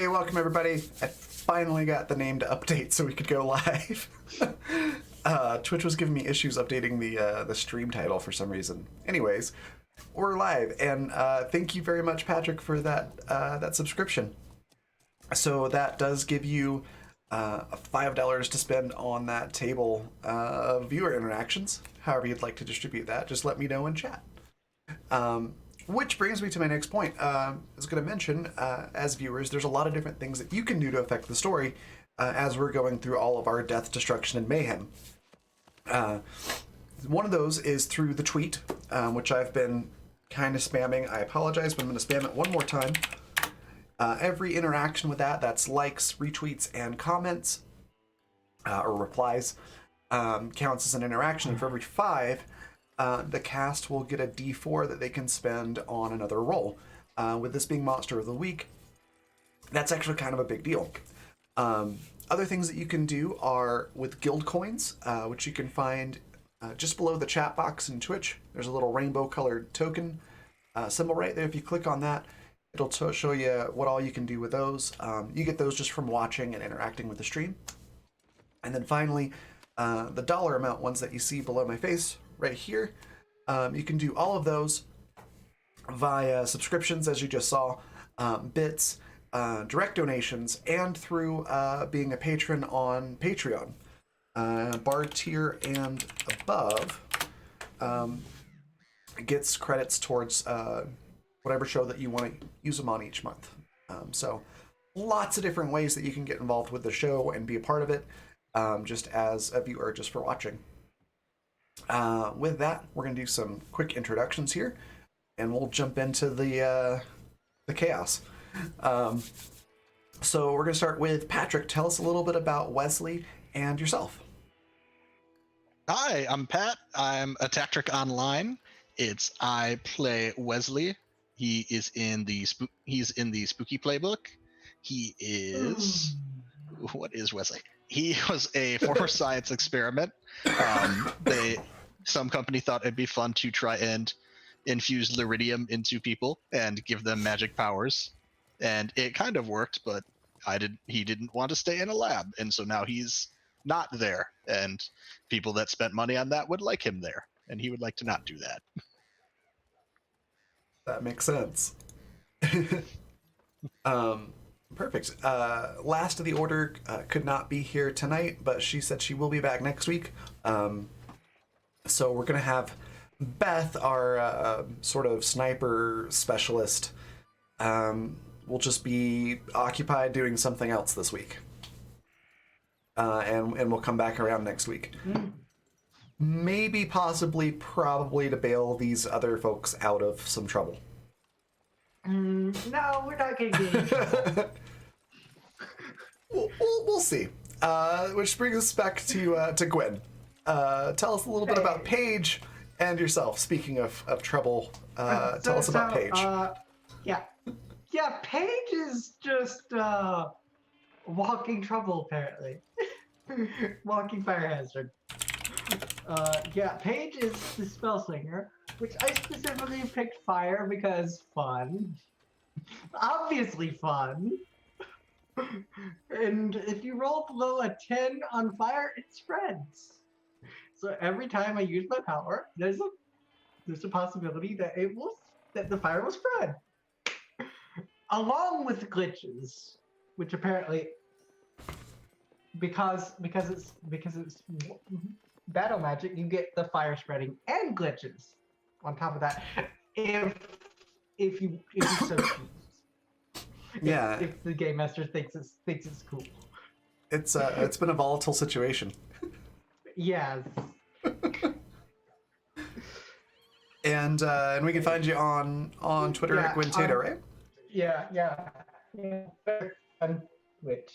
Hey, welcome everybody. I finally got the name to update so we could go live. Twitch was giving me issues updating the stream title for some reason. Anyways, we're live, and thank you very much, Patrick, for that subscription. So that does give you $5 to spend on that table of viewer interactions. However you'd like to distribute that, just let me know in chat. Which brings me to my next point. I was going to mention, as viewers, there's a lot of different things that you can do to affect the story as we're going through all of our death, destruction, and mayhem. One of those is through the tweet, which I've been kind of spamming. I apologize, but I'm going to spam it one more time. Every interaction with that's likes, retweets, and comments, or replies, counts as an interaction. And for every 5, the cast will get a D4 that they can spend on another role. With this being Monster of the Week, that's actually kind of a big deal. Other things that you can do are with guild coins, which you can find just below the chat box in Twitch. There's a little rainbow colored token symbol right there. If you click on that, it'll show you what all you can do with those. You get those just from watching and interacting with the stream. And then finally, the dollar amount ones that you see below my face right here, you can do all of those via subscriptions, as you just saw, bits, direct donations, and through being a patron on Patreon. Bar tier and above gets credits towards whatever show that you want to use them on each month. So lots of different ways that you can get involved with the show and be a part of it, just as a viewer, just for watching. With that, we're going to do some quick introductions here, and we'll jump into the chaos. So we're going to start with Patrick. Tell us a little bit about Wesley and yourself. Hi, I'm Pat. I'm a Tactric Online. I play Wesley. He is in the Spooky Playbook. He is what is Wesley? He was a former science experiment. Some company thought it'd be fun to try and infuse Lyridium into people and give them magic powers, and it kind of worked. But he didn't want to stay in a lab, and so now he's not there. And people that spent money on that would like him there, and he would like to not do that. That makes sense. Perfect. Last of the order could not be here tonight, but she said she will be back next week. So we're going to have Beth, our sort of sniper specialist, will just be occupied doing something else this week. And we'll come back around next week. Maybe, possibly, probably to bail these other folks out of some trouble. No, we're not going to get in trouble. We'll see. Which brings us back to Gwen. Tell us a little bit about Paige and yourself. Speaking of trouble, tell us about Paige. Yeah, Paige is just walking trouble, apparently. Walking fire hazard. Paige is the spell slinger, which I specifically picked fire because fun. Obviously fun. And if you roll below a 10 on fire, it spreads. So every time I use my power, there's a possibility that the fire will spread. Along with glitches, which apparently because it's battle magic, you get the fire spreading and glitches on top of that. If you so choose. Yeah. If the game master thinks it's cool. It's been a volatile situation. Yes. And we can find you on Twitter at Gwen Tato, right? Yeah. On Twitch.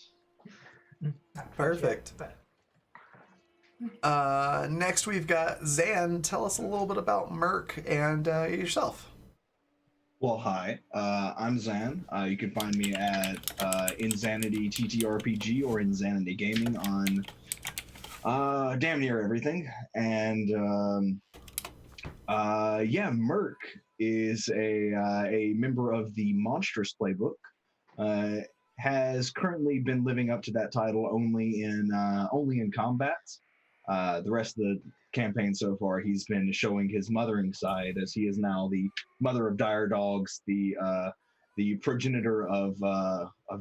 Perfect. Next we've got Zan. Tell us a little bit about Merc and yourself. Well, hi, I'm Zan. You can find me at Insanity TTRPG or Insanity Gaming on damn near everything. And Merc is a member of the Monstrous Playbook. has currently been living up to that title only in combat. The rest of the campaign so far, he's been showing his mothering side, as he is now the mother of dire dogs, the progenitor of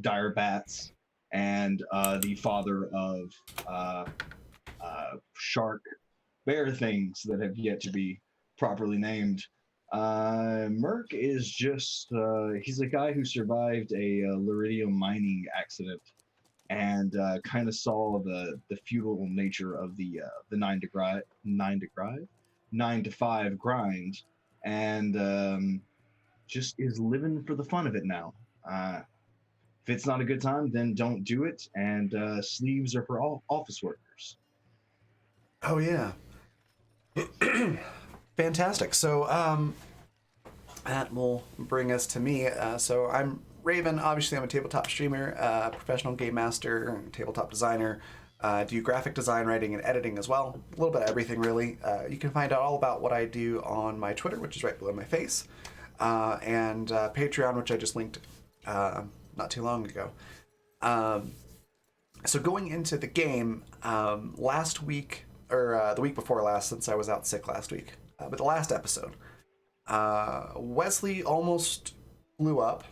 dire bats, and the father of shark bear things that have yet to be properly named. Merc is just he's a guy who survived a Liridium mining accident and kind of saw the futile nature of the 9 to 5 grind, and just is living for the fun of it now. If it's not a good time, then don't do it. And sleeves are for all office workers. Oh yeah. Fantastic. So that will bring us to me. So I'm Raven. Obviously, I'm a tabletop streamer, professional game master, tabletop designer. Do graphic design, writing, and editing as well. A little bit of everything, really. You can find out all about what I do on my Twitter, which is right below my face, and Patreon, which I just linked not too long ago. So going into the game, last week, or the week before last, since I was out sick last week, but the last episode, Wesley almost blew up.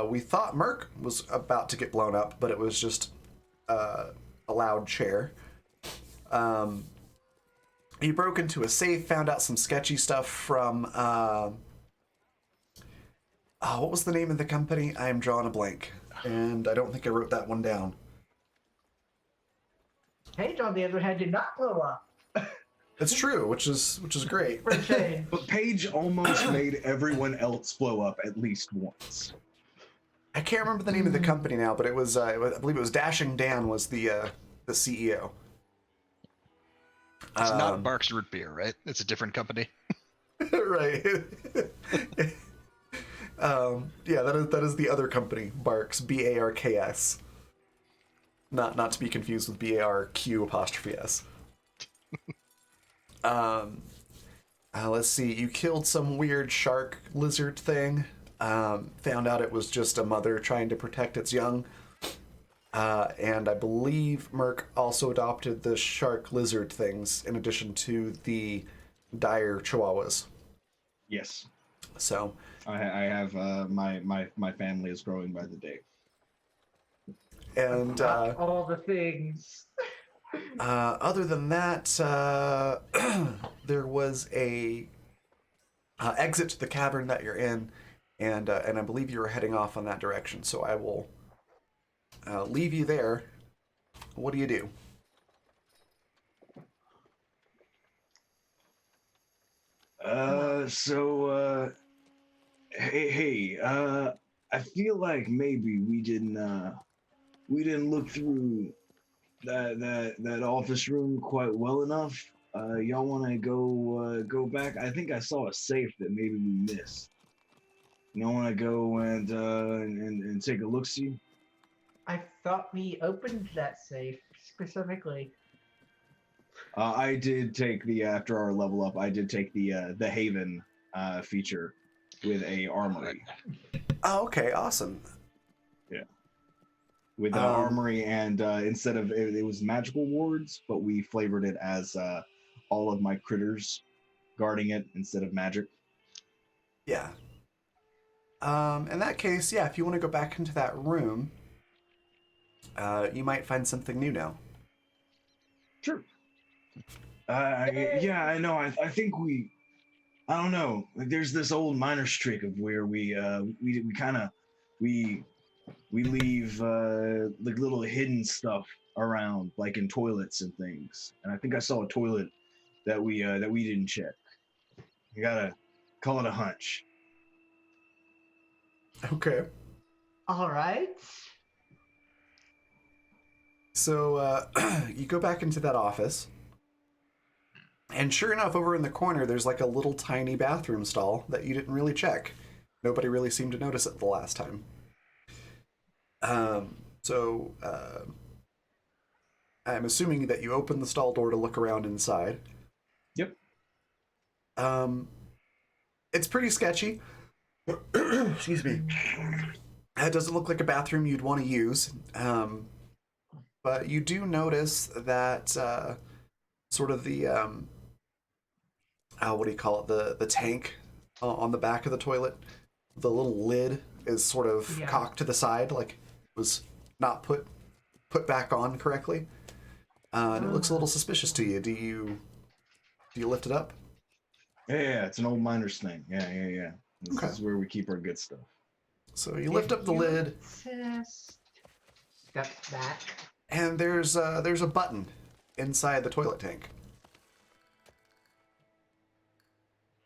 We thought Merc was about to get blown up, but it was just a loud chair. He broke into a safe, found out some sketchy stuff from what was the name of the company? I am drawing a blank, and I don't think I wrote that one down. Paige, on the other hand, did not blow up. It's true, which is great. For a change. But Paige almost made everyone else blow up at least once. I can't remember the name of the company now, but it was I believe it was Dashing Dan was the CEO. It's not Barks Root Beer, right? It's a different company. Right. Yeah, that is the other company, Barks, BARKS. Not to be confused with BARQ''S. Let's see. You killed some weird shark lizard thing. Found out it was just a mother trying to protect its young. And I believe Merc also adopted the shark lizard things in addition to the dire chihuahuas. Yes. So I have my family is growing by the day. and All the things. other than that, there was a exit to the cavern that you're in, and I believe you were heading off on that direction. So I will leave you there. What do you do? Hey, I feel like maybe we didn't look through that office room quite well enough. Y'all want to go back? I think I saw a safe that maybe we missed. Y'all want to go and take a look see? I thought we opened that safe specifically. I did take after our level up. I did take the Haven feature with a armory. Oh, okay, awesome. Yeah. With the armory, and instead of it was magical wards, but we flavored it as all of my critters guarding it instead of magic. Yeah. In that case, yeah, if you want to go back into that room, you might find something new now. Sure. Yeah, I know. I think I don't know. Like, there's this old miner's trick of where we leave like little hidden stuff around, like in toilets and things. And I think I saw a toilet that we didn't check. You gotta call it a hunch. Okay. All right. So you go back into that office, and sure enough, over in the corner, there's like a little tiny bathroom stall that you didn't really check. Nobody really seemed to notice it the last time. So I'm assuming that you opened the stall door to look around inside. Yep. It's pretty sketchy. Excuse me. It doesn't look like a bathroom you'd want to use, but you do notice that sort of the what do you call it? The tank on the back of the toilet. The little lid is sort of cocked to the side, like it was not put back on correctly, and it looks a little suspicious to you. Do you lift it up? Yeah, it's an old miners thing. Yeah. This Okay. is where we keep our good stuff. So you lift up the lid, Step back. and there's a button inside the toilet tank.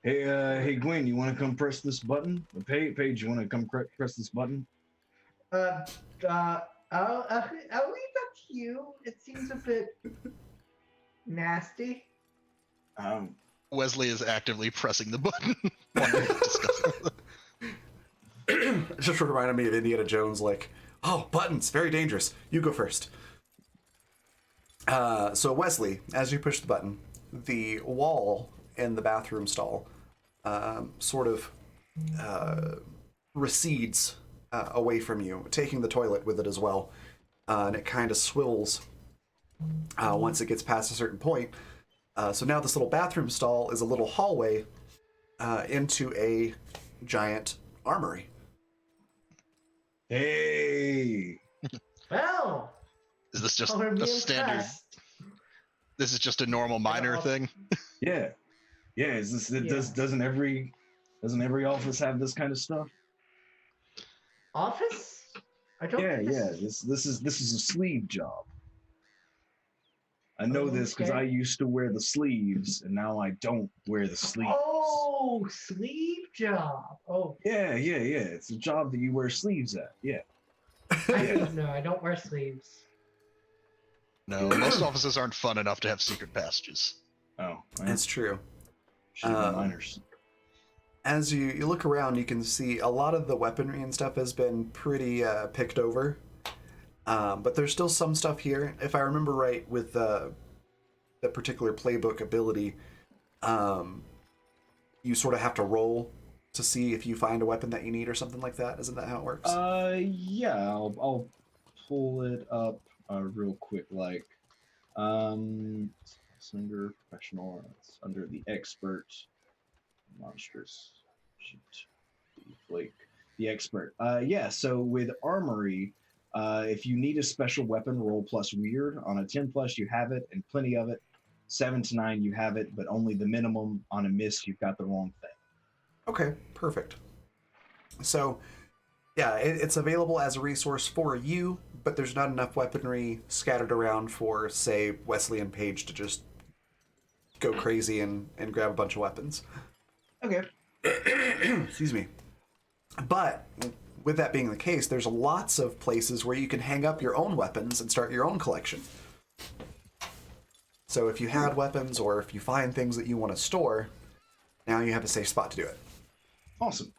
Hey, Gwen, you want to come press this button? Paige, you want to come press this button? I'll leave that to you. It seems a bit nasty. Wesley is actively pressing the button. Wanting to discuss it. It just reminded me of Indiana Jones, like, oh, buttons, very dangerous. You go first. So Wesley, as you push the button, the wall in the bathroom stall sort of recedes away from you, taking the toilet with it as well. And it kind of swivels once it gets past a certain point. So now this little bathroom stall is a little hallway into a giant armory. Hey. Well, Is this just I'll be a standard? impressed. This is just a normal miner thing. Yeah. Is this? Doesn't every office have this kind of stuff? Office? I don't Yeah. think this This is a sleeve job. I know this because Okay. I used to wear the sleeves, and now I don't wear the sleeves. Oh, sleeve job. Oh, Yeah. It's a job that you wear sleeves at. Yeah. no, I don't wear sleeves. No, most offices aren't fun enough to have secret passages. Oh, well, That's true. shit, miners. As you look around, you can see a lot of the weaponry and stuff has been pretty picked over. But there's still some stuff here. If I remember right, with the particular playbook ability, you sort of have to roll to see if you find a weapon that you need or something like that. Isn't that how it works? Yeah, I'll pull it up real quick. Like, it's under professional. It's under the expert, monstrous. Shoot, the Blake, the expert. Yeah. So with armory, if you need a special weapon, roll plus weird. On a 10 plus, you have it, and plenty of it. 7 to 9, you have it, but only the minimum. On a miss, you've got the wrong thing. Okay, perfect. So, yeah, it's available as a resource for you, but there's not enough weaponry scattered around for, say, Wesley and Paige to just go crazy and grab a bunch of weapons. Okay. Excuse me. But with that being the case, there's lots of places where you can hang up your own weapons and start your own collection. So if you had weapons or if you find things that you want to store, now you have a safe spot to do it. Awesome.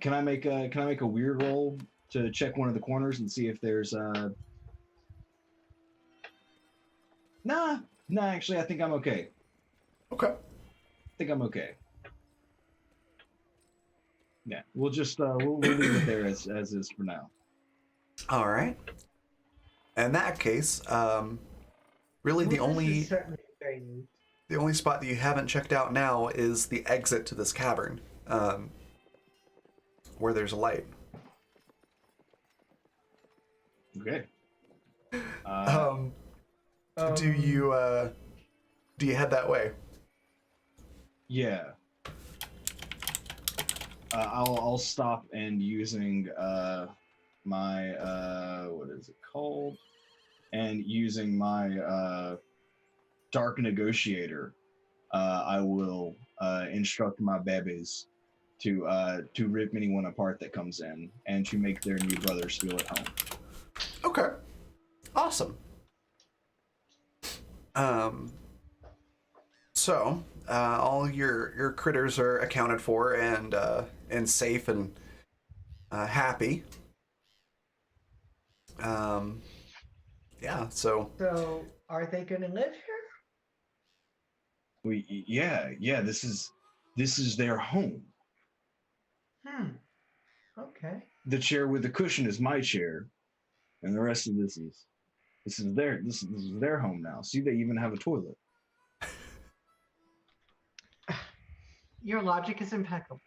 Can I make a weird roll to check one of the corners and see if there's Nah, actually I think I'm okay. Okay. Yeah, we'll just we'll leave it there as is for now. All right. In that case, really the Well, this is only certainly very neat. spot that you haven't checked out now is the exit to this cavern, where there's a light. Okay. Do you head that way? Yeah. I'll stop and using my what is it called? And using my dark negotiator, I will instruct my babies to rip anyone apart that comes in and to make their new brothers feel at home. Okay. Awesome. So all your critters are accounted for and safe and happy. Yeah. So So, are they going to live here? Yeah. This is their home. Okay. The chair with the cushion is my chair, and the rest of this is their home now. See, they even have a toilet. Your logic is impeccable.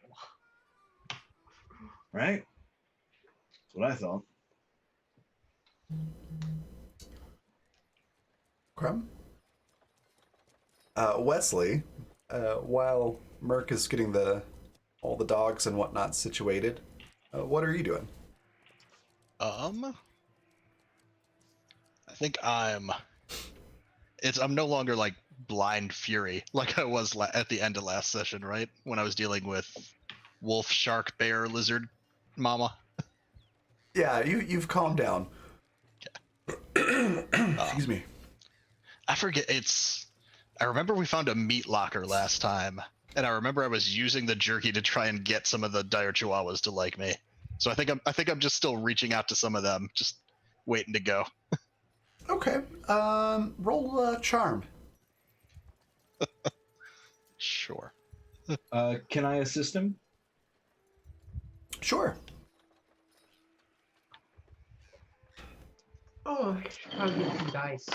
Right? That's what I thought. Crumb? Wesley, while Merc is getting all the dogs and whatnot situated, what are you doing? I think I'm no longer like blind fury like I was at the end of last session, right? When I was dealing with wolf, shark, bear, lizard, mama. Yeah, you've calmed down. Excuse me. I forget. I remember we found a meat locker last time, and I remember I was using the jerky to try and get some of the dire chihuahuas to like me. So I think I'm just still reaching out to some of them, just waiting to go. Okay. Roll charm. Sure. Can I assist him? Sure. Oh, I'll get some dice.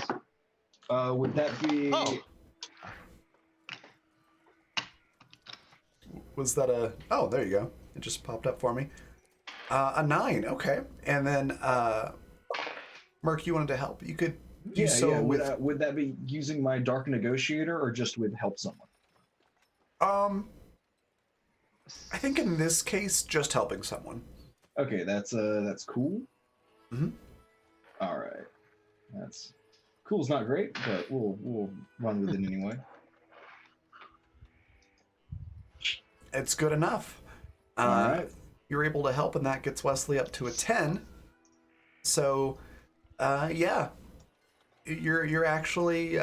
Would that be? Oh. Was that a? Oh, there you go. It just popped up for me. A 9. Okay. And then Merc, you wanted to help. You could do so with. Would that be using my dark negotiator or just with help someone? I think in this case, just helping someone. Okay, that's cool. Mm-hmm. All right, that's cool's not great, but we'll run with it anyway. It's good enough. All right. You're able to help, and that gets Wesley up to a 10. So, yeah, you're actually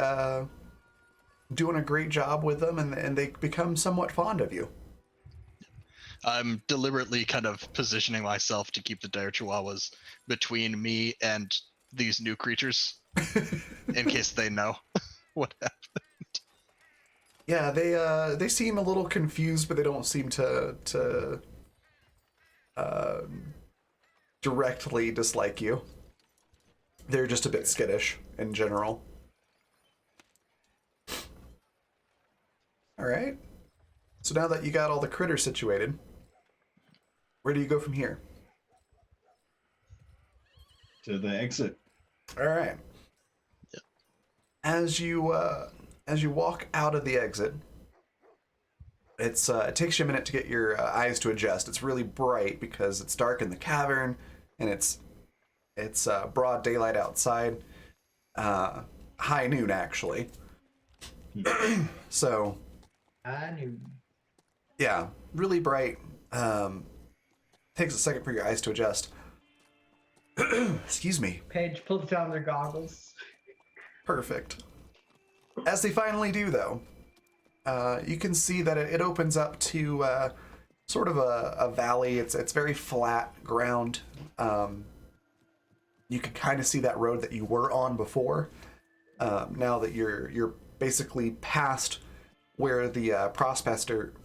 doing a great job with them, and they become somewhat fond of you. I'm deliberately kind of positioning myself to keep the dire chihuahuas between me and these new creatures, in case they know what happened. Yeah, they seem a little confused, but they don't seem to directly dislike you. They're just a bit skittish in general. All right. So now that you got all the critters situated, where do you go from here? To the exit. All right. Yep. As you walk out of the exit, it takes you a minute to get your eyes to adjust. It's really bright because it's dark in the cavern, and it's broad daylight outside. High noon actually. So. I knew. Yeah, really bright. Takes a second for your eyes to adjust. Excuse me. Paige pulls down their goggles. Perfect. As they finally do, though, you can see that it opens up to sort of a valley. It's very flat ground. You can kind of see that road that you were on before. Now that you're basically past where the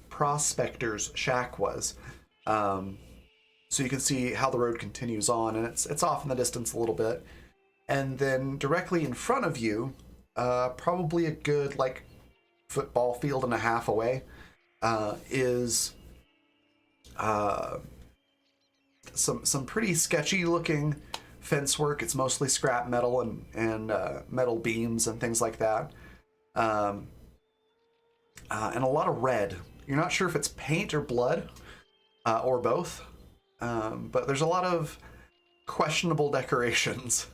prospector's shack was. So you can see how the road continues on, and it's off in the distance a little bit. And then directly in front of you, probably a good football field and a half away, is some pretty sketchy looking fence work. It's mostly scrap metal and metal beams and things like that. And a lot of red. You're not sure if it's paint or blood, or both. But there's a lot of questionable decorations.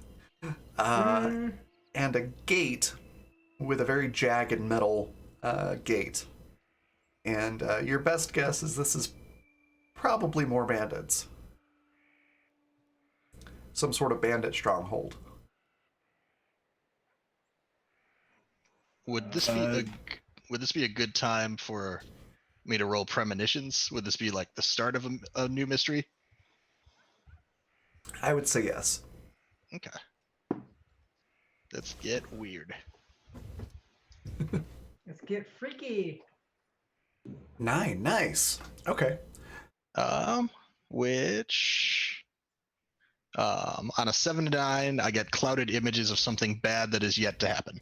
And a gate with a very jagged metal gate. And your best guess is this is probably more bandits. Some sort of bandit stronghold. Would this be a good time for me to roll premonitions? Would this be like the start of a new mystery? I would say yes. Okay. Let's get weird. Let's get freaky. 9, nice. Okay. Which on a 7 to 9, I get clouded images of something bad that is yet to happen.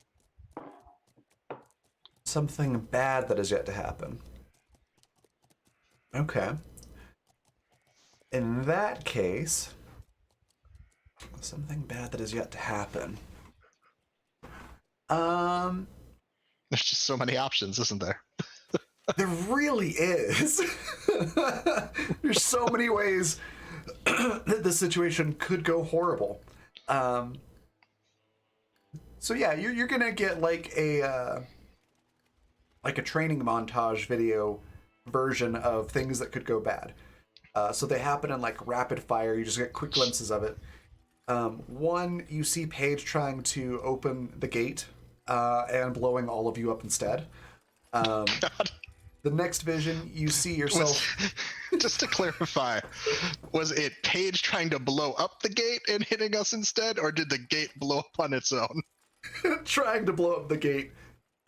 Something bad that is yet to happen. Okay. In that case, something bad that is yet to happen. There's just so many options, isn't there? There really is. There's so many ways that this situation could go horrible. So yeah, you're gonna get like a training montage video version of things that could go bad. So they happen in like rapid fire. You just get quick glimpses of it. One, you see Paige trying to open the gate and blowing all of you up instead. God. The next vision, you see yourself. Just to clarify, was it Paige trying to blow up the gate and hitting us instead, or did the gate blow up on its own? Trying to blow up the gate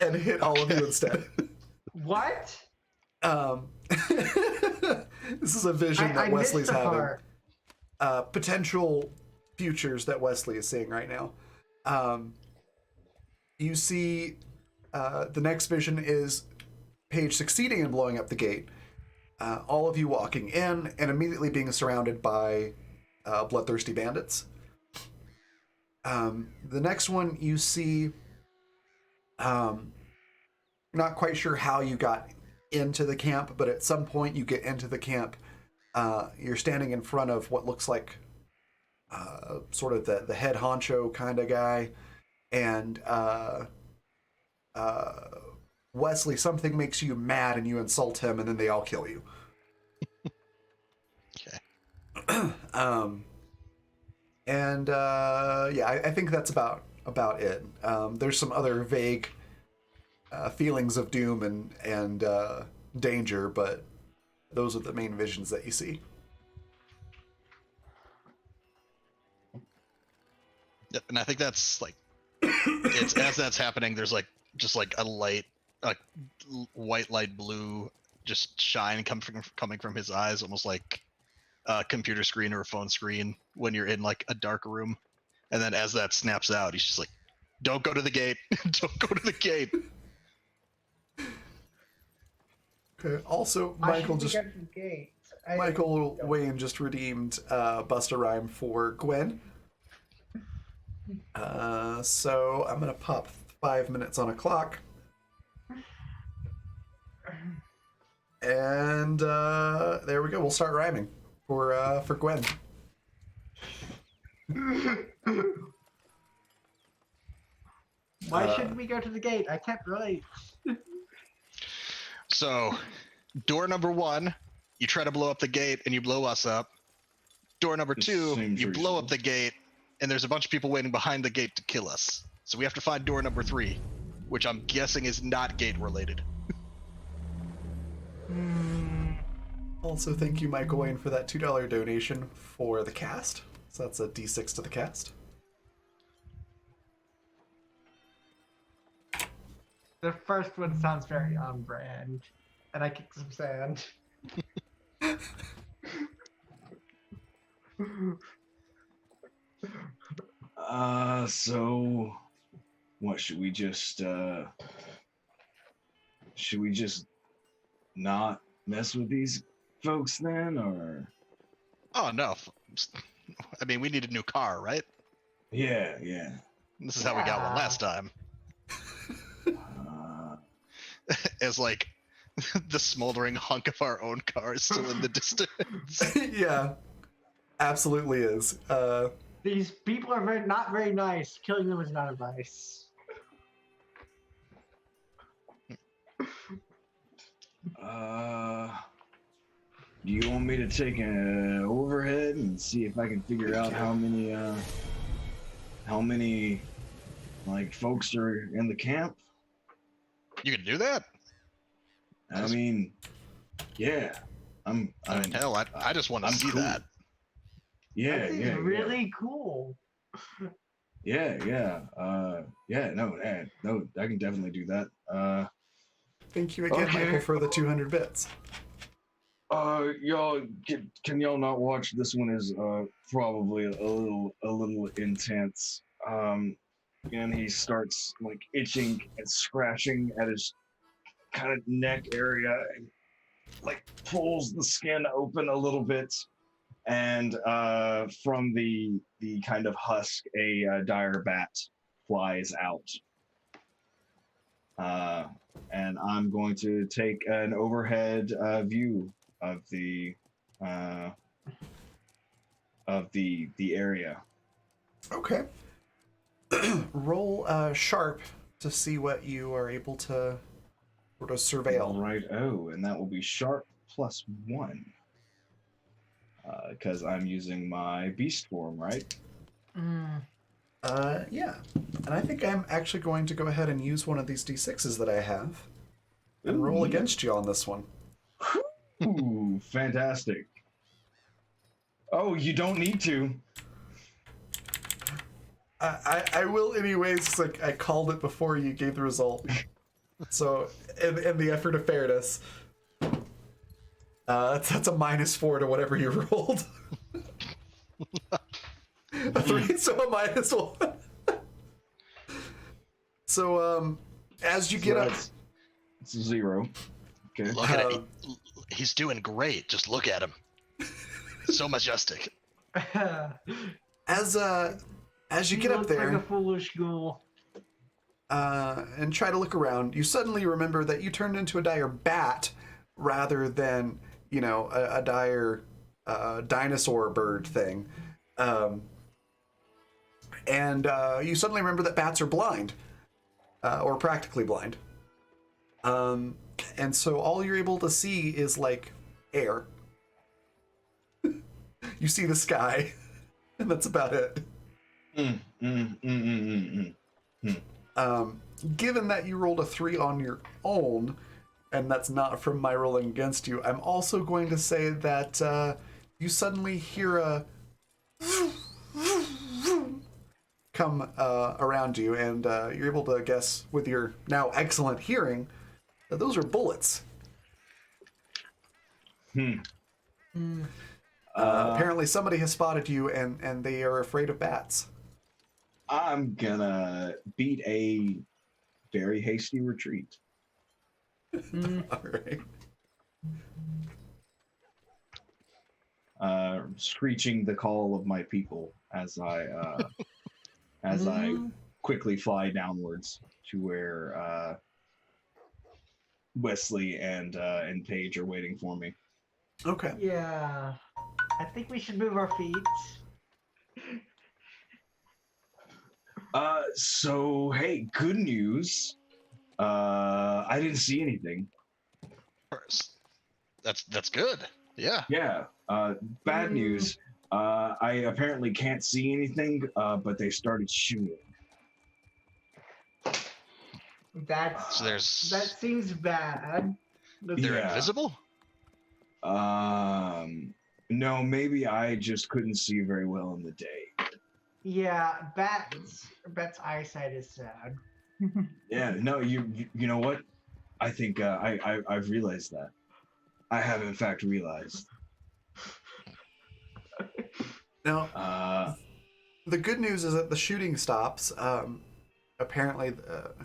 and hit all of you instead. What? This is a vision that I Wesley's missed the having. part. Potential futures that Wesley is seeing right now. You see the next vision is Paige succeeding in blowing up the gate. All of you walking in and immediately being surrounded by bloodthirsty bandits. The next one you see, not quite sure how you got into the camp, but at some point you get into the camp. You're standing in front of what looks like sort of the head honcho kind of guy, and Wesley, something makes you mad and you insult him, and then they all kill you. Okay. Yeah, I think that's about it. There's some other vague feelings of doom and danger, but those are the main visions that you see. Yep, and I think that's like, it's as that's happening, there's like just like a light, a white light blue, just shine coming from his eyes, almost like a computer screen or a phone screen when you're in like a dark room. And then as that snaps out, he's just like, "Don't go to the gate! Don't go to the gate!" Okay. Also, Michael Wayne just redeemed Busta Rhyme for Gwen. So I'm gonna pop 5 minutes on a clock, and there we go. We'll start rhyming for Gwen. Why shouldn't we go to the gate? I can't relate. So, door number 1, you try to blow up the gate and you blow us up. Door number 2, seems you blow up reasonable. the gate and there's a bunch of people waiting behind the gate to kill us. So we have to find door number 3, which I'm guessing is not gate related. Also, thank you, Michael Wayne, for that $2 donation for the cast. So that's a D6 to the cast. The first one sounds very on brand, and I kicked some sand. So what should we just not mess with these folks then, or Oh no. I mean, we need a new car, right? yeah. This is how we got one Yeah. last time. As like the smoldering hunk of our own car is still in the distance. Yeah, absolutely is. These people are not very nice. Killing them is not advice. Do you want me to take an overhead and see if I can figure out how many like folks are in the camp? You can do that? I mean, yeah. I mean, hell, I just want to I'm see cool. that. Yeah, That seems really cool. yeah. No, I can definitely do that. Thank you again, Okay. Michael, for the 200 bits. Y'all, can y'all not watch? This one is probably a little intense. And he starts like itching and scratching at his kind of neck area, and like pulls the skin open a little bit, and from the kind of husk, a dire bat flies out. And I'm going to take an overhead view of the area. Okay. Roll sharp to see what you are able to sort of surveil. Right. Oh, and that will be sharp +1. Because I'm using my beast form, right? Yeah. And I think I'm actually going to go ahead and use one of these d6s that I have and Ooh, roll yeah. against you on this one. Ooh, fantastic. Oh, you don't need to. I will anyways, 'cause, like I called it before you gave the result. So, in the effort of fairness, that's a -4 to whatever you rolled. A 3, so a -1. So, as you get up, It's a 0. Okay. Look at him. He's doing great. Just look at him. So majestic. as you He get up looks there, like a foolish ghoul. and try to look around, you suddenly remember that you turned into a dire bat rather than, a dire dinosaur bird thing. And you suddenly remember that bats are blind, or practically blind. And so all you're able to see is like air. You see the sky, and that's about it. Given that you rolled a 3 on your own, and that's not from my rolling against you, I'm also going to say that you suddenly hear a come around you, and you're able to guess with your now excellent hearing that those are bullets. Apparently somebody has spotted you, and they are afraid of bats. I'm gonna beat a very hasty retreat. All right. Screeching the call of my people as I quickly fly downwards to where Wesley and Paige are waiting for me. Okay. Yeah. I think we should move our feet. So hey, good news. I didn't see anything. That's good. Yeah. Yeah. Bad news. I apparently can't see anything, but they started shooting. So That seems bad. they're Yeah. invisible? No, maybe I just couldn't see very well in the day. Yeah, Bat's eyesight is sad. Yeah, no, you know what? I think I've realized that. I have in fact realized. Now, the good news is that the shooting stops. Apparently,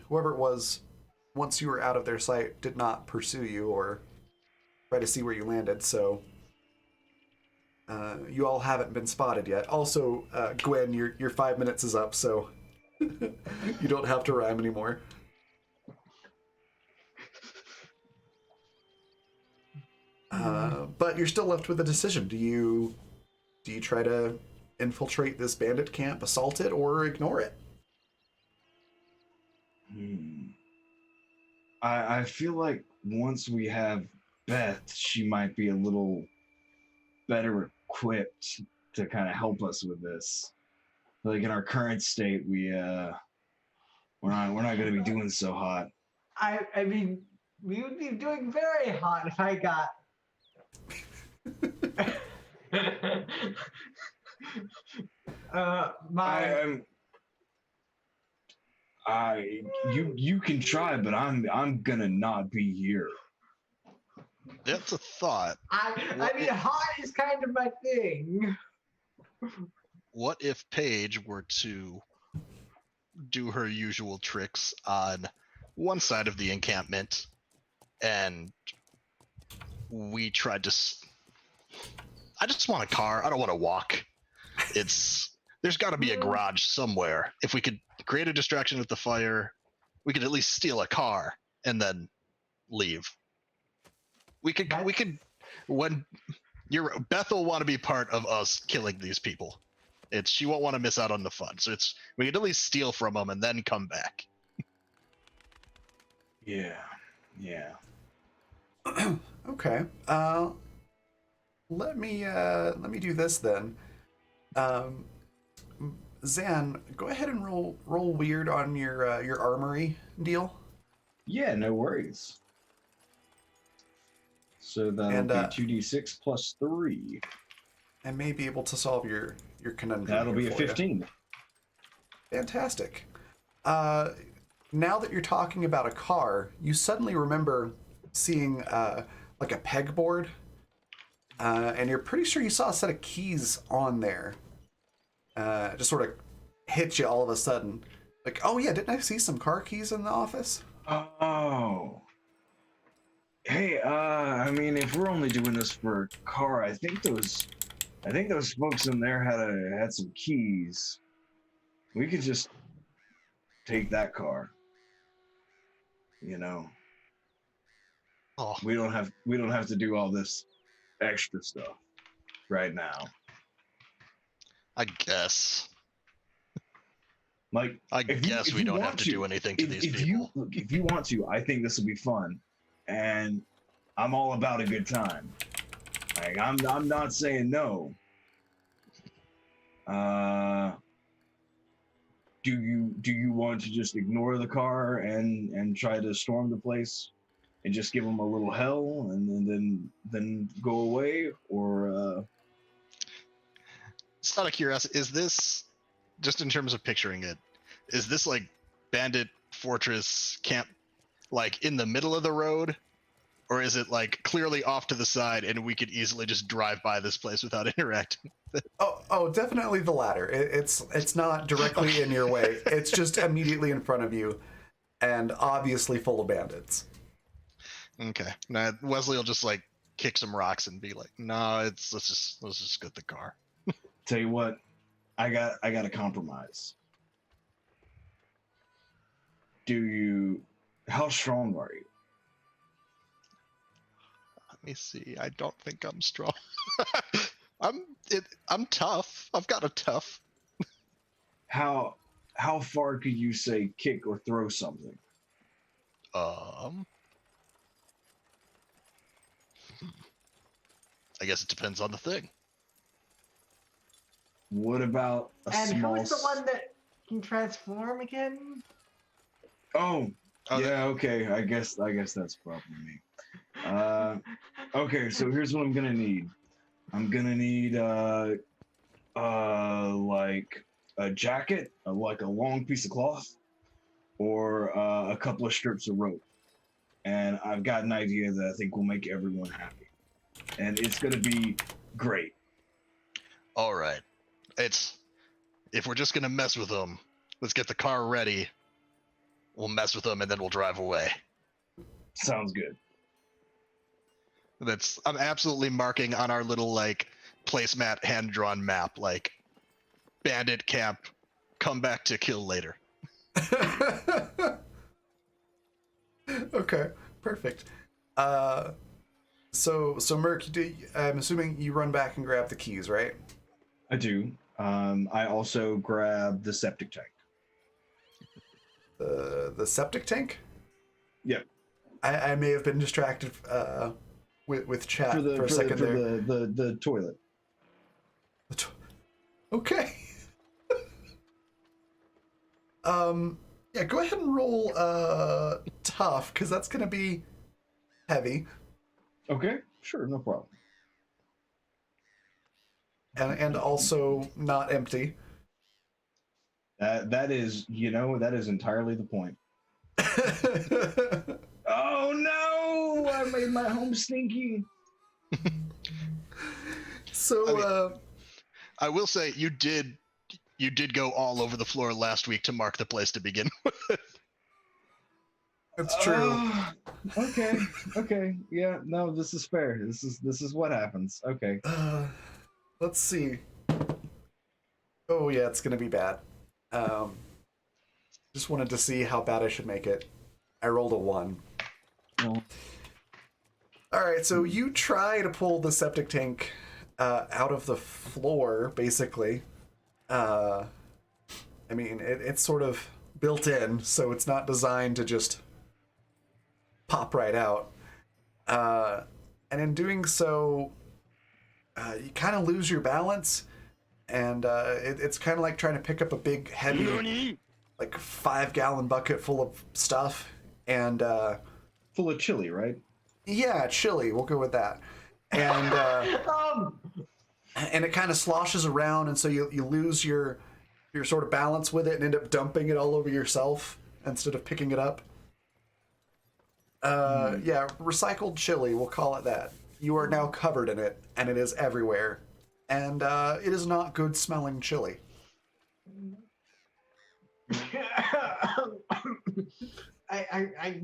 whoever it was, once you were out of their sight, did not pursue you or try to see where you landed. So you all haven't been spotted yet. Also, Gwen, your 5 minutes is up, so you don't have to rhyme anymore. But you're still left with a decision. Do you try to infiltrate this bandit camp, assault it, or ignore it? I feel like once we have Beth, she might be a little better equipped to kind of help us with this. Like in our current state, we're not going to be doing so hot. I mean, we would be doing very hot if I got. You can try, but I'm gonna not be here. That's a thought. I mean, hot is kind of my thing. What if Paige were to do her usual tricks on one side of the encampment, and we tried to. I just want a car. I don't want to walk. There's got to be a garage somewhere. If we could create a distraction with the fire, we could at least steal a car and then leave. We could when Beth will want to be part of us killing these people. She won't want to miss out on the fun. So we could at least steal from them and then come back. Yeah. Okay. Let me do this then. Zan, go ahead and roll weird on your armory deal. Yeah, no worries. So that'll be 2d6 plus 3. And may be able to solve your conundrum. That'll be a for you. 15. Fantastic. Now that you're talking about a car, you suddenly remember seeing like a pegboard, and you're pretty sure you saw a set of keys on there. Just sort of hit you all of a sudden. Like, oh yeah, didn't I see some car keys in the office? Oh. Hey, I mean, if we're only doing this for a car, I think those folks in there had some keys. We could just take that car. You know. Oh, We don't have to do all this extra stuff right now. I guess. Like, I guess we don't have to do anything to these people. If you want to, I think this will be fun, and I'm all about a good time. Like, I'm not saying no. Do you want to just ignore the car and try to storm the place, and just give them a little hell, and then go away, or? It's not a curiosity. Is this, just in terms of picturing it, is this like bandit fortress camp, like in the middle of the road, or is it like clearly off to the side and we could easily just drive by this place without interacting? Oh, definitely the latter. It's not directly in your way. It's just immediately in front of you, and obviously full of bandits. Okay. Now Wesley will just like kick some rocks and be like, "No, let's just get the car." Tell you what, I got a compromise. How strong are you? Let me see. I don't think I'm strong. I'm tough. I've got a tough. How far could you say kick or throw something? I guess it depends on the thing. What about And who's the one that can transform again? Oh, yeah, okay. I guess that's probably me. Okay, so here's what I'm gonna need. I'm gonna need like a jacket, like a long piece of cloth, or a couple of strips of rope. And I've got an idea that I think will make everyone happy. And it's gonna be great. All right. If we're just gonna mess with them, let's get the car ready. We'll mess with them and then we'll drive away. Sounds good. I'm absolutely marking on our little like placemat hand-drawn map, like bandit camp, come back to kill later. Okay, perfect. So Merc, I'm assuming you run back and grab the keys, right? I do. I also grab the septic tank. The septic tank? Yep. I may have been distracted with chat for a second there. The toilet. Okay. Yeah, go ahead and roll tough, because that's gonna be heavy. Okay, sure, no problem. And also not empty. That is, that is entirely the point. Oh no! I made my home stinky. So, I will say you did go all over the floor last week to mark the place to begin with. it's true. Okay. Yeah, no, this is fair. This is what happens. Okay. Let's see. Oh yeah, it's gonna be bad. Just wanted to see how bad I should make it. I rolled a 1. Well, All right, so you try to pull the septic tank out of the floor, basically. I mean, it's sort of built in, so it's not designed to just pop right out. And in doing so, you kind of lose your balance, and it's kind of like trying to pick up a big, heavy, like 5-gallon bucket full of stuff, and full of chili, right? yeah, chili. We'll go with that. And and it kind of sloshes around, and so you lose your sort of balance with it, and end up dumping it all over yourself instead of picking it up. Yeah, recycled chili. We'll call it that. You are now covered in it, and it is everywhere, and it is not good smelling chili. I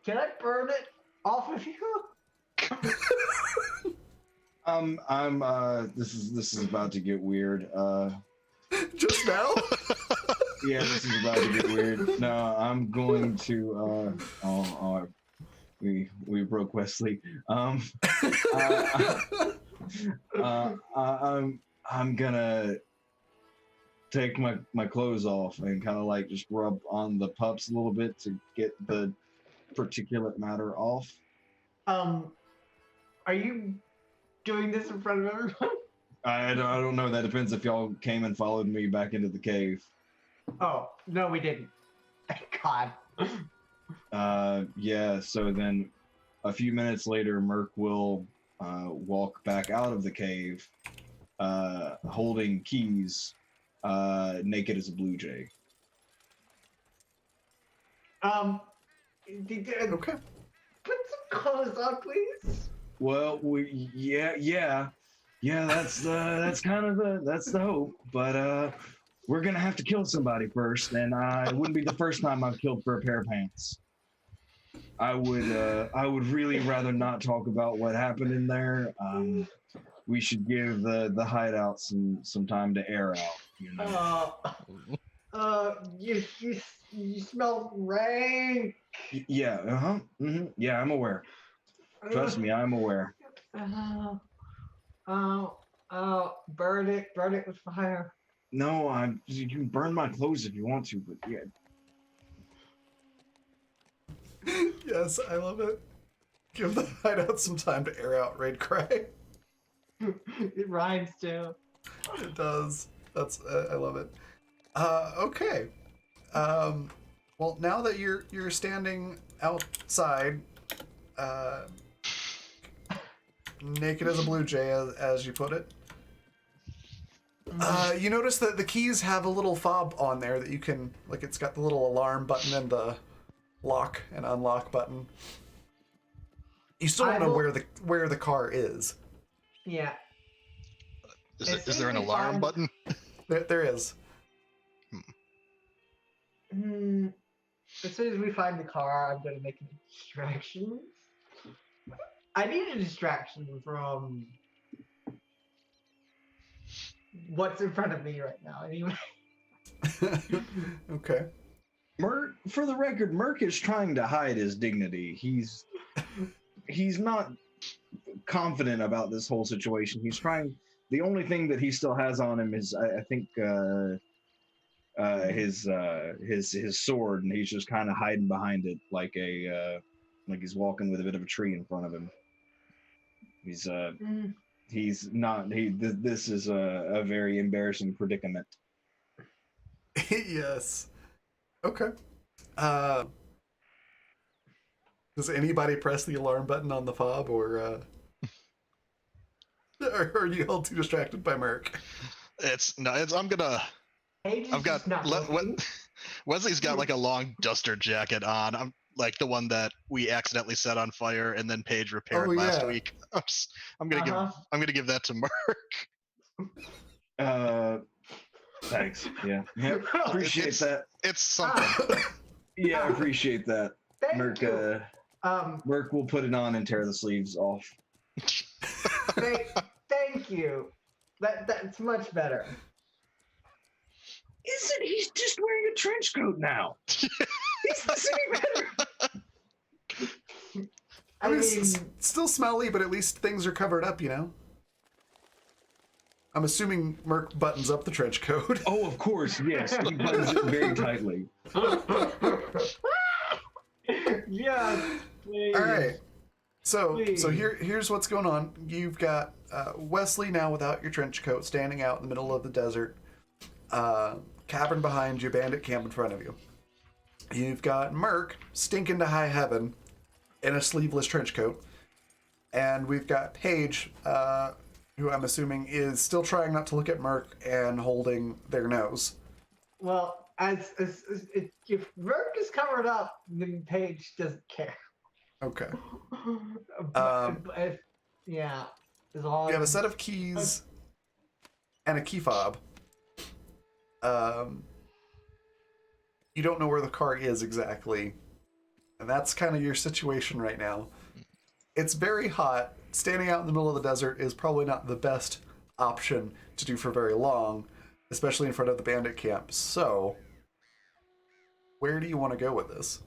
can I burn it off of you? This is about to get weird. Just now? Yeah, this is about to get weird. No, I'm going to we broke Wesley. I'm gonna take my clothes off and kind of like just rub on the pups a little bit to get the particulate matter off. Are you doing this in front of everyone? I don't know. That depends if y'all came and followed me back into the cave. Oh, no, we didn't. Thank God. Yeah, so then a few minutes later, Merc will walk back out of the cave, holding keys, naked as a blue jay. Okay. Put some clothes on, please. Well, yeah. That's kind of the hope, but we're gonna have to kill somebody first, and it wouldn't be the first time I've killed for a pair of pants. I would really rather not talk about what happened in there. We should give the hideout some time to air out, you know. You smell rank. Yeah, yeah, I'm aware. Trust me, I'm aware. Burn it with fire. No, you can burn my clothes if you want to, but yeah. Yes, I love it. Give the hideout some time to air out raid cry. It rhymes too. It does. That's I love it. Okay. Well, now that you're standing outside, naked as a blue jay, as you put it, you notice that the keys have a little fob on there that you can, like, it's got the little alarm button and the lock and unlock button. You still don't know where the car is. Yeah. Is there an alarm button? There is. As soon as we find the car, I'm gonna make a distraction. I need a distraction from what's in front of me right now. Anyway. Okay. Merc, for the record, Merc is trying to hide his dignity. He's not confident about this whole situation. He's trying. The only thing that he still has on him is, I think, his sword, and he's just kind of hiding behind it like he's walking with a bit of a tree in front of him. He's not. This is a very embarrassing predicament. Yes. Okay. Does anybody press the alarm button on the fob, or are you all too distracted by Merc? It's no. It's I'm gonna. Paige is I've got just not looking. Wesley's got like a long duster jacket on. I'm like the one that we accidentally set on fire and then Paige repaired Oh, last yeah. week. I'm gonna give that to Mark. Thanks. Yeah. Yep. Appreciate It's- that. It's something. Yeah, I appreciate that. Thank Merc, you. Merc will put it on and tear the sleeves off. Thank you. That's much better. Isn't he just wearing a trench coat now? He's listening better. I mean, it's still smelly, but at least things are covered up, you know? I'm assuming Merc buttons up the trench coat. Oh, of course, yes. He buttons it very tightly. yeah. Please. All right. So Please. here's what's going on. You've got Wesley now without your trench coat, standing out in the middle of the desert. Cavern behind you, bandit camp in front of you. You've got Merc stinking to high heaven in a sleeveless trench coat, and we've got Paige, who I'm assuming is still trying not to look at Merc and holding their nose. Well, if Merc is covered up, then Paige doesn't care. Okay. If, yeah. As long You have a set of keys and a key fob. You don't know where the car is exactly, and that's kind of your situation right now. It's very hot. Standing out in the middle of the desert is probably not the best option to do for very long, especially in front of the bandit camp. So, where do you want to go with this?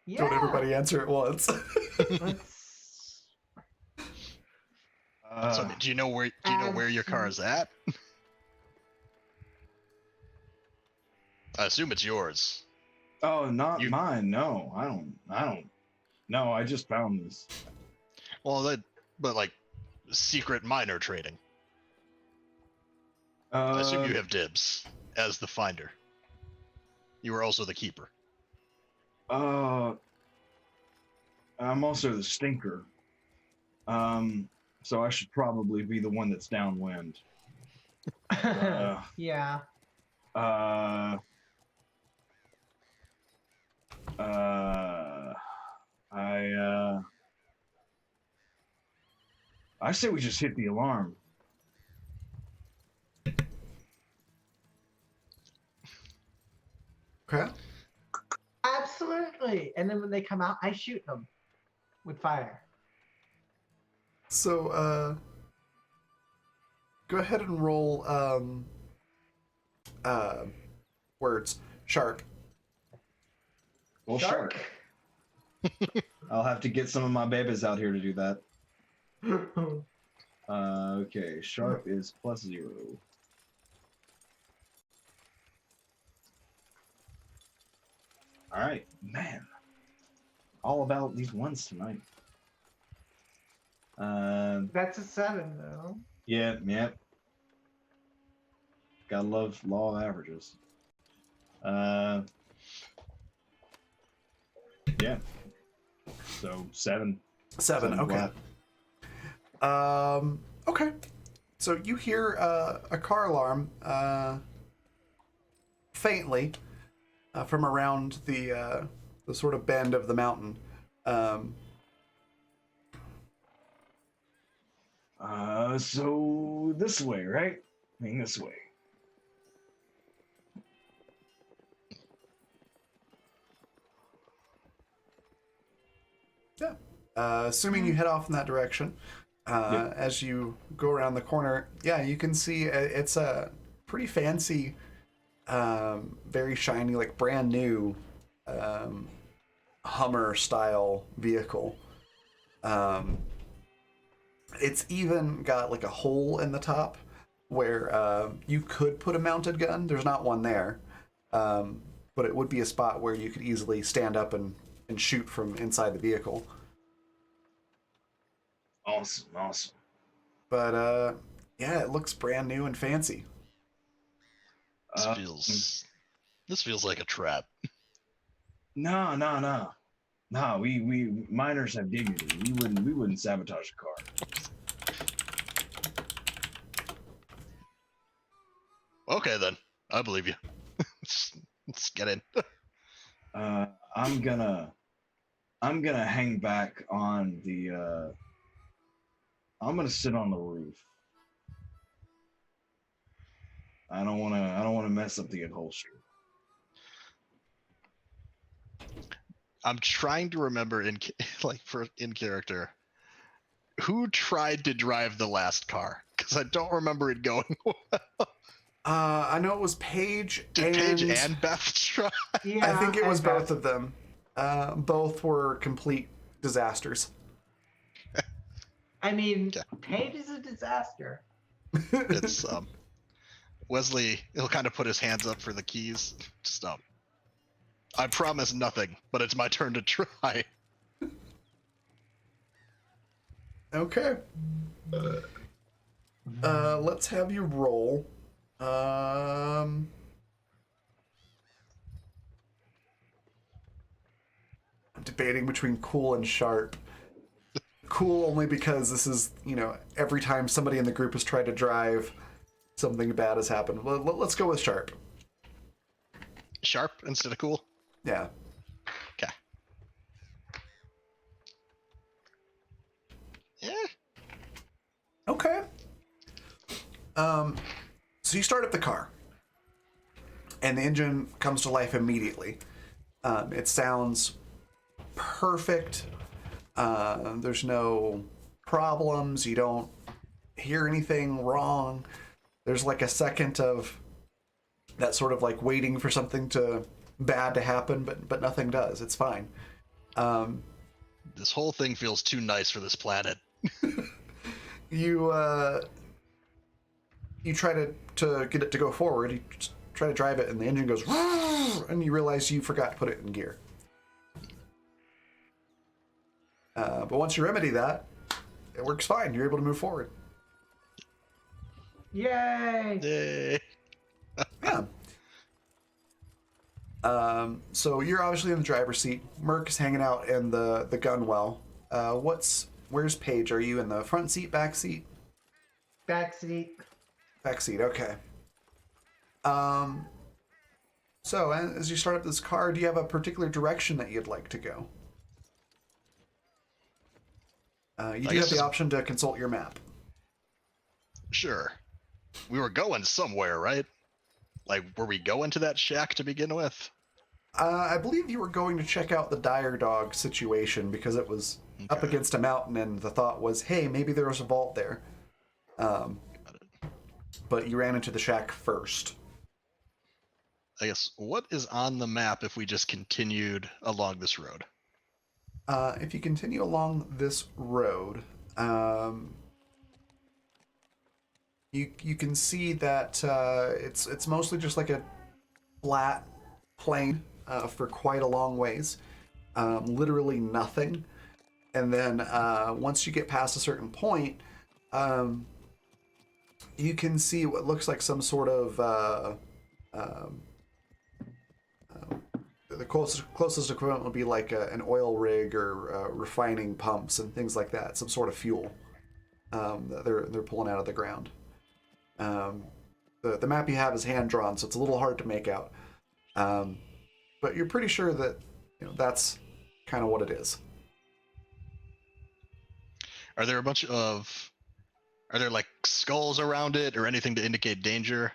Yeah. Don't everybody answer at once. Let's. So, do you know where your car is at? I assume it's yours. Oh, not mine. No, I don't. No, I just found this. Well, but like secret minor trading. I assume you have dibs as the finder. You are also the keeper. I'm also the stinker. So I should probably be the one that's downwind. Yeah. I say we just hit the alarm. Okay. Absolutely. And then when they come out, I shoot them with fire. So, go ahead and roll words. Sharp. Well, shark. I'll have to get some of my babies out here to do that. Okay, sharp is +0. All right, man. All about these ones tonight. That's a 7, though. Yeah. Gotta love law of averages. Yeah. So 7. 7. Okay. Okay. So you hear a car alarm faintly from around the sort of bend of the mountain. So this way, right? I mean, this way. Yeah. Assuming you head off in that direction, Yep. as you go around the corner, yeah, you can see it's a pretty fancy, very shiny, like brand new Hummer style vehicle. It's even got like a hole in the top where you could put a mounted gun. There's not one there, but it would be a spot where you could easily stand up and shoot from inside the vehicle. Awesome. But yeah, it looks brand new and fancy. This feels like a trap. No, no, no. No, we miners have dignity. We wouldn't sabotage a car. Okay, then. I believe you. Let's get in. Uh, I'm gonna hang back on the. I'm gonna sit on the roof. I don't wanna mess up the upholstery. I'm trying to remember in character who tried to drive the last car because I don't remember it going. I know it was Paige Did Paige and Beth try? Yeah, I think it was and both of them. Both were complete disasters. I mean, Okay. Paige is a disaster. It's Wesley. He'll kind of put his hands up for the keys. Just I promise nothing, but it's my turn to try. Okay. Let's have you roll. I'm debating between cool and sharp. Cool only because this is, every time somebody in the group has tried to drive, something bad has happened. Let's go with sharp. Sharp instead of cool. Yeah. Okay. Yeah. Okay. So you start up the car, and the engine comes to life immediately. It sounds perfect. There's no problems. You don't hear anything wrong. There's like a second of that sort of like waiting for something bad to happen, but nothing does. It's fine. This whole thing feels too nice for this planet. You try to get it to go forward. You try to drive it, and the engine goes, and you realize you forgot to put it in gear. But once you remedy that, it works fine. You're able to move forward. Yay! Yay. Yeah. So you're obviously in the driver's seat. Merc is hanging out in the gun well. Where's Paige? Are you in the front seat, back seat? Backseat. Back seat, okay. So as you start up this car, do you have a particular direction that you'd like to go? You do have the option to consult your map. Sure. We were going somewhere, right? Like, were we going to that shack to begin with? I believe you were going to check out the dire dog situation because it was up against a mountain, and the thought was, hey, maybe there was a vault there. But you ran into the shack first. I guess, what is on the map if we just continued along this road? If you continue along this road, you can see that it's mostly just like a flat plain for quite a long ways. Literally nothing. And then once you get past a certain point, you can see what looks like some sort of the closest equivalent would be like an oil rig or refining pumps and things like that. Some sort of fuel that they're pulling out of the ground. The map you have is hand drawn, so it's a little hard to make out. But you're pretty sure that that's kind of what it is. Are there like skulls around it or anything to indicate danger?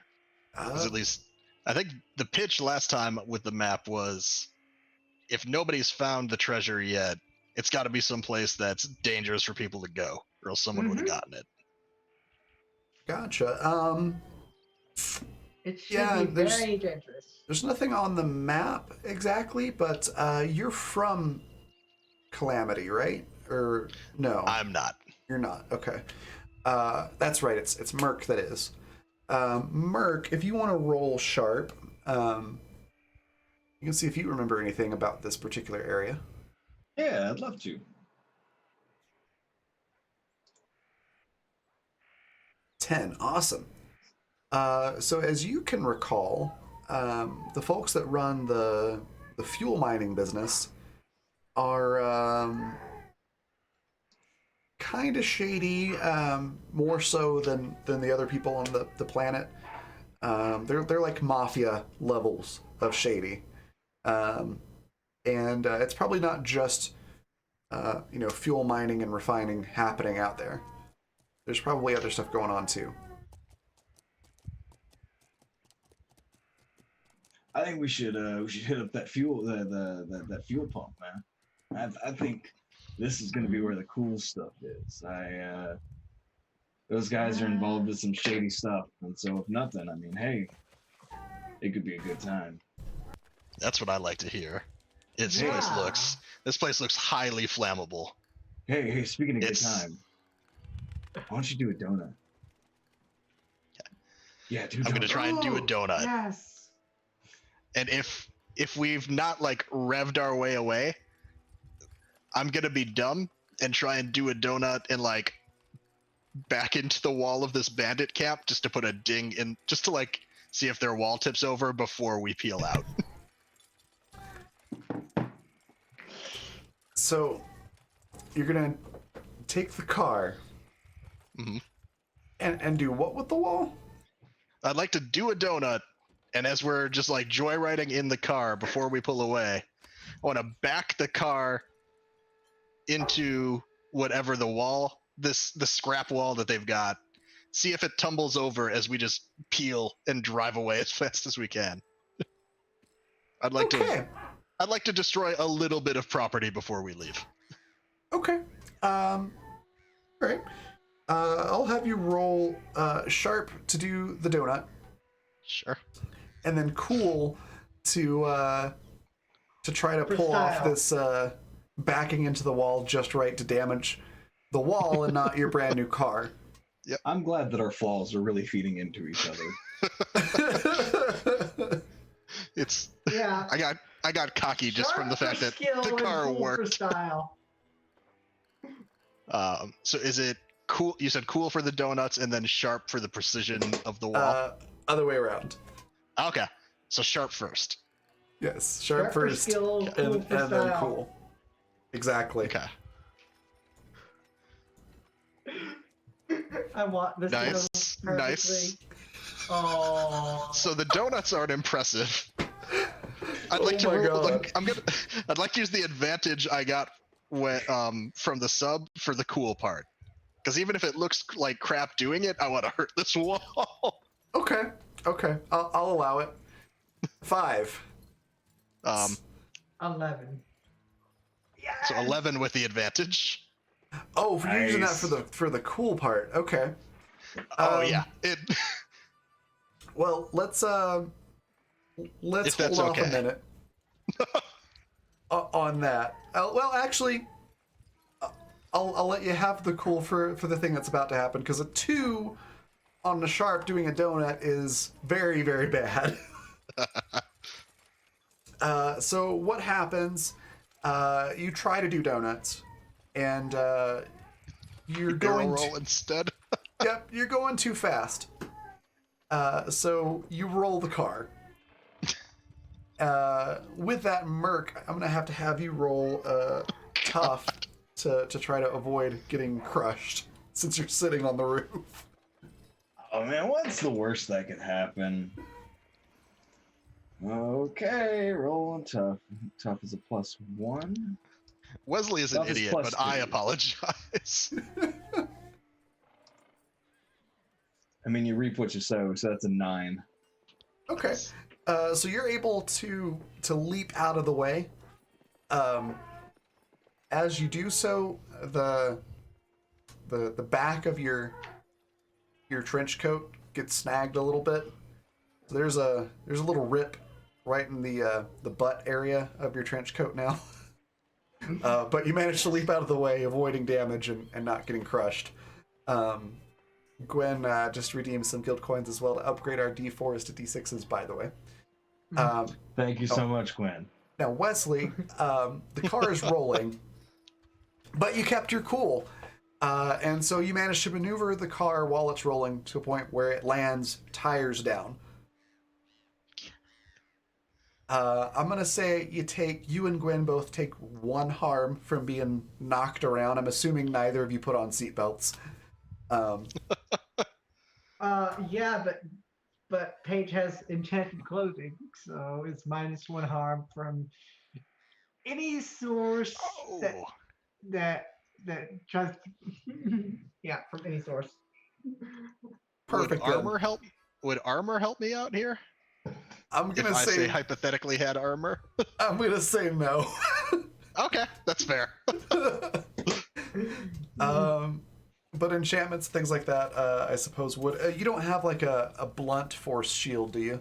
'Cause at least, I think the pitch last time with the map was, if nobody's found the treasure yet, it's got to be someplace that's dangerous for people to go, or else someone would have gotten it. Gotcha. It should Yeah, be very dangerous. There's nothing on the map exactly, but you're from Calamity, right? Or no? I'm not. You're not. Okay. That's right. It's Merc that is. Merc, if you want to roll sharp, you can see if you remember anything about this particular area. Yeah, I'd love to. 10. Awesome. So as you can recall, the folks that run the the fuel mining business are kind of shady, more so than the other people on the planet. They're like mafia levels of shady, and it's probably not just fuel mining and refining happening out there. There's probably other stuff going on too. I think we should hit up that fuel that fuel pump, man. I think this is gonna be where the cool stuff is. Those guys are involved with some shady stuff, and so if nothing, I mean, hey, it could be a good time. That's what I like to hear. This Yeah. place looks highly flammable. Hey, speaking of good It's- time, why don't you do a donut? Yeah, do a I'm gonna donut. try and do a Ooh, donut. Yes. And if we've not like revved our way away, I'm gonna be dumb and try and do a donut and like back into the wall of this bandit camp just to put a ding in, just to like see if their wall tips over before we peel out. So you're gonna take the car Mhm. and do what with the wall? I'd like to do a donut, and as we're just like joyriding in the car before we pull away, I want to back the car into whatever the scrap wall that they've got. See if it tumbles over as we just peel and drive away as fast as we can. I'd like to destroy a little bit of property before we leave. Okay. All right. I'll have you roll sharp to do the donut, Sure. and then cool to try to For pull off style. this backing into the wall just right to damage the wall and not your brand new car. I'm glad that our flaws are really feeding into each other. It's Yeah. I got cocky just from the Sharp fact for that skill the and car cool for worked. style. So is it cool? You said cool for the donuts and then sharp for the precision of the wall. Other way around. Okay, so sharp first. Yes, sharp For first, skill, cool and for then style. cool. Exactly. Okay, I want this to go nice, perfectly. nice. Oh. So the donuts aren't impressive. I'd Oh like to my roll, God. I'd like to use the advantage I got from the sub for the cool part. Because even if it looks like crap doing it, I want to hurt this wall. Okay. I'll allow it. 5. 11. Yes. So 11 with the advantage. Oh, for using that Nice. for the cool part. Okay. Oh Um, yeah, it. Well, let's If hold that's off a okay. minute on that. Well, actually, I'll let you have the cool for the thing that's about to happen, because a 2 on the sharp doing a donut is very, very bad. So what happens? You try to do donuts, and you're Barrel going roll instead. Yep, you're going too fast. So you roll the car. With that merc, I'm gonna have to have you roll tough to try to avoid getting crushed, since you're sitting on the roof. Oh man, what's the worst that could happen? Okay, rolling tough. Tough is a +1. Wesley is an Tough is idiot, but I +2. apologize. I mean, you reap what you sow, so that's a 9. Okay. So you're able to leap out of the way. As you do so, the back of your trench coat gets snagged a little bit. So there's a little rip right in the butt area of your trench coat now. But you managed to leap out of the way, avoiding damage and not getting crushed. Gwen just redeemed some guild coins as well to upgrade our D4s to D6s, by the way. Thank you so much, Gwen. Now, Wesley, the car is rolling, but you kept your cool. And so you managed to maneuver the car while it's rolling to a point where it lands tires down. I'm gonna say you and Gwen both take 1 harm from being knocked around. I'm assuming neither of you put on seatbelts. Um, Yeah, but Paige has enchanted clothing, so it's -1 harm from any source that Oh, that that tries yeah, from any source. would Perfect then. armor help? Would armor help me out here? I'm If gonna I say say hypothetically had armor? I'm gonna say no. Okay, that's fair. um, but enchantments, things like that, I suppose would. You don't have like a blunt force shield, do you?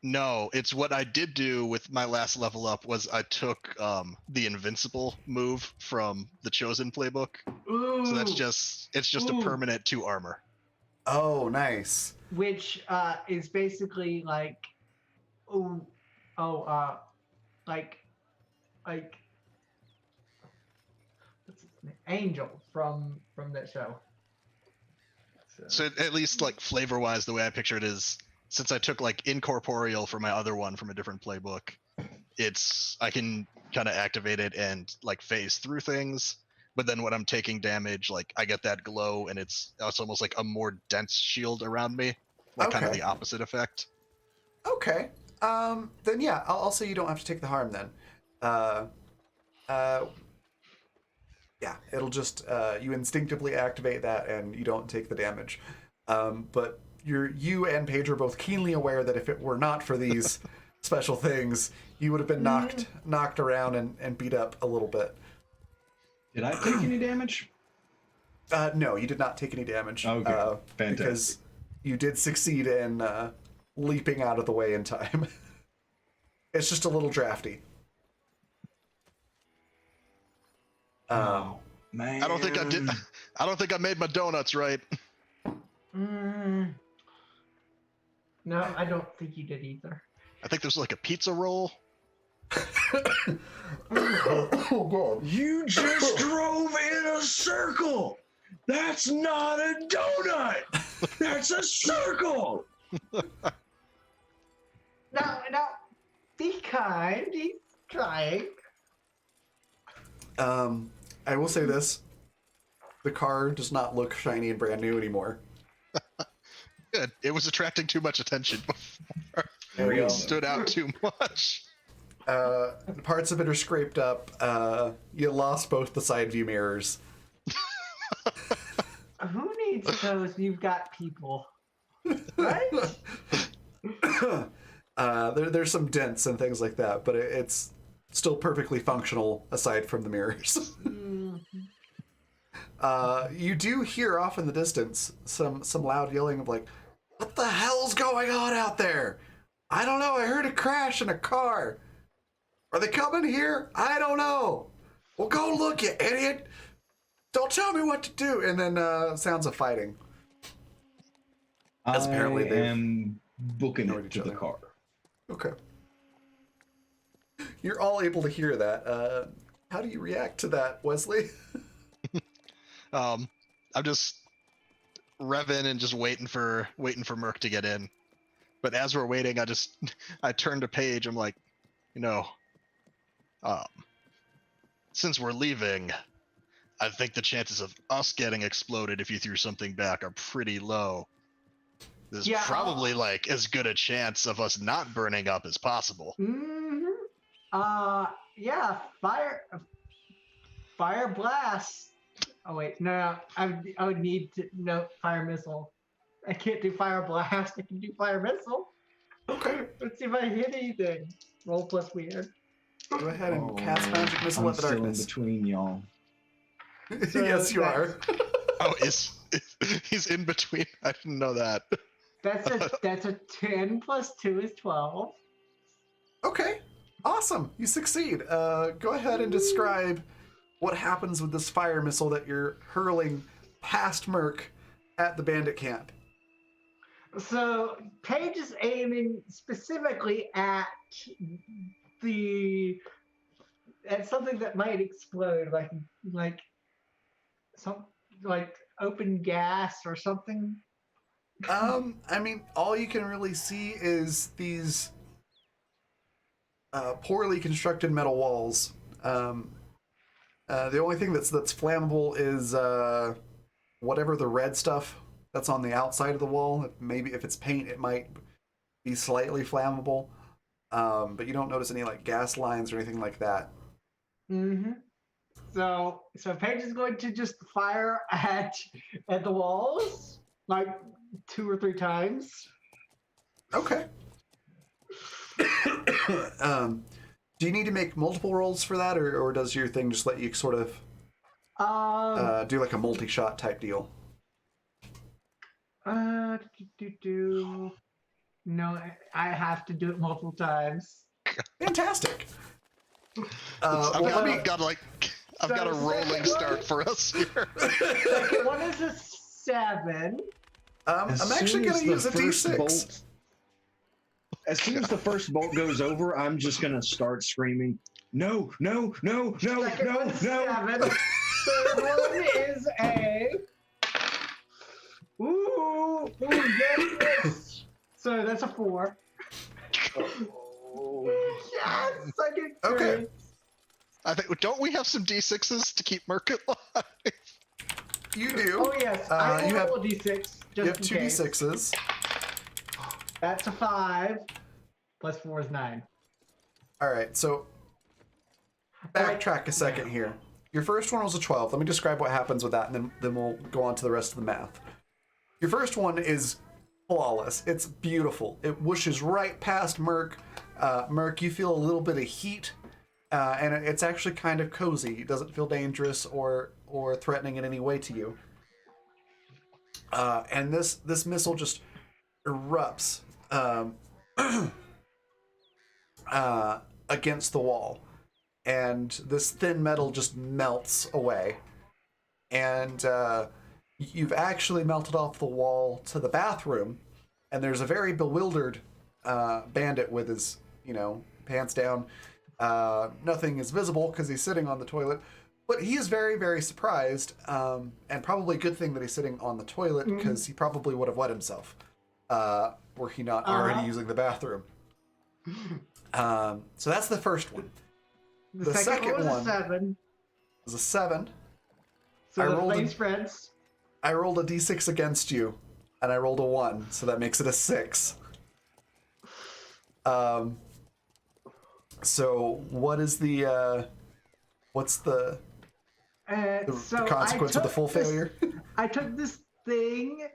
No, it's what I did do with my last level up was I took the invincible move from the chosen playbook. So Ooh, it's just a ooh, permanent 2 armor. Oh, nice. which is basically like ooh, oh like like what's his name? Angel from that show. So at least like flavor wise, the way I picture it is since I took like incorporeal for my other one from a different playbook, it's I can kind of activate it and like phase through things. But then when I'm taking damage, like I get that glow and it's almost like a more dense shield around me, like kind of Okay. the opposite effect. Okay. Then yeah, I'll say you don't have to take the harm then. Uh, uh, yeah, it'll just you instinctively activate that and you don't take the damage. But you and Paige are both keenly aware that if it were not for these special things, you would have been knocked around and beat up a little bit. Did I take any damage? No, you did not take any damage. Okay, fantastic. Because you did succeed in leaping out of the way in time. It's just a little drafty. Oh man, I don't think I did. I don't think I made my donuts right. Mm, no, I don't think you did either. I think there's like a pizza roll. Oh god. You just drove in a circle. That's not a donut. That's a circle. No, be kind. He's trying. I will say this: the car does not look shiny and brand new anymore. Good. It was attracting too much attention before. There we go. It stood out too much. Parts of it are scraped up. You lost both the side view mirrors. Who needs those? You've got people, right? There's some dents and things like that, but it's still perfectly functional aside from the mirrors. You do hear off in the distance some loud yelling of like, "What the hell's going on out there? I don't know. I heard a crash in a car. Are they coming here? I don't know. Well, go look, you idiot. Don't tell me what to do." And then sounds of fighting. As apparently I they've am booking ignored it each to the other. car. Okay. You're all able to hear that. How do you react to that, Wesley? I'm just revving and just waiting for Merc to get in. But as we're waiting, I turn to Paige. I'm like, um, since we're leaving, I think the chances of us getting exploded if you threw something back are pretty low. There's Yeah. probably like as good a chance of us not burning up as possible. Yeah. Fire blast. Oh wait, no. I would need to fire missile. I can't do fire blast. I can do fire missile. Okay. Let's see if I hit anything. Roll plus weird. Go ahead and cast magic missile I'm at the still darkness. in between y'all. Yes, you are. Oh, he's in between? I didn't know that. That's a 10 plus 2 is 12. Okay. Awesome. You succeed. Go ahead and describe what happens with this fire missile that you're hurling past Merc at the bandit camp. So Paige is aiming specifically at something that might explode, like some like open gas or something. I mean, all you can really see is these poorly constructed metal walls. The only thing that's flammable is whatever the red stuff that's on the outside of the wall. Maybe if it's paint, it might be slightly flammable. But you don't notice any like gas lines or anything like that. Mm-hmm. So Paige is going to just fire at the walls like 2 or 3 times. Okay. Do you need to make multiple rolls for that, or does your thing just let you sort of do like a multi-shot type deal? No, I have to do it multiple times. Fantastic. I've Well, got a rolling start for us here. Second one is a 7. I'm actually going to use a D6. As soon as the first bolt goes over, I'm just going to start screaming, no, no, no, no, Second no, one's no. 7. Third one is a... Ooh, yes. So that's a 4. Yes, I get Okay. great. I think don't we have some D6s to keep Merc alive? You do. Oh yes, I you will have roll a d6 just you have in 2 case. D6s. That's a 5. Plus 4 is 9. All right, so backtrack a second here. Your first one was a 12. Let me describe what happens with that, and then we'll go on to the rest of the math. Your first one is flawless. It's beautiful. It whooshes right past Merc. Merc, you feel a little bit of heat, and it's actually kind of cozy. It doesn't feel dangerous or threatening in any way to you. And this missile just erupts against the wall, and this thin metal just melts away. And you've actually melted off the wall to the bathroom, and there's a very bewildered bandit with his, pants down. Nothing is visible because he's sitting on the toilet, but he is very, very surprised, and probably a good thing that he's sitting on the toilet because he probably would have wet himself were he not already using the bathroom. So that's the first one. The second one was one a 7. was a 7. So I the rolled flame a- spreads. I rolled a d6 against you, and I rolled a 1, so that makes it a 6. So what is the what's the So consequence of the full failure? I took this thing.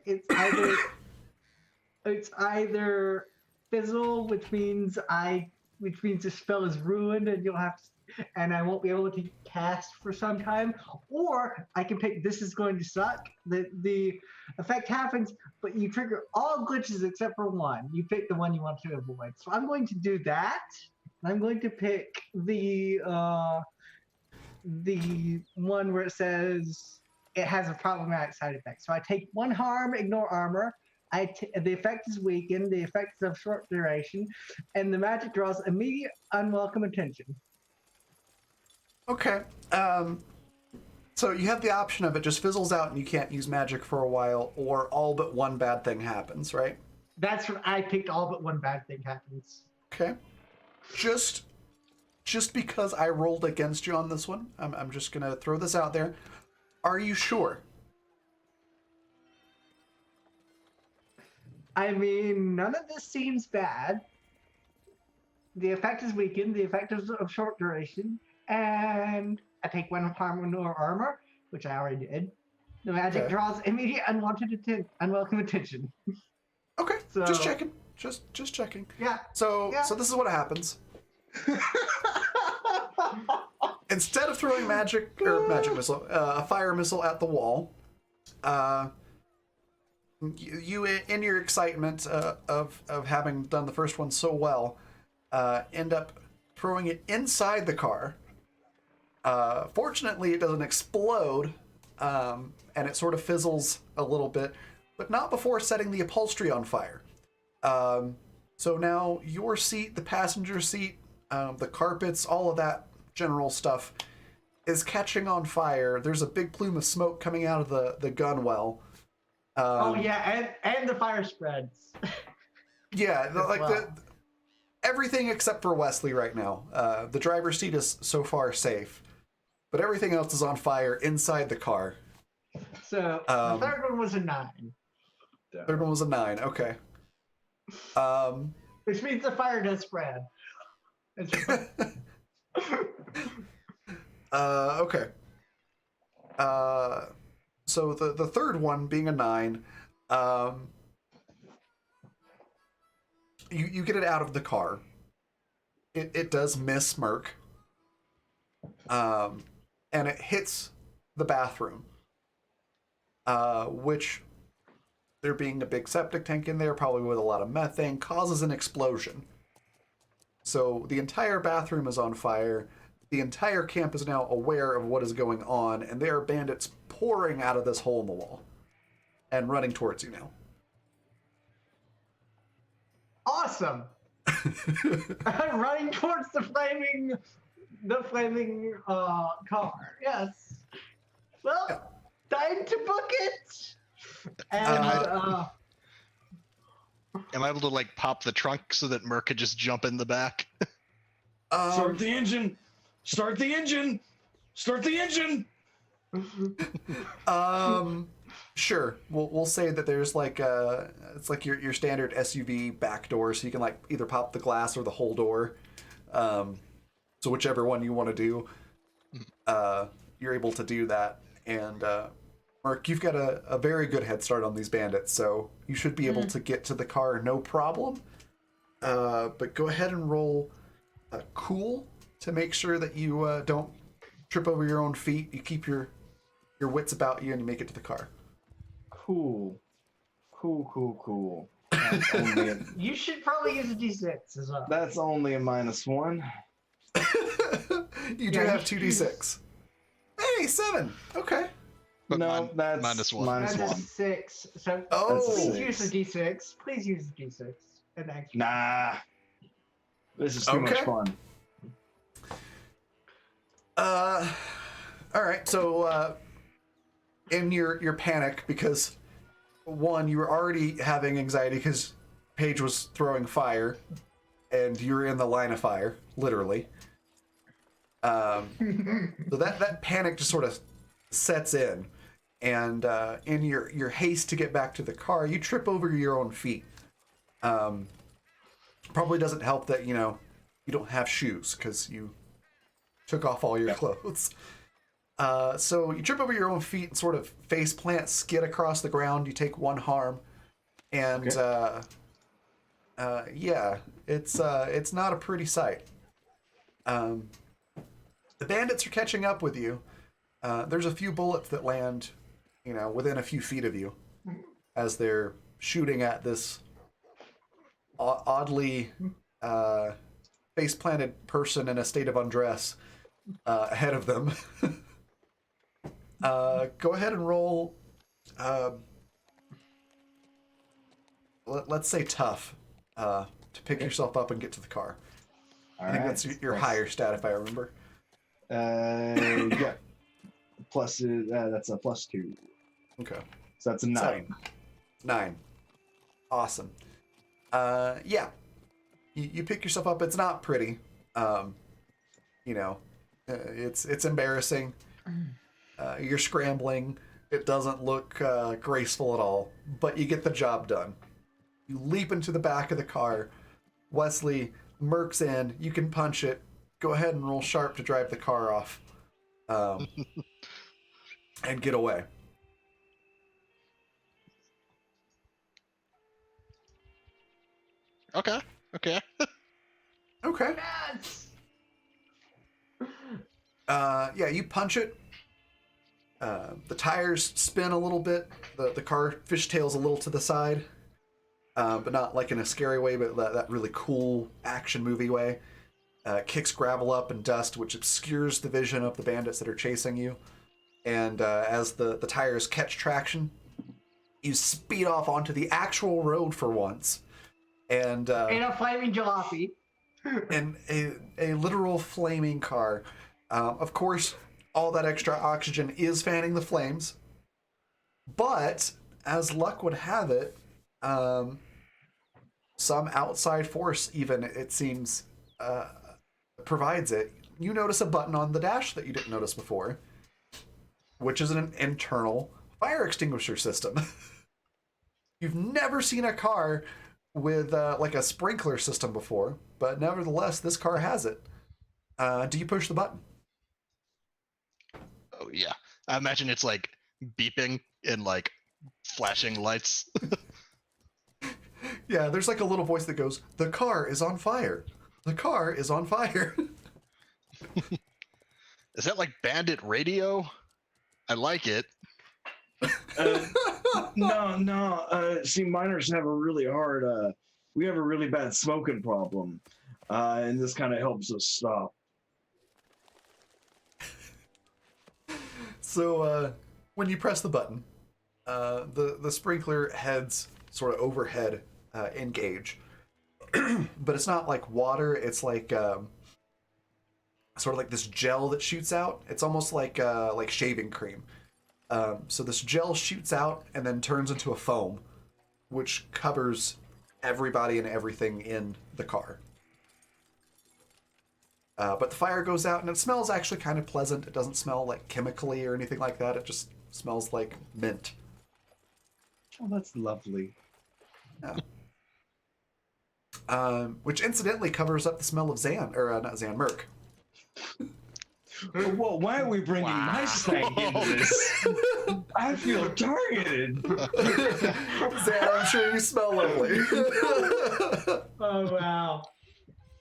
It's either fizzle, which means the spell is ruined and I won't be able to cast for some time, or I can pick this is going to suck. The effect happens, but you trigger all glitches except for one. You pick the one you want to avoid. So I'm going to do that. I'm going to pick the one where it says it has a problematic side effect. So I take 1 harm, ignore armor. The effect is weakened. The effect is of short duration, and the magic draws immediate unwelcome attention. Okay. So you have the option of it just fizzles out and you can't use magic for a while, or all but one bad thing happens, right? That's what I picked. All but one bad thing happens. Okay. Just because I rolled against you on this one, I'm just gonna throw this out there. Are you sure? I mean, none of this seems bad. The effect is weakened. The effect is of short duration, and I take 1 harm, ignore armor, which I already did. The magic Okay. draws immediate unwelcome attention. Okay. So- Just checking. Just checking. Yeah. So Yeah. so this is what happens. Instead of throwing magic missile, a fire missile at the wall, you in your excitement of having done the first one so well, end up throwing it inside the car. Fortunately, it doesn't explode, and it sort of fizzles a little bit, but not before setting the upholstery on fire. So now your seat, the passenger seat, the carpets, all of that general stuff is catching on fire. There's a big plume of smoke coming out of the gun well. Oh yeah, and the fire spreads. Yeah, As like well. everything except for Wesley right now. The driver's seat is so far safe, but everything else is on fire inside the car. So the third one was a 9. Third one was a 9. Okay. Which means the fire does spread. Okay. So the third one being a 9, you get it out of the car. It does miss Merc. And it hits the bathroom. Which, there being a big septic tank in there, probably with a lot of methane, causes an explosion. So the entire bathroom is on fire. The entire camp is now aware of what is going on, and there are bandits pouring out of this hole in the wall and running towards you now. Awesome. I'm running towards the flaming car. Yes. Well, time to book it. And Am I able to like pop the trunk so that Merc could just jump in the back? Start the engine! Start the engine! Start the engine! Sure. We'll say that there's like it's like your standard SUV back door, so you can like either pop the glass or the whole door. So whichever one you want to do, you're able to do that. And Mark, you've got a very good head start on these bandits, so you should be able to get to the car no problem. But go ahead and roll cool to make sure that you don't trip over your own feet. You keep your wits about you and you make it to the car. Cool. That's only a, you should probably use a D6 as well. that's only a -1. You do have 2d6. Hey, 7. Okay. But No, that's -1. That's a -1. 6. So Oh. please That's a use the D6. Please use the D6. And extra. Nah. This is too much Okay. fun. All right. So, in your panic, because one, you were already having anxiety because Paige was throwing fire, and you're in the line of fire, literally. So that panic just sort of sets in, and in your haste to get back to the car, you trip over your own feet. Probably doesn't help that you don't have shoes because you took off all your clothes. So you trip over your own feet and sort of face plant, skid across the ground. You take 1 harm, and yeah, it's not a pretty sight. The bandits are catching up with you. There's a few bullets that land, within a few feet of you, as they're shooting at this oddly face-planted person in a state of undress ahead of them. Go ahead and roll. Let's say tough to pick yourself up and get to the car. I think that's your higher stat, if I remember. Yeah. Plus, that's a +2. Okay. So that's a 9. 9. Awesome. Yeah. You pick yourself up. It's not pretty. It's embarrassing. You're scrambling. It doesn't look graceful at all, but you get the job done. You leap into the back of the car. Wesley, Merc's in. You can punch it. Go ahead and roll sharp to drive the car off. And get away. Okay. Okay. Yes! Yeah, you punch it. The tires spin a little bit. The car fishtails a little to the side. But not like in a scary way, but that really cool action movie way. Kicks gravel up and dust, which obscures the vision of the bandits that are chasing you. And as the tires catch traction, you speed off onto the actual road for once. And In a flaming jalopy. and a literal flaming car. Of course, all that extra oxygen is fanning the flames. But, as luck would have it, some outside force, even it seems, provides it. You notice a button on the dash that you didn't notice before, which is an internal fire extinguisher system. You've never seen a car with like a sprinkler system before, but nevertheless, this car has it. Do you push the button? Oh yeah. I imagine it's like beeping and like flashing lights. Yeah, there's like a little voice that goes, "The car is on fire. The car is on fire." Is that like Bandit Radio? I like it. No. See, miners have a really hard. We have a really bad smoking problem, and this kind of helps us stop. So when you press the button, the sprinkler heads sort of overhead engage, but it's not like water. It's like sort of like this gel that shoots out. It's almost like shaving cream. So this gel shoots out and then turns into a foam, which covers everybody and everything in the car. But the fire goes out, and it smells actually kind of pleasant. It doesn't smell like chemically or anything like that. It just smells like mint. Oh, that's lovely. Yeah. Which incidentally covers up the smell of Zan, or not Zan, Merc. Well, why are we bringing my stank into this? I feel targeted. Zan, I'm sure you smell lovely. Oh wow.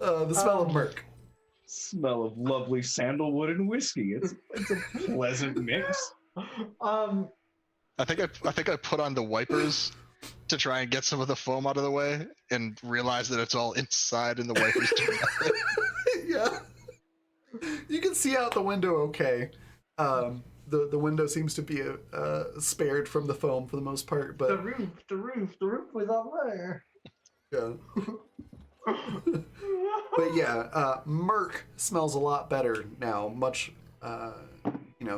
The smell of Merc. Smell of lovely sandalwood and whiskey. It's a pleasant mix. Um. I think I put on the wipers to try and get some of the foam out of the way, and realize that it's all inside and the wipers turn out. Yeah. You can see out the window okay. The window seems to be spared from the foam for the most part, but The roof was on there. yeah. But yeah, Merc smells a lot better now. Much,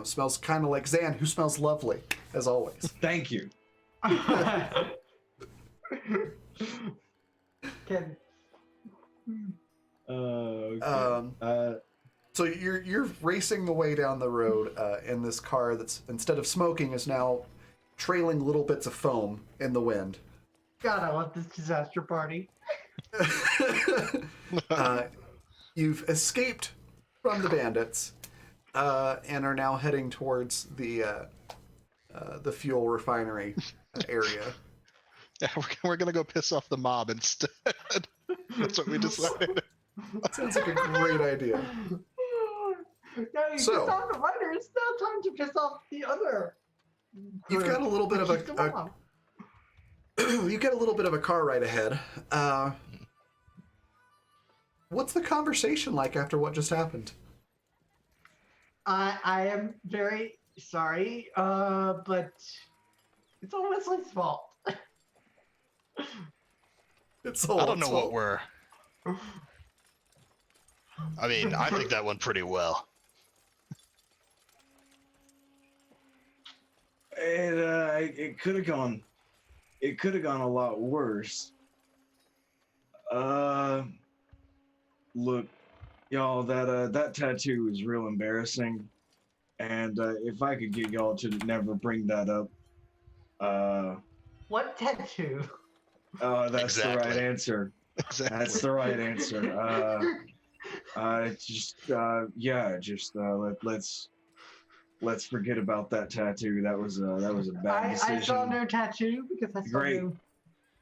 smells kind of like Zan, who smells lovely as always. Thank you. Can Okay. So you're racing the way down the road in this car that's, instead of smoking, is now trailing little bits of foam in the wind. God, I want this disaster party. You've escaped from the bandits and are now heading towards the fuel refinery area. Yeah, we're gonna go piss off the mob instead. That's what we decided. Sounds like a great idea. Yeah, you So- pissed off the writer. It's now time to piss off the other. You've got a little bit of Keep them a off. you get a little bit of a car ride ahead. What's the conversation like after what just happened? I am very sorry, but it's all Wesley's fault. It's all I don't know what fault. we're. I mean, I think that went pretty well. It could have gone. It could have gone a lot worse. Look, y'all, that tattoo is real embarrassing, and if I could get y'all to never bring that up, What tattoo? that's Exactly. the right answer. Exactly. That's the right answer. Let's forget about that tattoo. That was a bad decision. I saw no tattoo because I saw Great. no.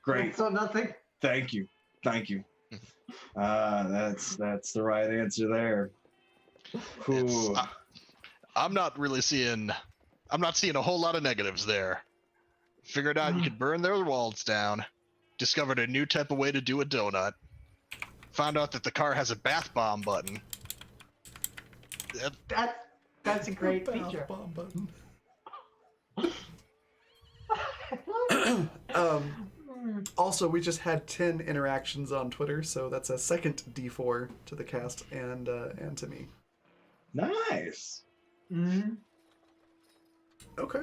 Great. I saw nothing. Thank you. That's the right answer there. It's- Ooh. I'm not seeing a whole lot of negatives there. Figured out you could burn their walls down. Discovered a new type of way to do a donut. Found out that the car has a bath bomb button. That's a great Bath feature. bomb button. Also, we just had 10 interactions on Twitter, so that's a second D4 to the cast and to me. Nice. Mm-hmm. Okay.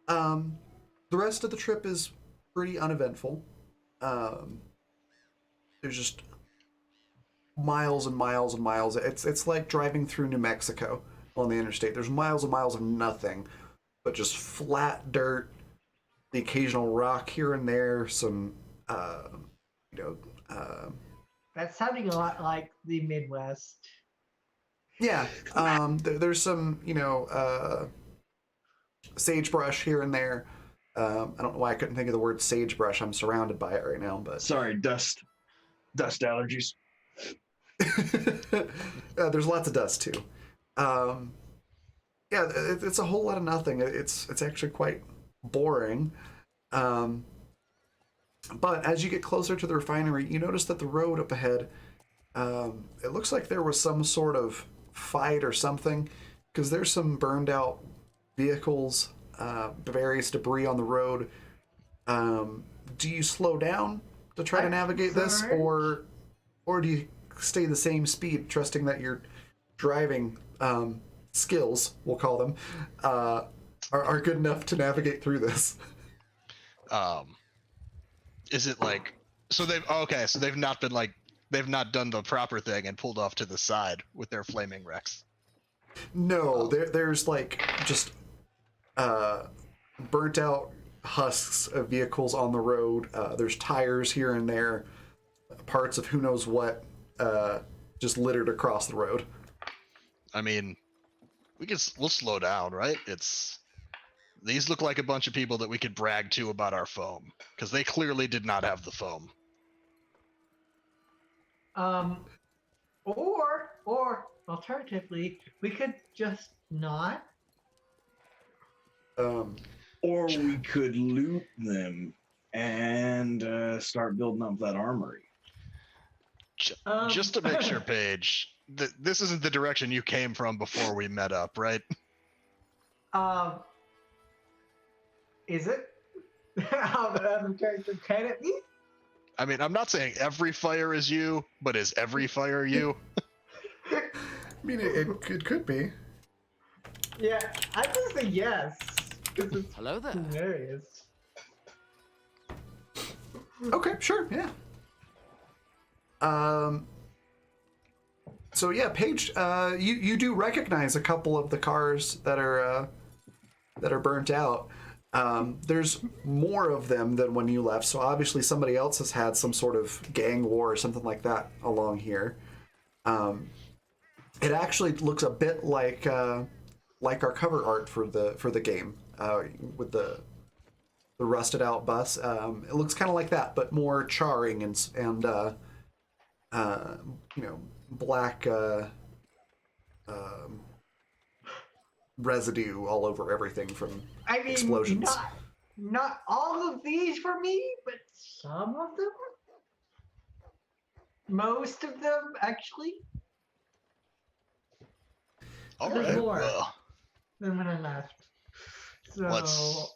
The rest of the trip is pretty uneventful. there's just miles and miles and miles. It's like driving through New Mexico on the interstate. There's miles and miles of nothing, but just flat dirt, the occasional rock here and there, some, you know, That's sounding a lot like the Midwest. yeah, there's some, sagebrush here and there. I don't know why I couldn't think of the word sagebrush. I'm surrounded by it right now, but Sorry, dust allergies. there's lots of dust too. Yeah, it's a whole lot of nothing. It's actually quite boring. But as you get closer to the refinery, you notice that the road up ahead, it looks like there was some sort of fight or something, because there's some burned out vehicles, various debris on the road. Do you slow down to try to navigate this, or do you stay the same speed, trusting that your driving skills, we'll call them, are good enough to navigate through this? Is it like so they've not been like they've not done the proper thing and pulled off to the side with their flaming wrecks? No, there's like just burnt out husks of vehicles on the road. There's tires here and there, parts of who knows what, just littered across the road. I mean, we'll slow down, right? These look like a bunch of people that we could brag to about our foam, because they clearly did not have the foam. Or alternatively, we could just not. Or we could loot them and start building up that armory. Just to make sure, Paige, this isn't the direction you came from before we met up, right? Is it? Can it be? I mean, I'm not saying every fire is you, but is every fire you? I mean, it could be. Yeah, I just say yes. It's Hello there. hilarious. Okay, sure, yeah. So yeah, Paige, you do recognize a couple of the cars that are burnt out. There's more of them than when you left, so obviously somebody else has had some sort of gang war or something like that along here. It actually looks a bit like our cover art for the game, with the rusted out bus. It looks kind of like that, but more charring and black residue all over everything from explosions. Not all of these for me, but some of them. Most of them, actually. All There's right. more. Well, Than when I left. So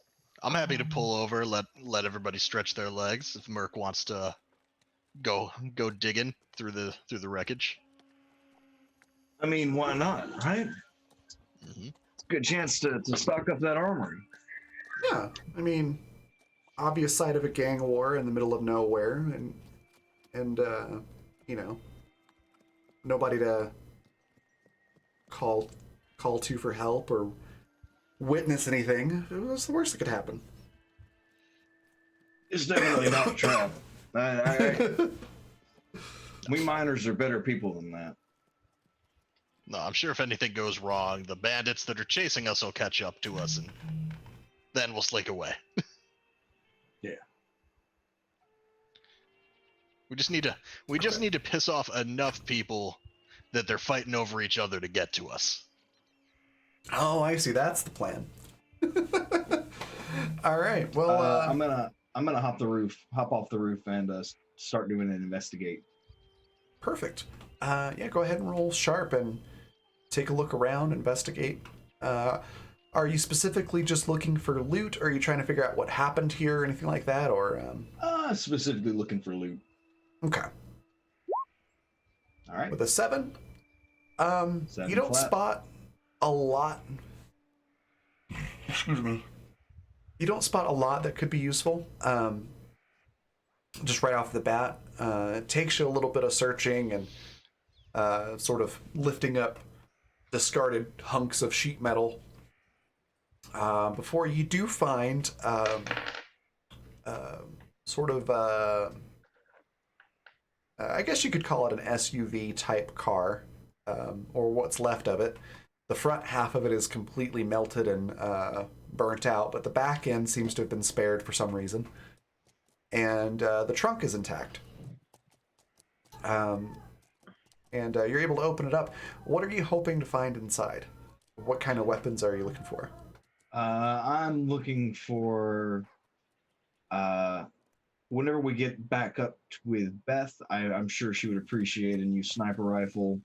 I'm happy to pull over, let everybody stretch their legs if Merc wants to go digging through the wreckage. I mean, why not, right? Mm-hmm. Good chance to stock up that armory. Yeah, I mean, obvious site of a gang war in the middle of nowhere, and nobody to call to for help or witness anything. What's the worst that could happen? It's definitely not a trap. We miners are better people than that. No, I'm sure if anything goes wrong, the bandits that are chasing us will catch up to us, and then we'll slink away. Yeah. We just need to piss off enough people that they're fighting over each other to get to us. Oh, I see. That's the plan. All right. Well, I'm gonna hop off the roof, and start doing an investigate. perfect. Yeah, go ahead and roll sharp and take a look around, investigate. Are you specifically just looking for loot, or are you trying to figure out what happened here or anything like that, or? Specifically looking for loot. Okay. All right. With a 7, 7 you don't flat. spot a lot. Excuse me. You don't spot a lot that could be useful. just right off the bat. It takes you a little bit of searching and sort of lifting up discarded hunks of sheet metal before you do find sort of, I guess you could call it an SUV type car, or what's left of it. The front half of it is completely melted and burnt out, but the back end seems to have been spared for some reason. And the trunk is intact. And you're able to open it up. What are you hoping to find inside? What kind of weapons are you looking for? I'm looking for. Whenever we get back up with Beth, I'm sure she would appreciate a new sniper rifle.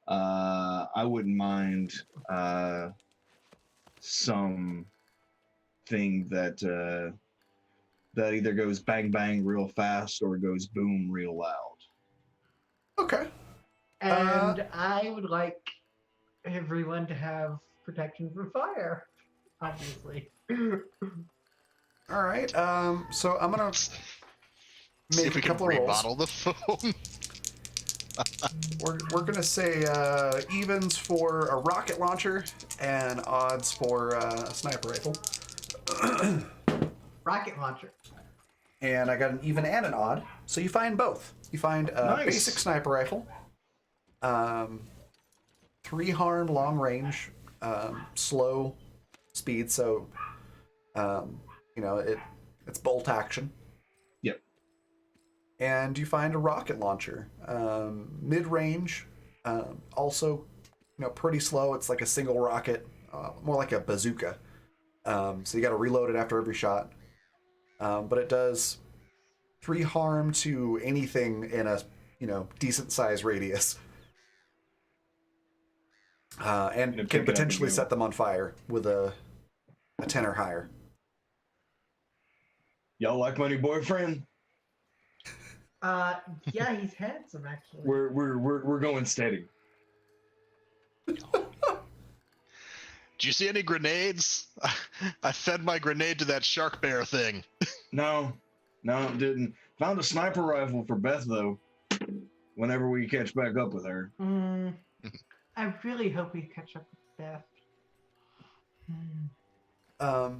I wouldn't mind some thing that that either goes bang bang real fast or goes boom real loud. Okay. And I would like everyone to have protection from fire, obviously. All right. So I'm gonna See make if we a can couple of rolls. rebottle the phone. We're gonna say evens for a rocket launcher and odds for a sniper rifle. Rocket launcher. And I got an even and an odd, so you find both. You find a Nice. basic sniper rifle, 3 harm long range, slow speed, so it's bolt action. Yep. And you find a rocket launcher, mid range, also pretty slow. It's like a single rocket, more like a bazooka. So you got to reload it after every shot. But it does 3 harm to anything in a decent size radius, and pick can it up and potentially go. set them on fire with a 10 or higher. Y'all like my new boyfriend? Yeah, he's handsome actually. We're going steady. Do you see any grenades? I fed my grenade to that shark bear thing. No, didn't. Found a sniper rifle for Beth though. Whenever we catch back up with her. I really hope we catch up with Beth.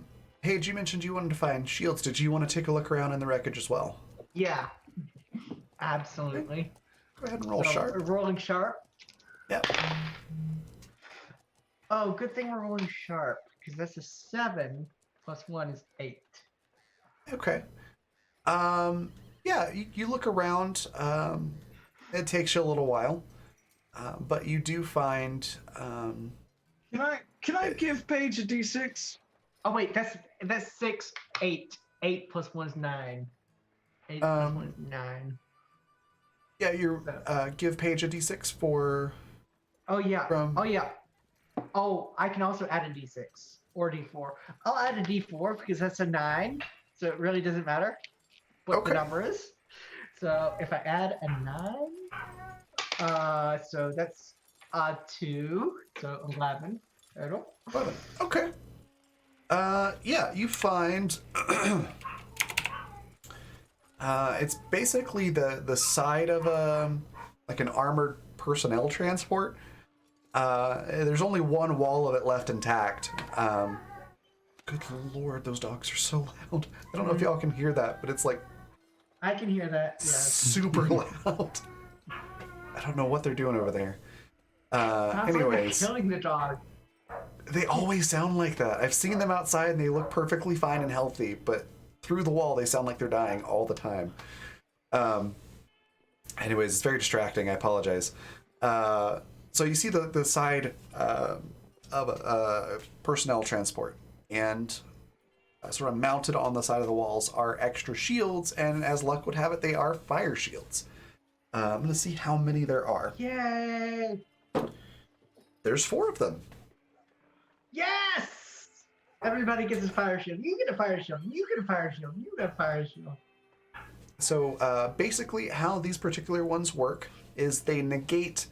Paige, you mentioned you wanted to find shields. Did you want to take a look around in the wreckage as well? Yeah, absolutely. Go ahead and roll So, sharp. Rolling sharp. Yep. Oh, good thing we're rolling sharp because that's a 7 plus 1 is 8. Okay. Yeah, you look around. It takes you a little while, but you do find. Can I give Paige a D6? Oh wait, that's 6, 8. 8 plus 1 is 9. 8 plus 1 is 9. Yeah, you give Paige a d6 for. Oh yeah. From- Oh yeah. Oh, I can also add a d6 or d4. I'll add a d4 because that's a 9, so it really doesn't matter what Okay. the number is. So if I add a 9, so that's 2, so 11 total. Okay. Yeah, you find. It's basically the side of like an armored personnel transport. There's only one wall of it left intact. Good lord, those dogs are so loud. I don't know if y'all can hear that, but it's like I can hear that. Yes. super loud. I don't know what they're doing over there. Sounds like they're Anyways, killing the dog. they always sound like that. I've seen them outside and they look perfectly fine and healthy, but through the wall they sound like they're dying all the time. Anyways, it's very distracting. I apologize. So you see the side of a personnel transport, and sort of mounted on the side of the walls are extra shields, and as luck would have it, they are fire shields. I'm going to see how many there are. Yay! There's 4 of them. Yes! Everybody gets a fire shield. You get a fire shield. You get a fire shield. You get a fire shield. So basically how these particular ones work is they negate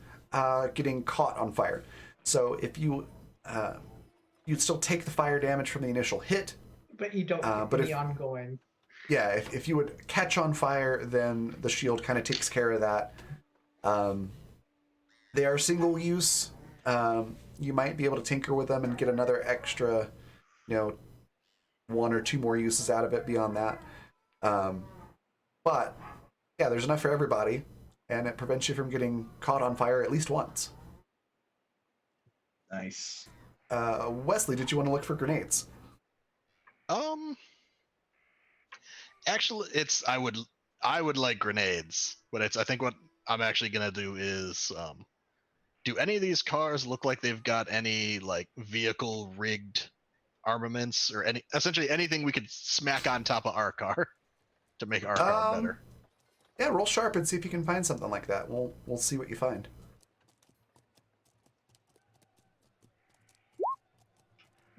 getting caught on fire. So if you you'd still take the fire damage from the initial hit, But you don't get but the ongoing. yeah, if you would catch on fire, then the shield kind of takes care of that. They are single use. You might be able to tinker with them and get another extra, you know, one or two more uses out of it beyond that. Um, but yeah, there's enough for everybody, and it prevents you from getting caught on fire at least once. Nice. Wesley, did you want to look for grenades? Um, actually, I would like grenades, but I think what I'm actually gonna do is do any of these cars look like they've got any like vehicle rigged armaments or any essentially anything we could smack on top of our car to make our car better? Yeah, roll sharp and see if you can find something like that. We'll see what you find.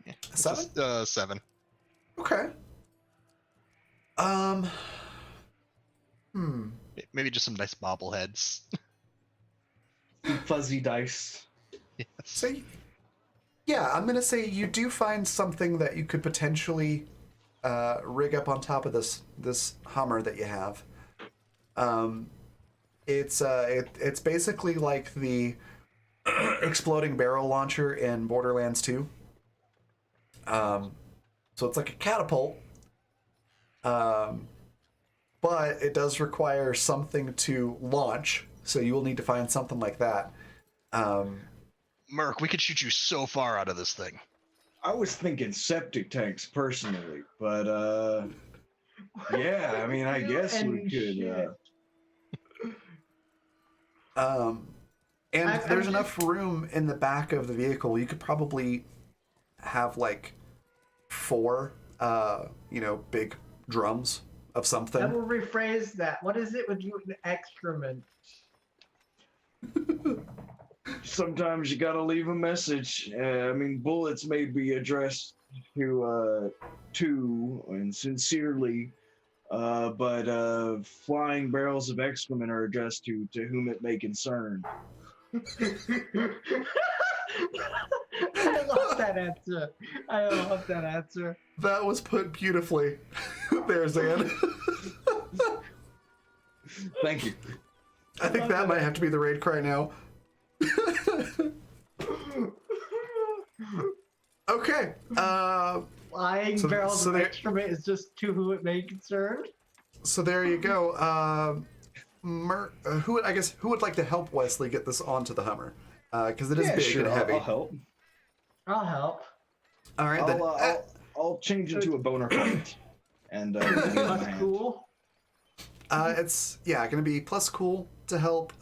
Yeah, 7? 7. Okay. Um. Hmm. Maybe just some nice bobbleheads. Some fuzzy dice. Yes. So, yeah, I'm gonna say you do find something that you could potentially rig up on top of this Hummer that you have. It's basically like the exploding barrel launcher in Borderlands 2. So it's like a catapult, but it does require something to launch. So you will need to find something like that. Merc, we could shoot you so far out of this thing. I was thinking septic tanks personally, but yeah, I mean, I guess we could. And I'm there's just- enough room in the back of the vehicle. You could probably have like 4, big drums of I something. will rephrase that. What is it with you and excrement? Sometimes you gotta leave a message. I mean, bullets may be addressed to and sincerely, but flying barrels of excrement are addressed to whom it may concern. I love that answer. I love that answer. That was put beautifully. There, Zan. Thank you. I think that might have to be the raid cry now. Okay. Flying So- barrels so of there- excrement is just to who it may concern. So there you go. Who would like to help Wesley get this onto the Hummer? Because it is Yeah, big sure. and heavy. I'll help. I'll help. All right, then. I'll change into a boner fight. And give it my That's hand. cool. It's going to be plus cool to help.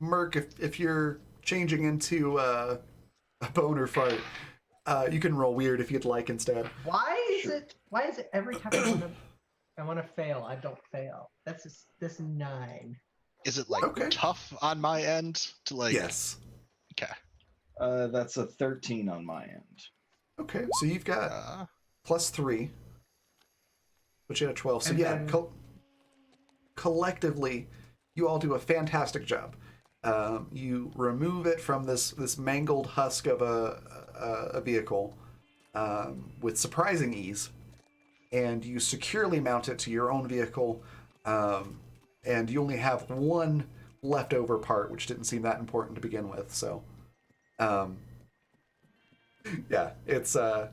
Merc, if you're changing into a boner fart, you can roll weird if you'd like instead. Why is it every time I want to fail, I don't fail? That's 9. Is it like Okay. tough on my end to like? Yes. Okay. That's a 13 on my end. Okay, so you've got plus 3, which you had a 12. So And yeah, then- collectively, you all do a fantastic job. You remove it from this mangled husk of a vehicle with surprising ease, and you securely mount it to your own vehicle. And you only have one leftover part, which didn't seem that important to begin with. So, yeah, it's on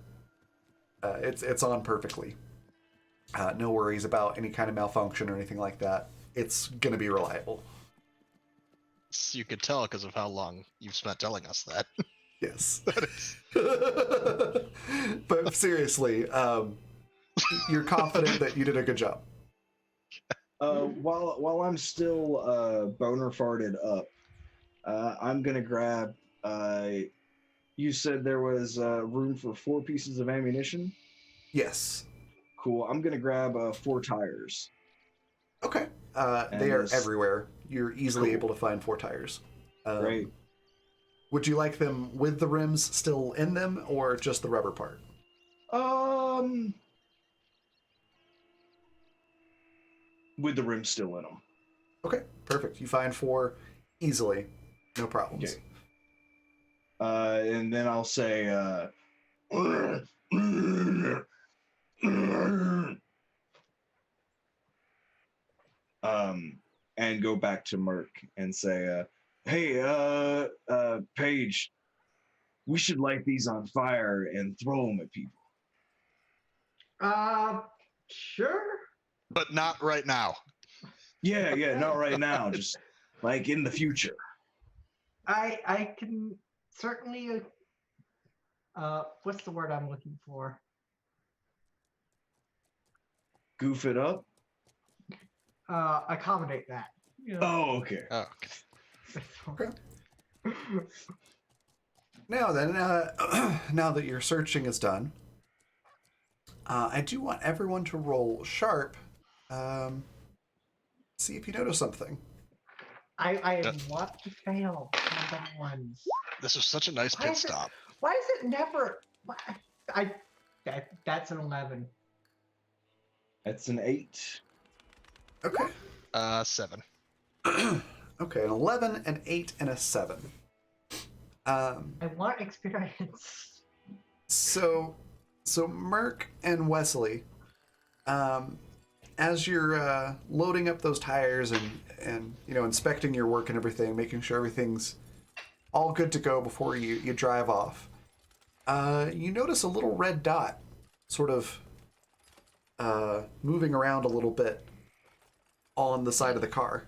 perfectly. No worries about any kind of malfunction or anything like that. It's gonna be reliable. You could tell because of how long you've spent telling us that. Yes. But seriously, you're confident that you did a good job. While I'm still boner farted up, I'm gonna grab. You said there was room for 4 pieces of ammunition. Yes. Cool. I'm gonna grab 4 tires. Okay. They And are this- everywhere. You're easily Cool. able to find 4 tires. Great. Would you like them with the rims still in them, or just the rubber part? With the rim still in them. Okay, perfect. You find 4 easily, no problems. Okay. And then I'll say, and go back to Merc and say, "Hey, Paige, we should light these on fire and throw them at people." Sure. But not right now. Yeah, Okay. not right now, just like in the future. I can certainly. What's the word I'm looking for? Goof it up. Accommodate that. You know, Oh, okay. Oh, okay. Now then, now that your searching is done, I do want everyone to roll sharp. See if you notice something. I Uh, want to fail on the ones. This was such a nice Why pit is it- stop. Why is it never? That's an 11. That's an 8. Okay. 7. Okay, an 11, an 8, and a 7. I want experience. So Merc and Wesley, as you're loading up those tires and inspecting your work and everything, making sure everything's all good to go before you drive off, you notice a little red dot sort of moving around a little bit on the side of the car.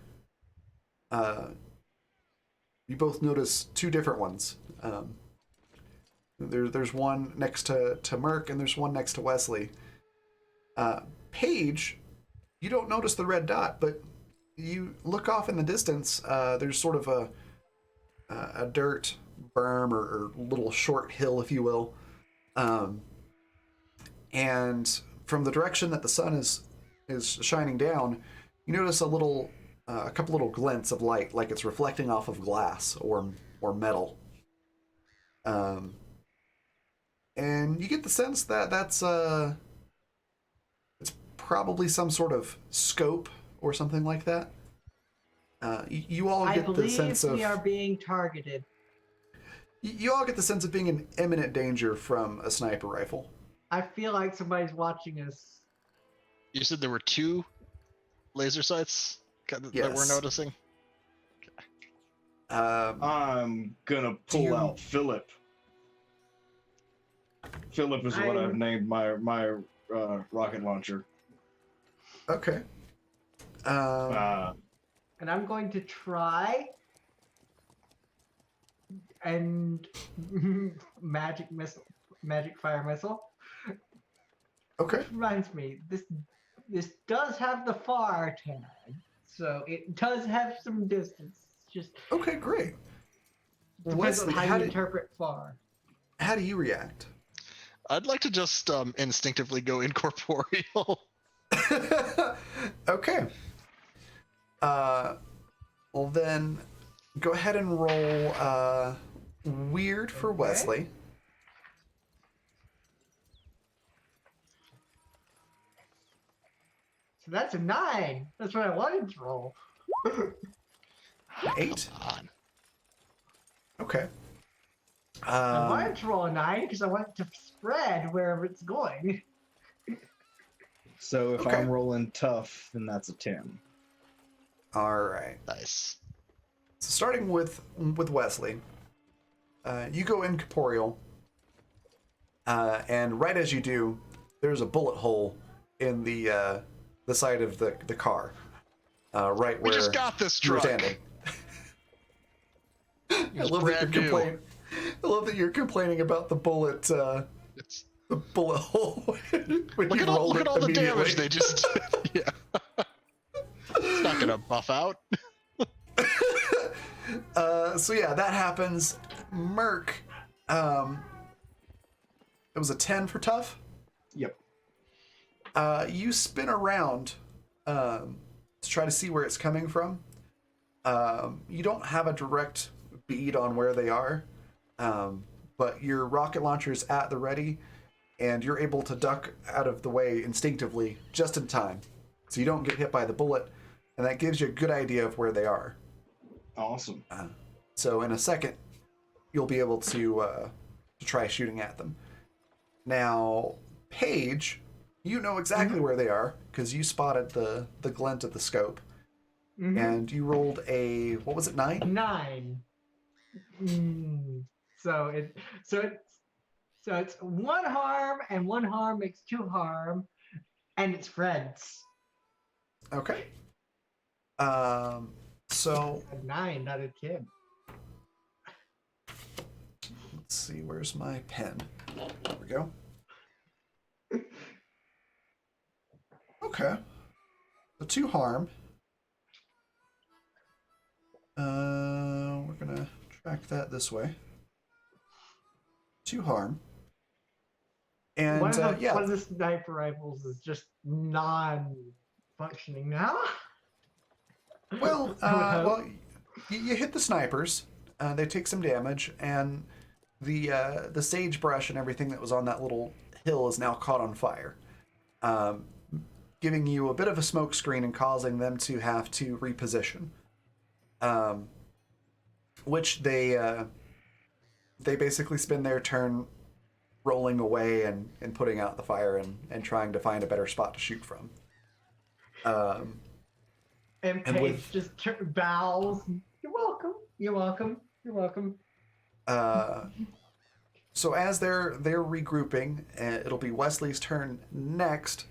You both notice two different ones. There's one next to Merc and there's one next to Wesley. Paige, you don't notice the red dot, but you look off in the distance. There's sort of a dirt berm or little short hill, if you will. And from the direction that the sun is shining down, you notice a couple little glints of light, like it's reflecting off of glass or metal. And you get the sense that that's it's probably some sort of scope or something like that. You all I get the believe sense of we are being targeted. you all get the sense of being in imminent danger from a sniper rifle. I feel like somebody's watching us. You said there were 2 laser sights that we're Yes. noticing? I'm gonna pull out Philip. Philip is what I've named my rocket launcher. Okay. And I'm going to try and magic fire missile. Okay. Which reminds me, this does have the far tag, so it does have some distance. Just Okay, great. depends Wesley, on how how you did- interpret far. How do you react? I'd like to just instinctively go incorporeal. Okay. Well then, go ahead and roll weird for Okay. Wesley. So that's a 9. That's what I wanted to roll. 8. Come on. Okay. I wanted to roll a 9 because I want it to spread wherever it's going. So if Okay. I'm rolling tough, then that's a 10. All right. Nice. So starting with Wesley, you go incorporeal, and right as you do, there's a bullet hole in the side of the car, right We where just got this you're truck. standing. I It's love that you're brand new. complaining. I love that you're complaining about the bullet It's, hole when look you at all, rolled look it at all the immediately. damage they just did. Yeah. It's not gonna buff out. So yeah, that happens. Merc, it was a 10 for tough. Yep. You spin around to try to see where it's coming from. You don't have a direct bead on where they are, but your rocket launcher is at the ready, and you're able to duck out of the way instinctively just in time, so you don't get hit by the bullet, and that gives you a good idea of where they are. Awesome. So in a second, you'll be able to try shooting at them. Now, Paige, you know exactly where they are because you spotted the glint of the scope. And you rolled a, what was it, 9? 9. So it's 1 harm, and 1 harm makes 2 harm, and it's Fred's. Okay. So A 9, not a 10. let's see, where's my pen? There we go. Okay. So 2 harm. We're gonna track that this way. 2 harm. And one of yeah, the sniper rifles is just non-functioning now. well, I would hope. well, you hit the snipers. They take some damage, and the sagebrush and everything that was on that little hill is now caught on fire, giving you a bit of a smoke screen and causing them to have to reposition. Which they basically spend their turn rolling away and putting out the fire and trying to find a better spot to shoot from. And and Paige with- just bows. You're welcome. You're welcome. You're welcome. So as they're regrouping, it'll be Wesley's turn next.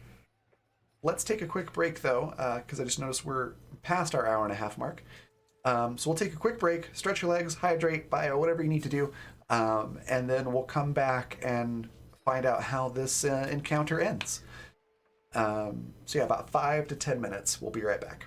Let's take a quick break though, because I just noticed we're past our hour and a half mark. So we'll take a quick break, stretch your legs, hydrate, bio, whatever you need to do, and then we'll come back and find out how this encounter ends. So yeah, about 5 to 10 minutes. We'll be right back.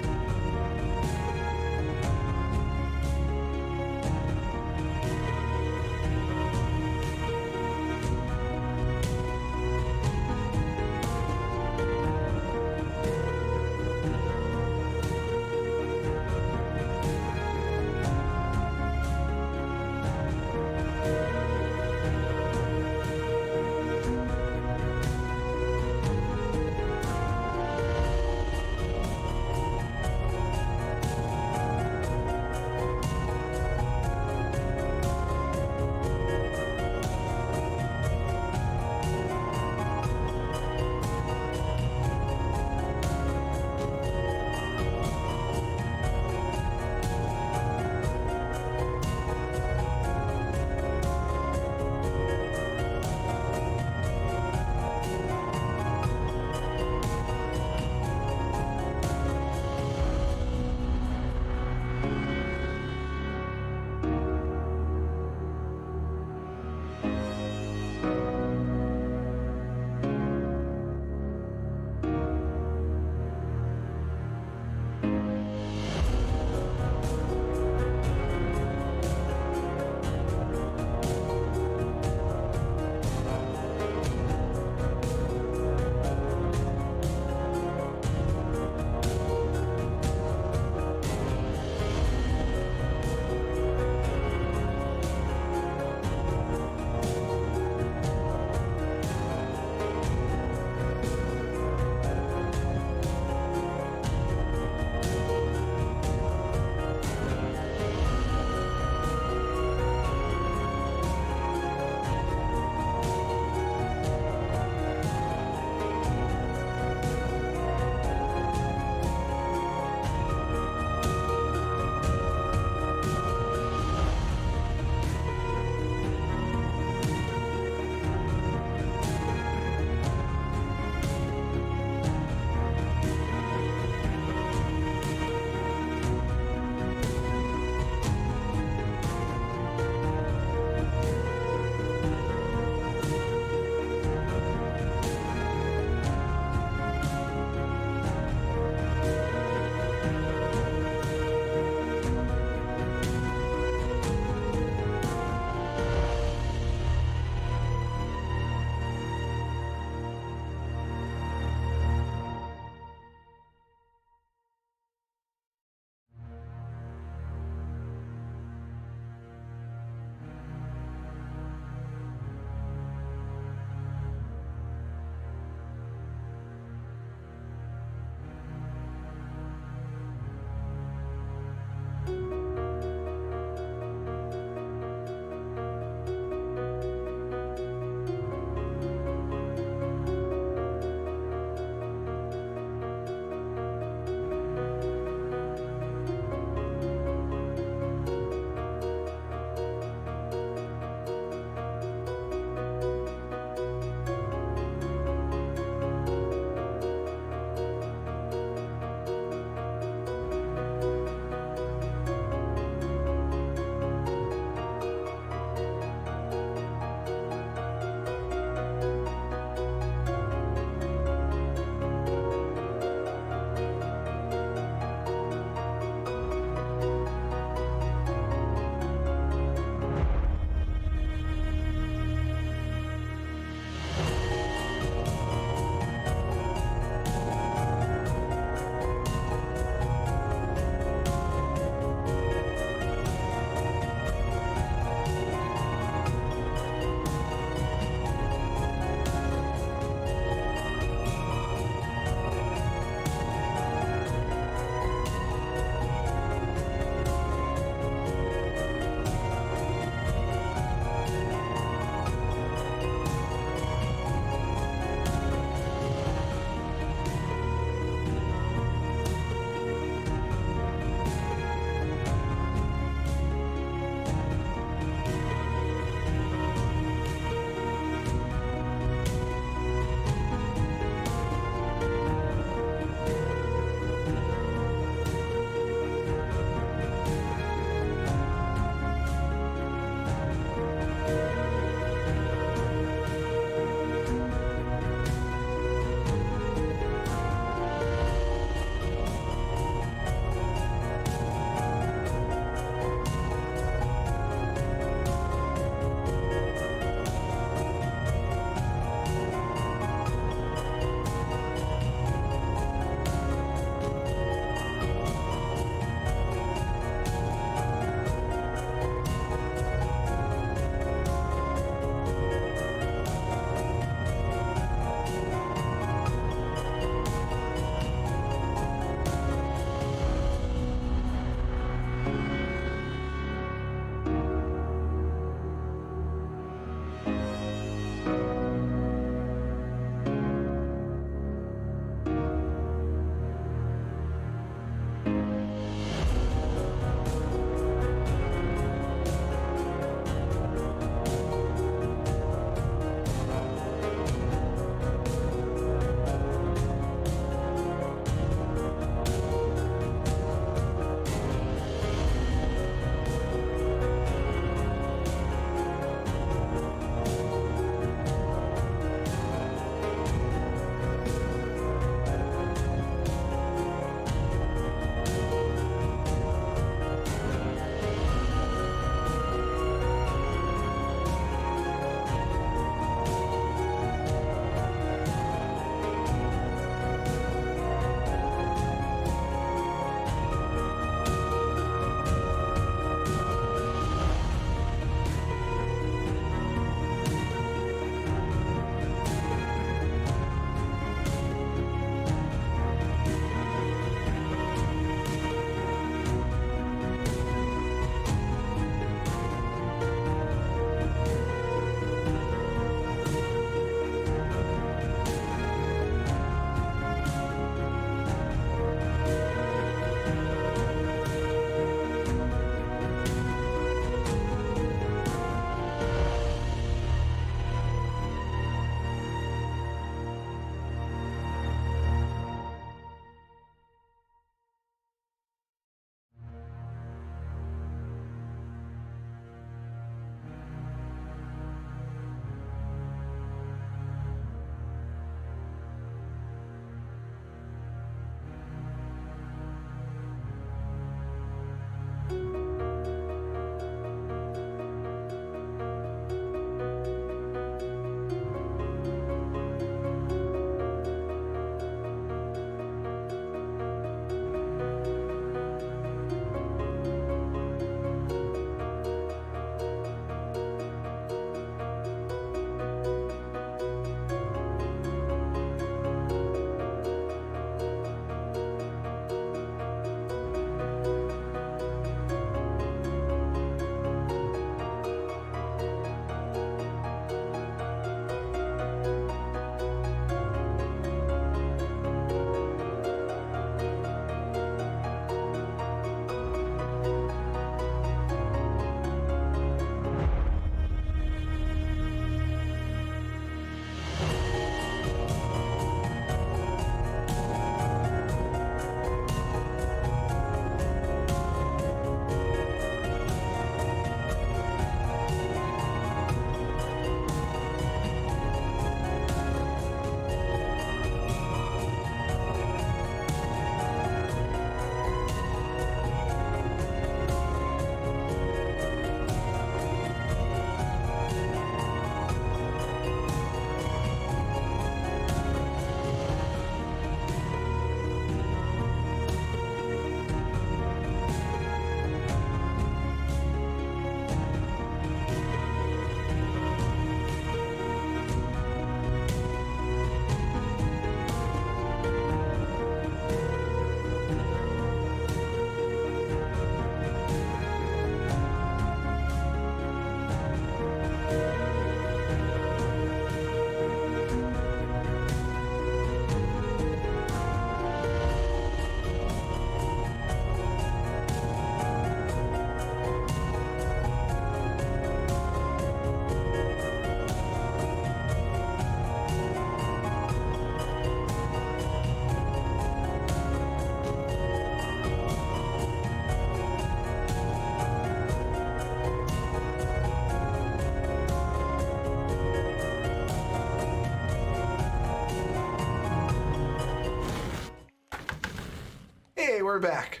Hey, we're back.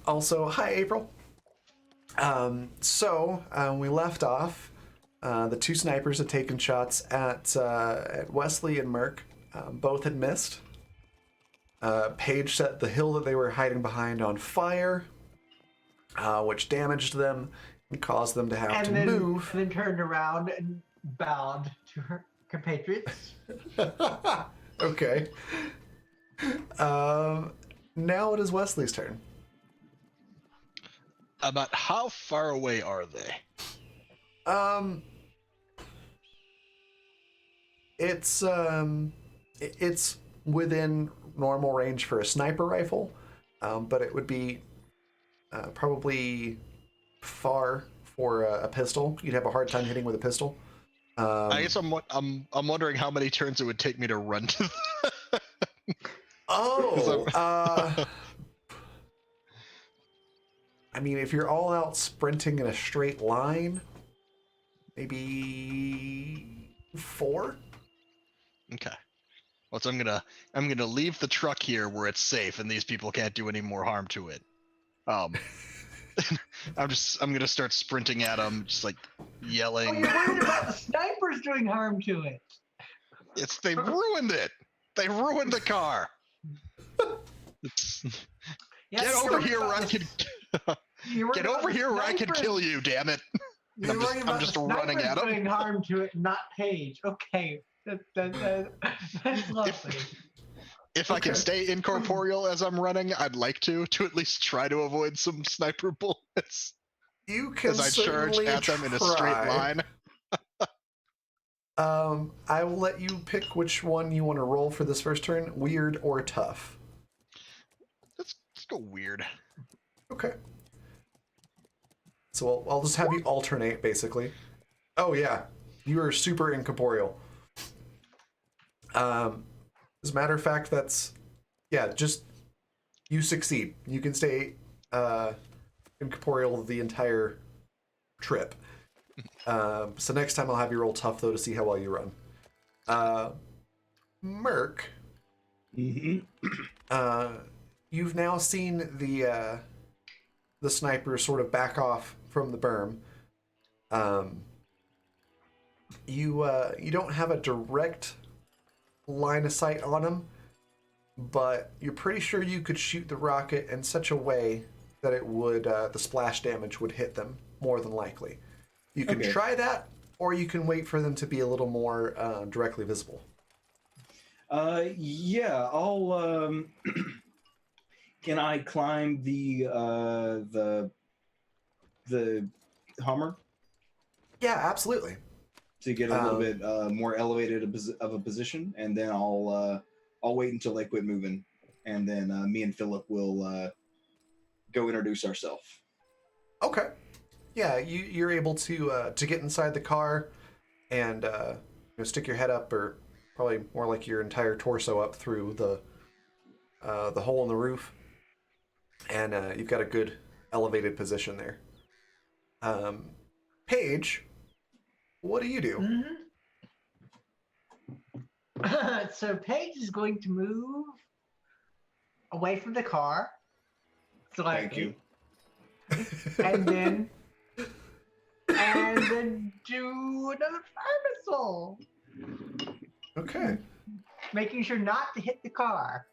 Also, hi, April. We left off. The two snipers had taken shots at Wesley and Merc. Both had missed. Paige set the hill that they were hiding behind on fire, which damaged them and caused them to have to move. And then turned around and bowed to her compatriots. Okay. Now it is Wesley's turn. About how far away are they? It's within normal range for a sniper rifle, but it would be probably far for a pistol. You'd have a hard time hitting with a pistol. I guess I'm wondering how many turns it would take me to run to. I mean, if you're all out sprinting in a straight line, maybe 4. Okay. Well, so I'm gonna leave the truck here where it's safe and these people can't do any more harm to it. I'm gonna start sprinting at them, just like yelling. Oh, you're worried about the snipers doing harm to it. They ruined it. They ruined the car. Get over here where I can. Get over here where I can kill you. Damn it! I'm just running at them. Doing harm to it, not Paige. Okay, that's lovely. If I can stay incorporeal as I'm running, I'd like to at least try to avoid some sniper bullets. You can as I charge at them in a straight line. I will let you pick which one you want to roll for this first turn, weird or tough. Let's go weird. Okay. So I'll just have you alternate, basically. Oh yeah, you are super incorporeal. As a matter of fact, just you succeed. You can stay incorporeal the entire trip. So next time I'll have you roll tough though to see how well you run. Merc, you've now seen the sniper sort of back off from the berm. You don't have a direct line of sight on him, but you're pretty sure you could shoot the rocket in such a way that it would the splash damage would hit them more than likely. You can try that, or you can wait for them to be a little more directly visible. Yeah, I'll. Can I climb the Hummer? Yeah, absolutely. To get a little bit more elevated of a position, and then I'll wait until they quit moving, and then me and Philip will go introduce ourselves. Okay. Yeah, you're able to get inside the car and stick your head up, or probably more like your entire torso up through the hole in the roof, and you've got a good elevated position there. Paige, what do you do? Mm-hmm. So Paige is going to move away from the car. Thank you. And then do another fire missile. Okay. Making sure not to hit the car.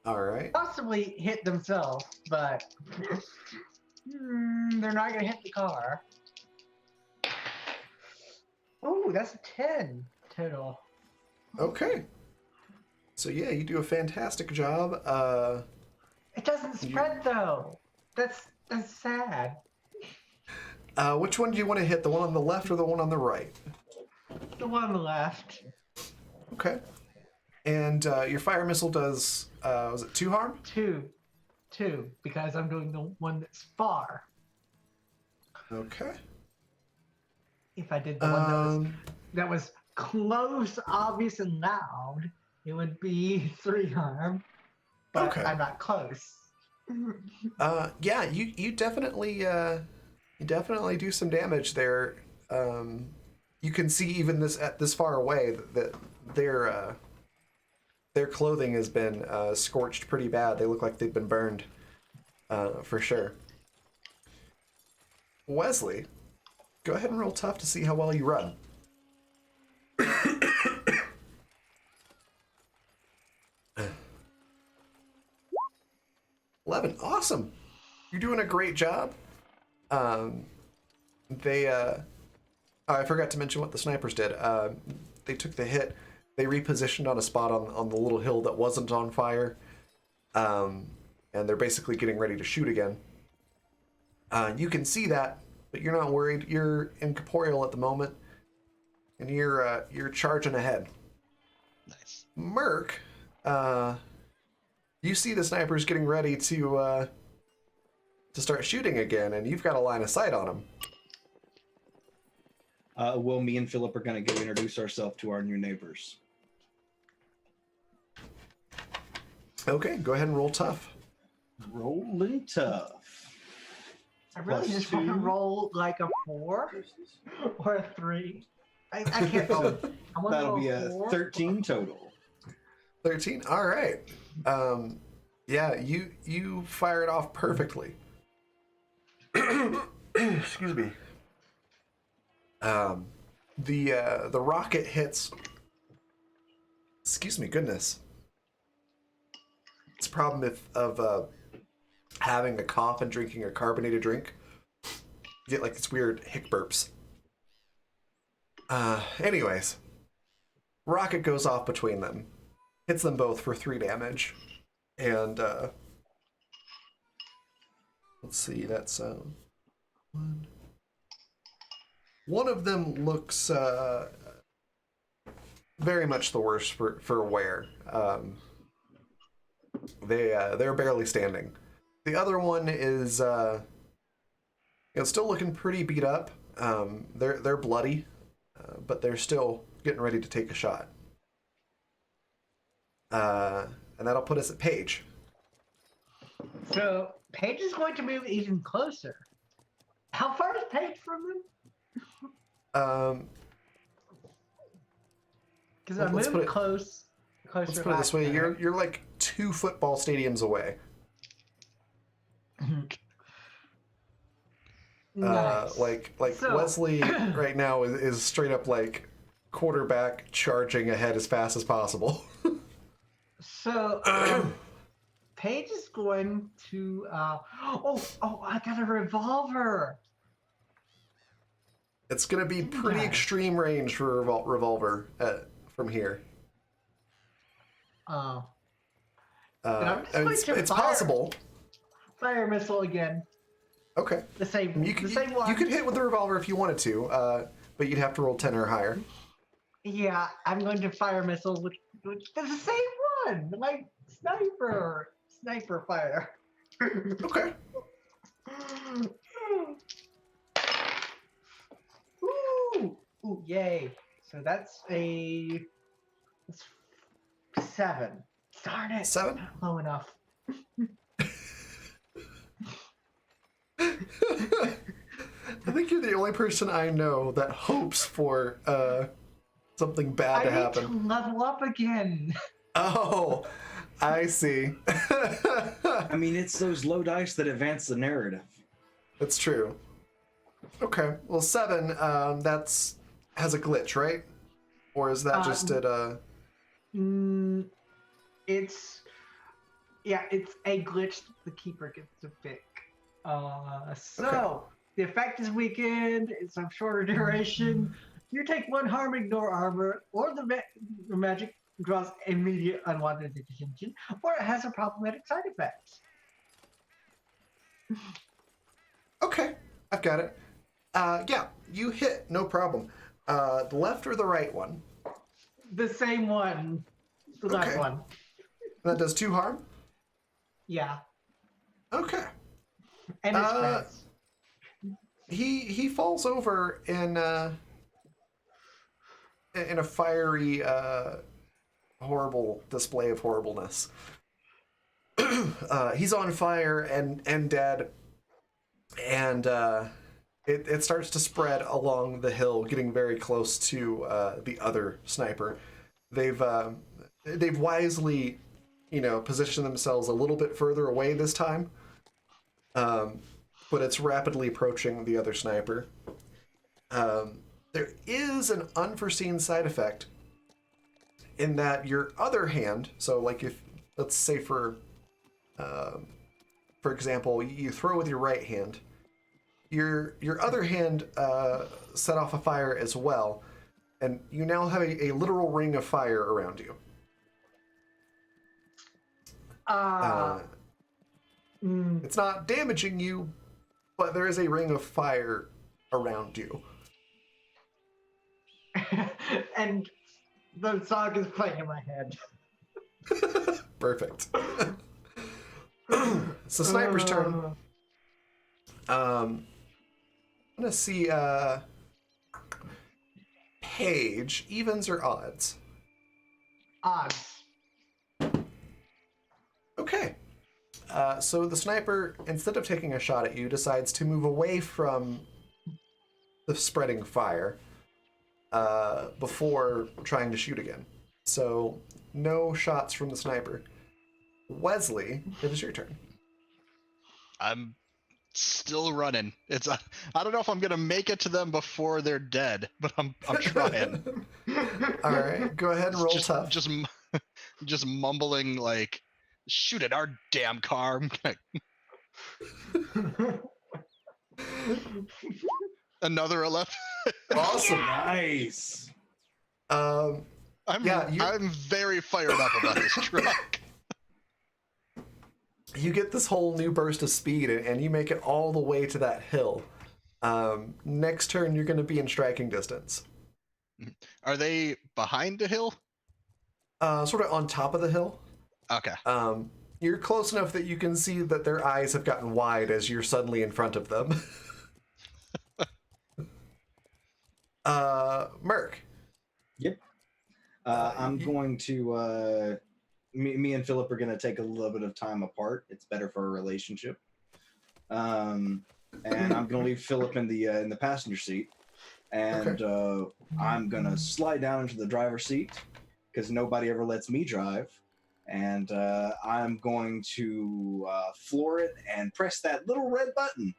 All right. Possibly hit themselves, but they're not going to hit the car. Oh, that's a 10 total. Okay. So yeah, you do a fantastic job. It doesn't spread though. That's sad. Which one do you want to hit? The one on the left or the one on the right? The one on the left. Okay. And your fire missile does, was it 2 harm? 2, because I'm doing the one that's far. Okay. If I did the one that was close, obvious, and loud, it would be 3 harm. But Okay. I'm not close. Yeah, you definitely do some damage there. You can see even at this far away that their clothing has been scorched pretty bad. They look like they've been burned, for sure. Wesley, go ahead and roll tough to see how well you run. 11. Awesome. You're doing a great job. I forgot to mention what the snipers did. They took the hit. They repositioned on a spot on the little hill that wasn't on fire. And they're basically getting ready to shoot again. You can see that, but you're not worried. You're incorporeal at the moment, and you're charging ahead. Nice. Merc, you see the snipers getting ready to start shooting again, and you've got a line of sight on them. Will, me and Philip are going to go introduce ourselves to our new neighbors. Okay, go ahead and roll tough. Rolling tough. I really Plus just want to 2. roll like a 4 or a 3. I can't roll. I want to That'll roll be a 4. 13 total. 13. All right. Yeah, you fire it off perfectly. Excuse me. The rocket hits. Excuse me, goodness. It's a problem of having a cough and drinking a carbonated drink. You get like these weird hic burps. Anyways, rocket goes off between them, hits them both for 3 damage, and let's see, that's one of them looks very much the worse for wear. They're barely standing. The other one is still looking pretty beat up. They're bloody, but they're still getting ready to take a shot. And that'll put us at Paige. So Paige is going to move even closer. How far is Paige from them? Because I let's moved put it- closer. Let's put it this way: you're like 2 football stadiums away. Nice. Like So- Wesley right now is straight up like quarterback charging ahead as fast as possible. So, Paige is going to. I got a revolver. It's gonna be pretty Okay. extreme range for revolver from here. Oh. I'm just And going it's to fire- possible. Fire missile again. Okay, The same. you the could same one. you could hit with the revolver if you wanted to, but you'd have to roll 10 or higher. Yeah, I'm going to fire missile with the same one. Like sniper fire. Okay. Ooh, yay! So that's a 7. Darn it! 7. Not low enough. I think you're the only person I know that hopes for something bad I to need happen. to level up again. Oh, I see. I mean, it's those low dice that advance the narrative. That's true. Okay, well 7, that's has a glitch, right? Or is that just at It's a glitch the keeper gets to pick. So the effect is weakened. It's of shorter duration. You take 1 harm, ignore armor, or the magic draws immediate unwanted attention, or it has a problematic side effect. Okay, I've got it. Yeah, you hit, no problem. The left or the right one? The same one. The left Okay. one. That does 2 harm? Yeah. Okay. And it's Uh, fast. He falls over in a fiery, horrible display of horribleness. He's on fire and dead, and it starts to spread along the hill, getting very close to the other sniper. They've they've wisely, positioned themselves a little bit further away this time. But it's rapidly approaching the other sniper. There is an unforeseen side effect in that your other hand, so like if, let's say for example, you throw with your right hand, your other hand set off a fire as well, and you now have a literal ring of fire around you. It's not damaging you, but there is a ring of fire around you. And the song is playing in my head. Perfect. It's the sniper's turn. I'm gonna see Paige, evens or odds? Odds. Okay. So the sniper, instead of taking a shot at you, decides to move away from the spreading fire before trying to shoot again. So no shots from the sniper. Wesley, it is your turn. I'm still running. It's I don't know if I'm gonna make it to them before they're dead, but I'm trying. All right, go ahead and roll tough. Just mumbling like, shoot at our damn car. Another 11. Awesome. Nice. I'm very fired up about this truck. You get this whole new burst of speed, and you make it all the way to that hill. Next turn, you're going to be in striking distance. Are they behind the hill? Sort of on top of the hill. Okay. You're close enough that you can see that their eyes have gotten wide as you're suddenly in front of them. Merc. Yep. I'm going to. Me and Philip are going to take a little bit of time apart. It's better for a relationship. And I'm going to leave Philip in the passenger seat, and Okay. I'm going to slide down into the driver's seat because nobody ever lets me drive. And I'm going to floor it and press that little red button.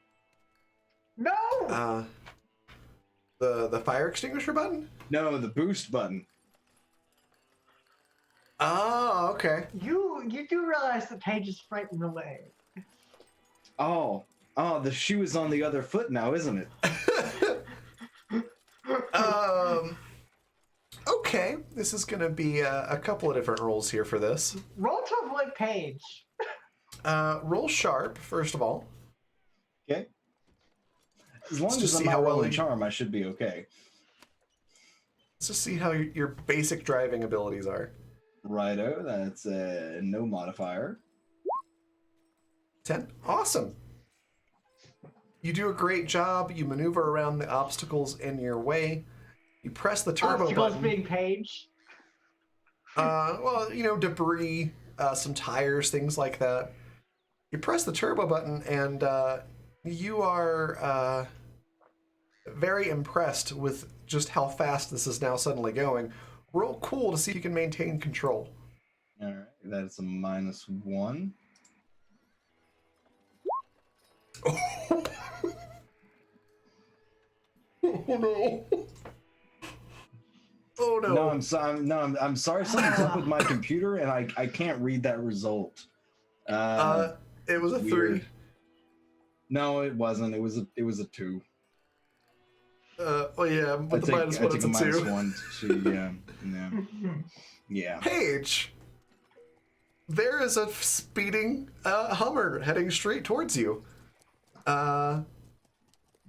No! The fire extinguisher button? No, the boost button. Oh, okay. You do realize that Paige is frightened away. Oh, the shoe is on the other foot now, isn't it? Okay. This is going to be a couple of different rolls here for this. Roll to avoid Paige. Roll sharp, first of all. Okay. As long Let's as just I'm see not how well rolling you- charm, I should be okay. Let's just see how your basic driving abilities are. Righto, that's no modifier. 10. Awesome. You do a great job. You maneuver around the obstacles in your way. You press the turbo Obstacles button. being Paige. Well, debris, some tires, things like that. You press the turbo button, and you are very impressed with just how fast this is now suddenly going. Roll cool to see if you can maintain control. All right, that's a -1. Oh no! Oh no! No, I'm sorry. Something's up with my computer, and I can't read that result. It was a weird. 3. No, it wasn't. It was a 2. Oh yeah, with the I minus 1, took it's a a 2. -1 to yeah. Paige, there is a speeding Hummer heading straight towards you.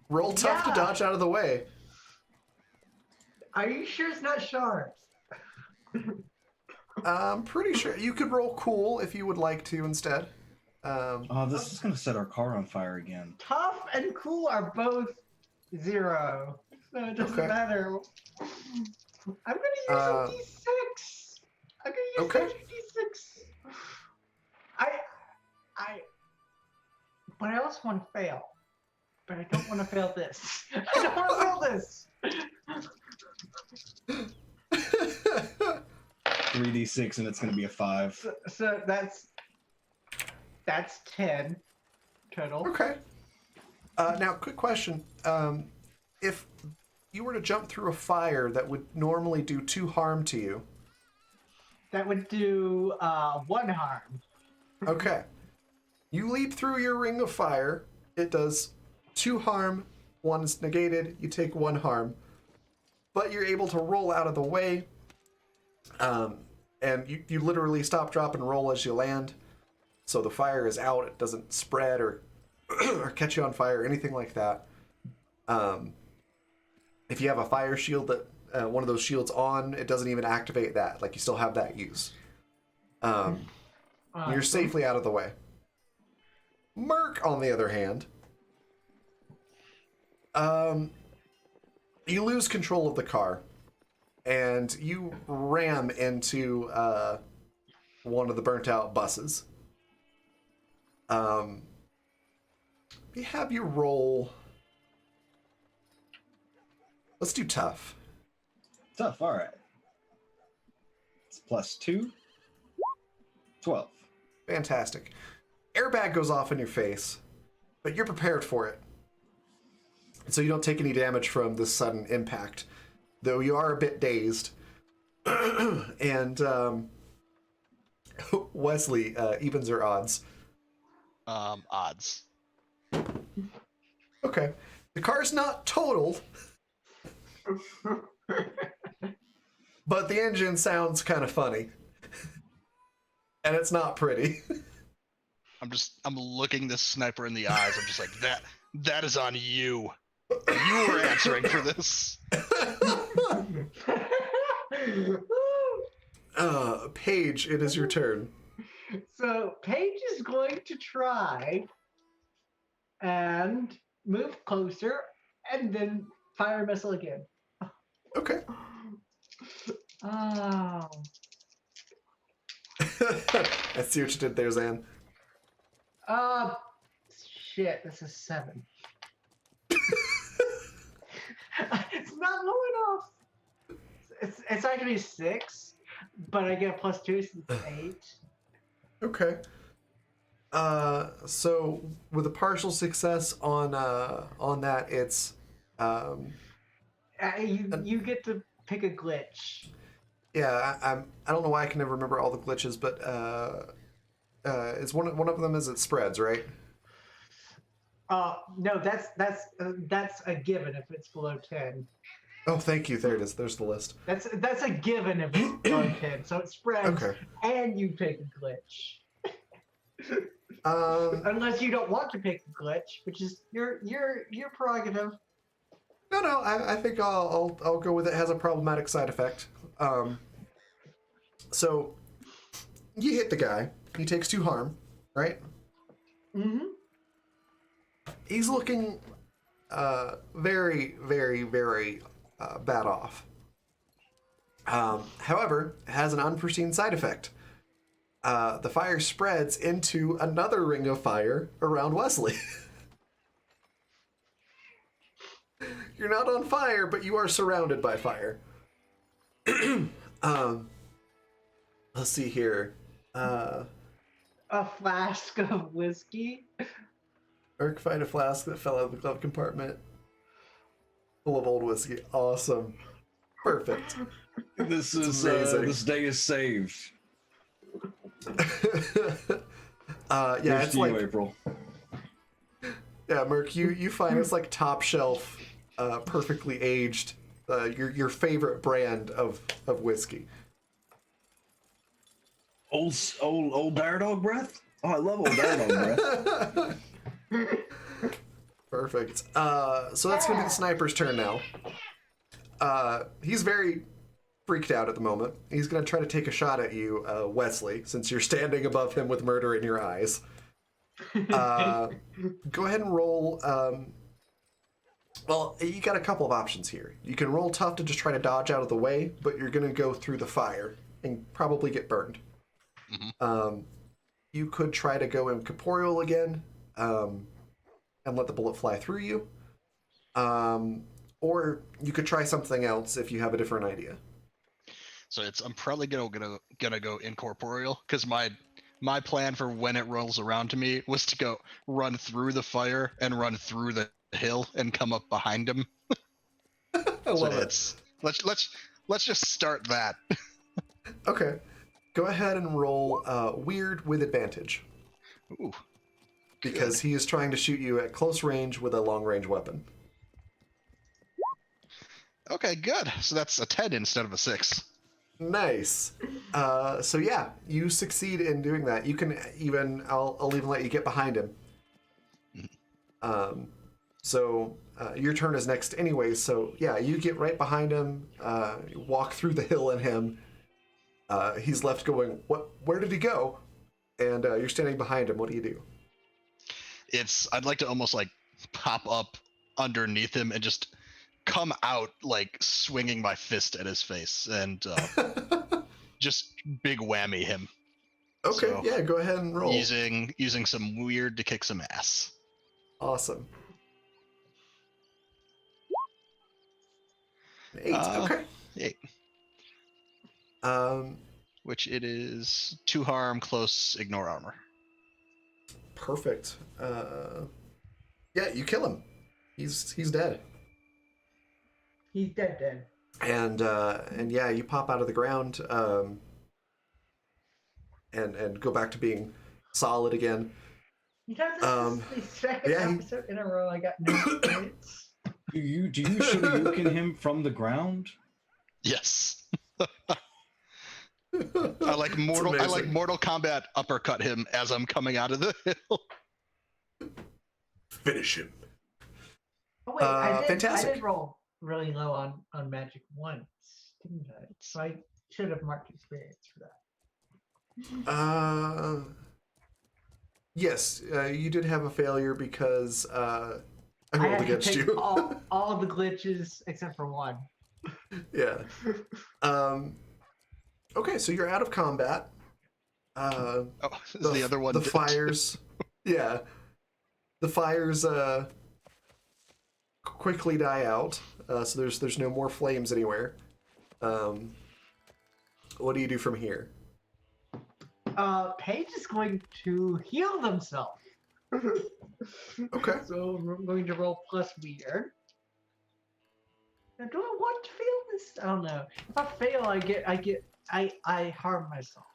Roll tough to Yeah. dodge out of the way. Are you sure it's not sharp? I'm pretty sure you could roll cool if you would like to instead. Oh, this is gonna set our car on fire again. Tough and cool are both 0, so it doesn't Okay. matter. I'm gonna use a D6. I'm gonna use Okay. a D6. But I also want to fail. But I don't want to fail this. I don't want to fail this. 3d6 and it's going to be a 5. So that's 10 total. Okay. Now, quick question. If you were to jump through a fire that would normally do 2 harm to you, That would do 1 harm. okay. You leap through your ring of fire. It does 2 harm. 1 is negated. You take 1 harm. But you're able to roll out of the way. And you literally stop, drop, and roll as you land. So the fire is out. It doesn't spread or, or catch you on fire or anything like that. If you have a fire shield that one of those shields on, it doesn't even activate that. Like, you still have that use. You're safely out of the way. Merc, on the other hand, you lose control of the car, and you ram into one of the burnt-out buses. We have you roll. Let's do tough. Tough, alright. It's +2. 12. Fantastic. Airbag goes off in your face, but you're prepared for it. So you don't take any damage from this sudden impact, though you are a bit dazed. And Wesley, evens or odds? Odds. Okay. The car's not totaled, but the engine sounds kind of funny. And it's not pretty. I'm looking this sniper in the eyes. I'm just like, that is on you. You were answering for this. Paige, it is your turn. So Paige is going to try and move closer and then fire a missile again. Okay. Oh. I see what you did there, Zan. Shit, this is 7. It's not low enough. It's not gonna be 6, but I get a +2, so it's 8. Okay. So with a partial success on that, it's You get to pick a glitch. yeah. I don't know why I can never remember all the glitches, but it's one of them is it spreads, right? No, that's a given if it's below 10. Oh, thank you. There it is. There's the list. That's a given if it's below 10. So it spreads, Okay. and you pick a glitch. Unless you don't want to pick a glitch, which is your prerogative. No. I think I'll go with it. Has a problematic side effect. So you hit the guy. He takes 2 harm, right? Mm-hmm. He's looking very, very, very bad off. However, it has an unforeseen side effect. The fire spreads into another ring of fire around Wesley. You're not on fire, but you are surrounded by fire. Let's see here. A flask of whiskey. Urk find a flask that fell out of the glove compartment. Full of old whiskey. Awesome. Perfect. This is amazing. this day is saved. Yeah, Here's it's to like you, April. yeah, Merc. You find it's like top shelf, perfectly aged. Your favorite brand of whiskey. Old dire dog breath. Oh, I love old dire dog breath. Perfect. So that's gonna be the sniper's turn now. He's very freaked out at the moment. He's gonna try to take a shot at you, Wesley, since you're standing above him with murder in your eyes. Go ahead and roll. Well, you got a couple of options here. You can roll tough to just try to dodge out of the way, but you're gonna go through the fire and probably get burned. Mm-hmm. You could try to go incorporeal again, and let the bullet fly through you. Or you could try something else if you have a different idea. So I'm probably gonna gonna go incorporeal because my plan for when it rolls around to me was to go run through the fire and run through the hill and come up behind him. I love it. It's let's just start that. Okay. Go ahead and roll weird with advantage. Ooh, Because he is trying to shoot you at close range with a long range weapon. okay, good. So that's a 10 instead of a 6. Nice. So yeah, you succeed in doing that. You can even, I'll even let you get behind him. So your turn is next anyways. So yeah, you get right behind him, walk through the hill and him. He's left going, where did he go? And you're standing behind him. What do you do? I'd like to almost like pop up underneath him and just come out like swinging my fist at his face and just big whammy him. Okay, So, yeah, go ahead and roll. Using some weird to kick some ass. Awesome. 8. Okay. 8. Which it is 2 harm, close, ignore armor. Perfect. Yeah, you kill him. He's dead. He's dead. And yeah, you pop out of the ground and go back to being solid again. You know, this is the second yeah, episode in a row I got no hits. Do you shoryuken him from the ground? Yes. I like Mortal Kombat uppercut him as I'm coming out of the hill. Finish him. Oh wait, I fantastic. did roll really low on magic once, didn't I? So I should have marked experience for that. Yes, you did have a failure because I I rolled had to against pick you. all the glitches except for one. Yeah. Okay, so you're out of combat. The other one. The fires. Yeah. The fires quickly die out. So there's no more flames anywhere. What do you do from here? Paige is going to heal themselves. Okay. So we're going to roll plus weird. Now, do I want to fail this? I don't know. If I fail, I harm myself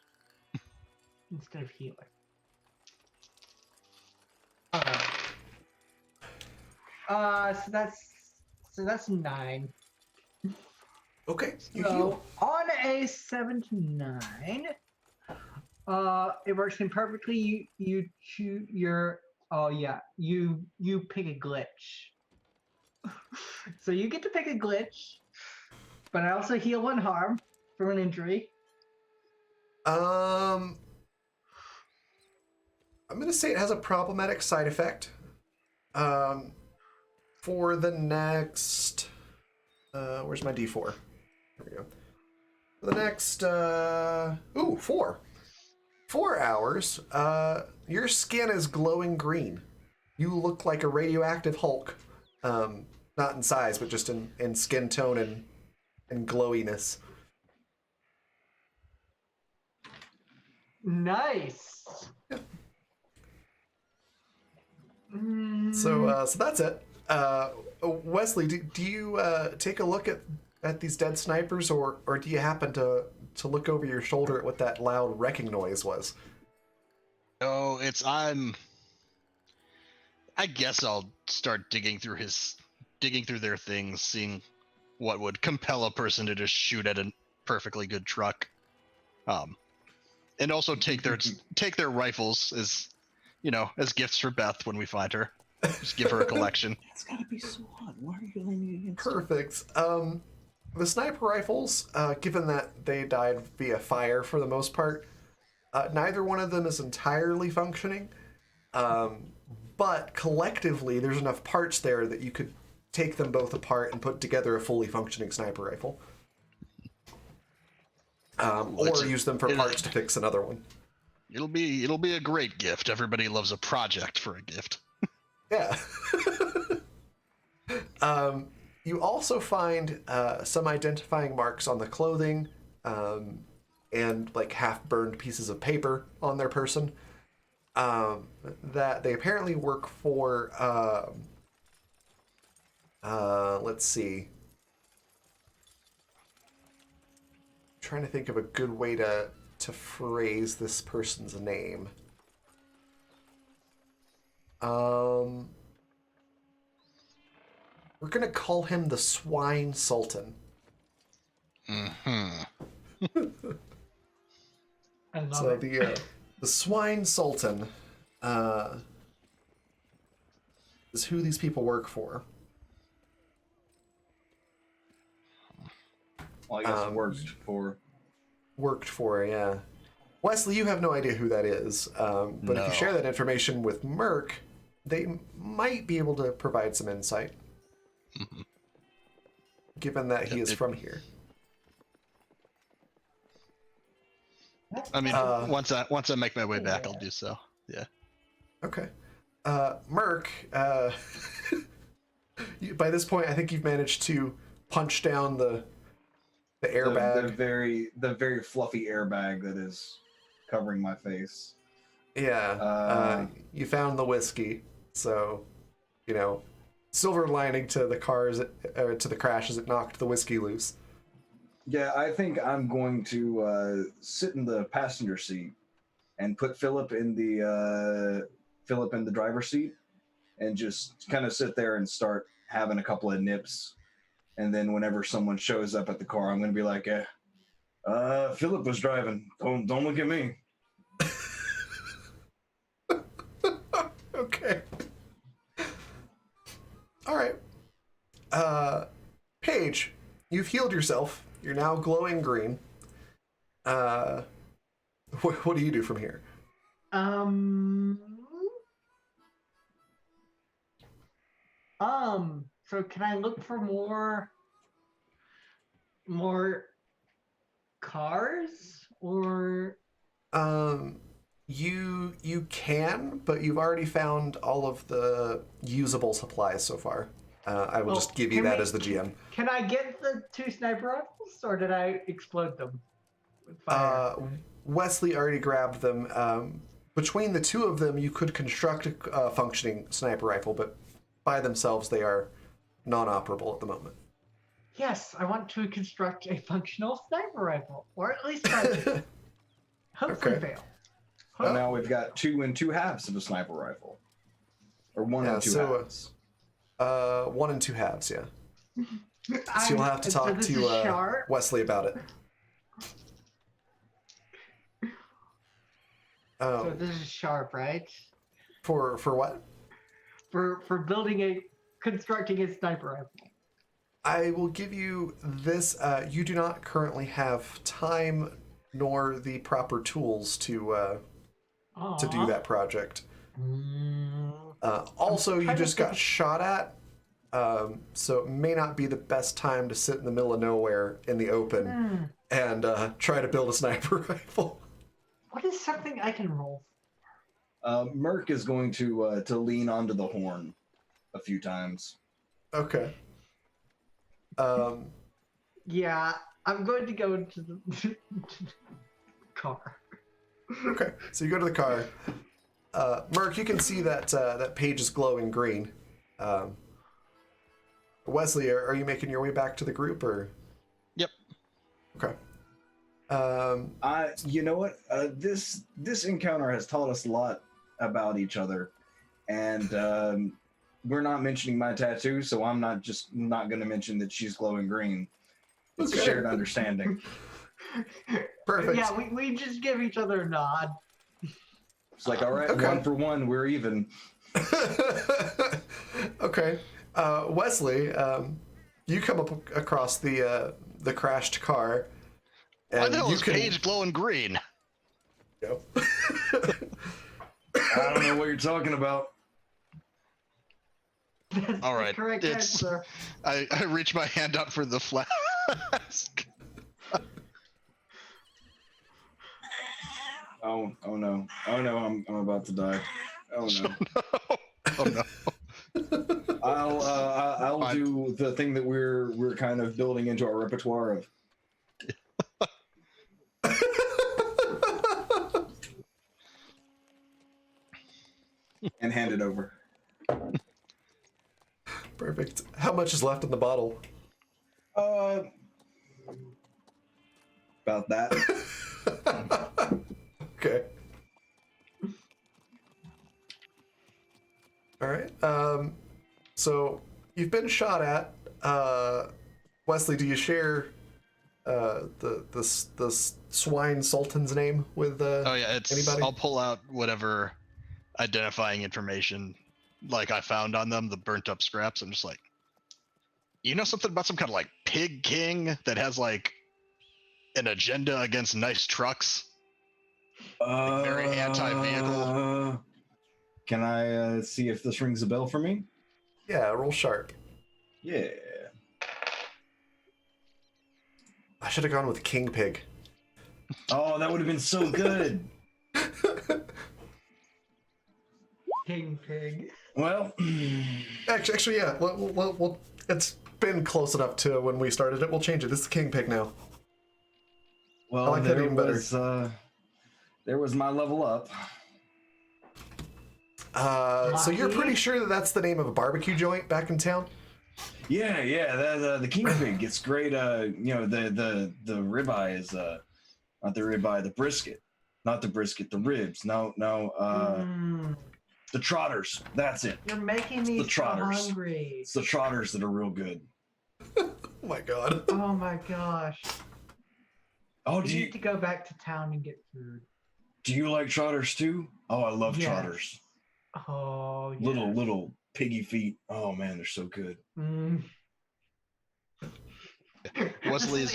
instead of healing. So that's 9. Okay. You So heal. on a 7 to 9, it works imperfectly. You choose your you pick a glitch. So you get to pick a glitch, but I also heal 1 harm from an injury. I'm gonna say it has a problematic side effect. For the next, where's my D4? Here we go. For the next, 4 hours, your skin is glowing green. You look like a radioactive Hulk. Not in size, but just in skin tone and glowiness. Nice. Yeah. So that's it. Wesley, do you take a look at these dead snipers, or do you happen to look over your shoulder at what that loud wrecking noise was? Oh, I guess I'll start digging through their things, seeing what would compel a person to just shoot at a perfectly good truck. And also take their rifles as gifts for Beth when we find her. Just give her a collection. That's gotta be so hot. Why are you leaning against it? Perfect. The sniper rifles, given that they died via fire for the most part, neither one of them is entirely functioning. But collectively, there's enough parts there that you could take them both apart and put together a fully functioning sniper rifle. Or use them for parts to fix another one. It'll be a great gift. Everybody loves a project for a gift. Yeah. You also find some identifying marks on the clothing, and like half-burned pieces of paper on their person. That they apparently work for. Let's see. I'm trying to think of a good way to phrase this person's name. We're gonna call him the Swine Sultan. Mm-hmm. I love So it. the Swine Sultan is who these people work for. Well, I guess worked for. Yeah. Wesley, you have no idea who that is, but if No. you share that information with Merc, they might be able to provide some insight, given that he is from here. I mean, once I make my way back, I'll do so. Yeah. Okay. Merc, by this point, I think you've managed to punch down the airbag. The very fluffy airbag that is covering my face. Yeah. You found the whiskey, so, silver lining to the cars, to the crash as it knocked the whiskey loose. Yeah, I think I'm going to sit in the passenger seat and put Philip in the driver's seat, and just kind of sit there and start having a couple of nips. And then whenever someone shows up at the car, I'm going to be like, Philip was driving. Don't look at me. Okay. All right. Paige, you've healed yourself. You're now glowing green. What do you do from here? So can I look for more cars or? You can, but you've already found all of the usable supplies so far. I will just give you that as the GM. Can I get the 2 sniper rifles, or did I explode them with fire? Wesley already grabbed them. Between the two of them, you could construct a functioning sniper rifle, but by themselves, they are non-operable at the moment. Yes, I want to construct a functional sniper rifle, or at least try to. Hopefully Okay. fail. Well, now we've got 2 and 2 halves of a sniper rifle, or 1 and 2 halves. 1 and 2 halves, yeah. So you'll have to talk to Wesley about it. So this is sharp, right? For what? For constructing a sniper rifle. I will give you this. You do not currently have time nor the proper tools to do that project. Also, you just got shot at, so it may not be the best time to sit in the middle of nowhere in the open and try to build a sniper rifle. What is something I can roll? Merc is going to lean onto the horn a few times. Okay. Yeah, I'm going to go to the car. Okay, so you go to the car. Merc, you can see that that page is glowing green. Wesley, are you making your way back to the group, or? Yep. Okay. You know what? This encounter has taught us a lot about each other, and we're not mentioning my tattoo, so I'm not going to mention that she's glowing green. It's a shared understanding. Perfect. Yeah, we just give each other a nod. It's like, all right, Okay. 1 for 1, we're even. Okay. Wesley, you come up across the crashed car. Why And the hell you is can Paige glowing green? go. I don't know what you're talking about. That's All the right, correct it's- answer. I reach my hand up for the flask. Oh no. I'm about to die. Oh no. Oh no. I'll Fine. do the thing that we're kind of building into our repertoire of. and hand it over. Perfect. How much is left in the bottle? About that. Okay. All right. So you've been shot at. Wesley, do you share the swine sultan's name with Oh yeah, it's. anybody? I'll pull out whatever identifying information like I found on them, the burnt up scraps. I'm just like, you know something about some kind of like pig king that has like an agenda against nice trucks? Like very anti-vehicle. Can I see if this rings a bell for me? Yeah, roll sharp. Yeah. I should have gone with King Pig. Oh, that would have been so good. King pig. Well, Actually, yeah. Well, it's been close enough to when we started it. We'll change it. This is King Pig now. I like that even better. There was my level up. So you're pretty sure that that's the name of a barbecue joint back in town? Yeah. The king pig gets great. The ribeye is not the ribeye, the brisket, not the brisket, the ribs. No. The trotters. That's it. You're making me The so trotters. hungry. It's the trotters that are real good. Oh my god. Oh my gosh. Oh, We need to go back to town and get food. do you like trotters too? Oh, I love Yes. trotters. Oh, yeah. Little piggy feet. Oh man, they're so good. Mm. Wesley's.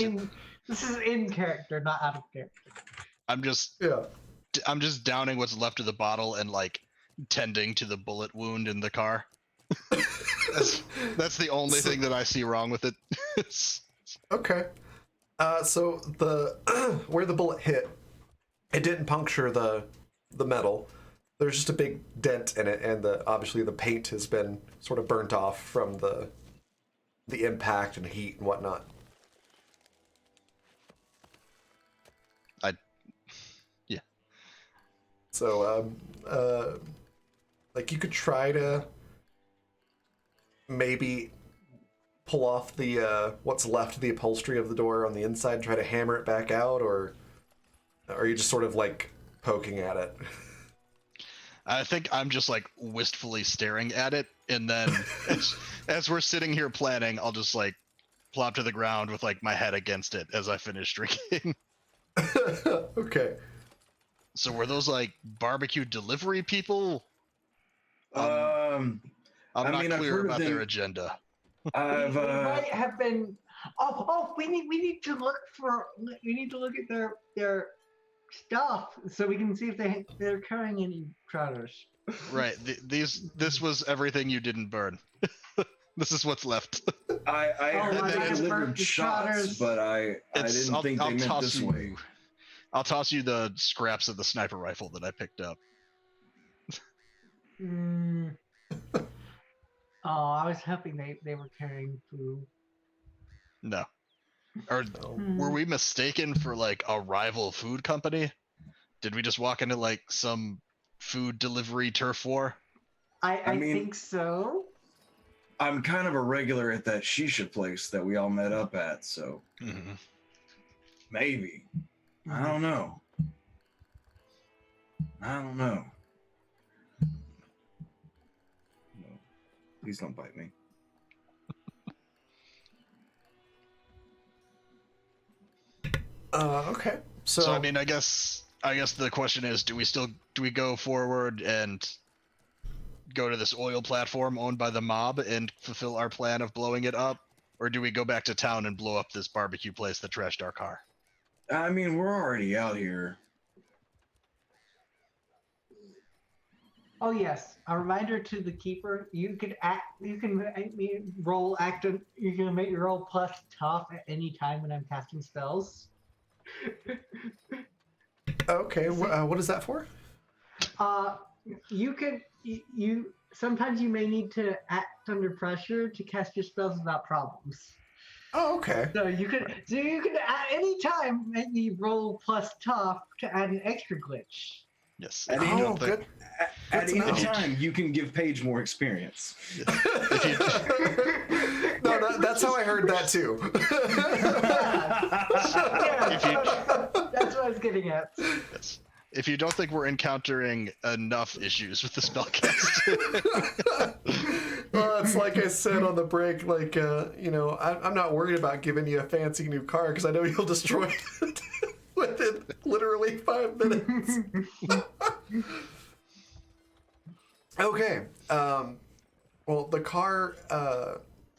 This is in character, not out of character. I'm just downing what's left of the bottle and like tending to the bullet wound in the car. That's the only thing that I see wrong with it. Okay. So the where the bullet hit, it didn't puncture the metal. There's just a big dent in it, and obviously the paint has been sort of burnt off from the impact and heat and whatnot. Yeah. So like you could try to maybe pull off the what's left of the upholstery of the door on the inside and try to hammer it back out, or are you just sort of like poking at it? I think I'm just like wistfully staring at it, and then as we're sitting here planning, I'll just like plop to the ground with like my head against it as I finish drinking. Okay. So were those like barbecue delivery people? I'm not I've clear heard of about them. their agenda. They might have been. Oh, we need to look at their stuff so we can see if they're carrying any trotters. Right. This was everything you didn't burn. This is what's left. I heard I they got delivered burnt the shots, trotters. but I didn't think they meant this way. I'll toss you the scraps of the sniper rifle that I picked up. Mm. Oh, I was hoping they were carrying food. No. Or were we mistaken for like a rival food company? Did we just walk into like some food delivery turf war? I mean, think so. I'm kind of a regular at that shisha place that we all met up at, so maybe. I don't know. No, please don't bite me. Okay. So I mean, I guess the question is, do we go forward and go to this oil platform owned by the mob and fulfill our plan of blowing it up, or do we go back to town and blow up this barbecue place that trashed our car? I mean, we're already out here. Oh yes, a reminder to the keeper: you can make me roll You can make your roll plus tough at any time when I'm casting spells. okay, what is that for? You sometimes you may need to act under pressure to cast your spells without problems. Oh, okay. So you could at any time make me roll plus tough to add an extra glitch. Yes. Oh, good. At to any know. time, you can give Paige more experience. If you, No, that's how I heard that too. If you- That's what I was getting at. yes. If you don't think we're encountering enough issues with the spellcast, Well, it's like I said on the break, like, I'm not worried about giving you a fancy new car because I know you'll destroy it within literally 5 minutes. Okay. Well, the car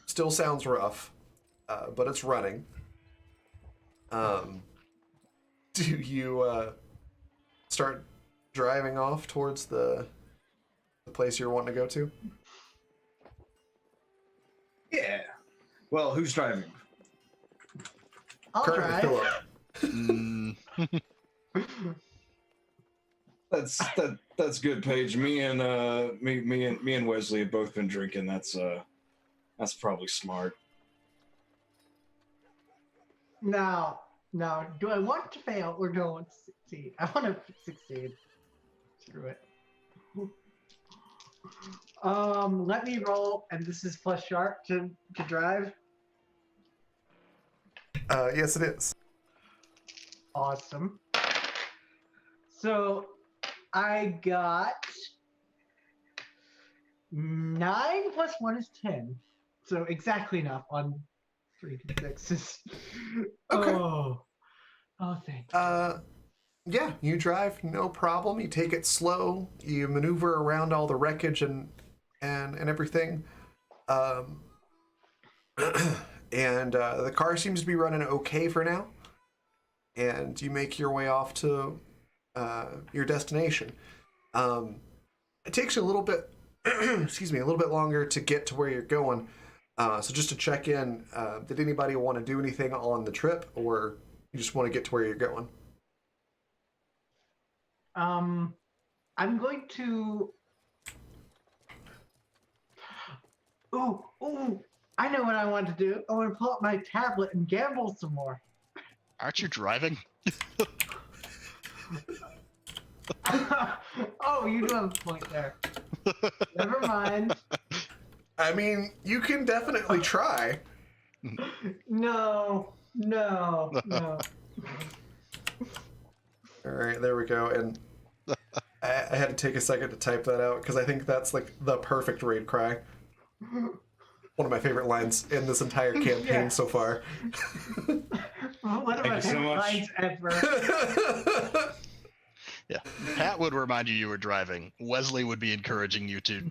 still sounds rough, but it's running. Do you start driving off towards the place you're wanting to go to? Yeah. Well, who's driving? I'll Currently, drive. Philip. That's good, Paige. Me and Wesley have both been drinking. That's probably smart. Now, do I want to fail or do I want to succeed? I want to succeed. Screw it. Let me roll, and this is plus sharp to drive. Yes, it is. Awesome. So I got 9 plus 1 is 10. So exactly enough on 3d6s. Okay. Oh, thank you. Yeah, you drive, no problem. You take it slow. You maneuver around all the wreckage and everything. And the car seems to be running okay for now. And you make your way off to your destination. It takes you a little bit, excuse me, a little bit longer to get to where you're going. So just to check in, did anybody want to do anything on the trip, or you just want to get to where you're going? I'm going to. Ooh! I know what I want to do. I want to pull up my tablet and gamble some more. aren't you driving? Oh, you do have a point there. Never mind. I mean, you can definitely try. No. All right, there we go. And I had to take a second to type that out because I think that's like the perfect raid cry. One of my favorite lines in this entire campaign Yeah. so far. One of my Thank you so favorite much. lines ever. Yeah. Pat would remind you were driving. Wesley would be encouraging you to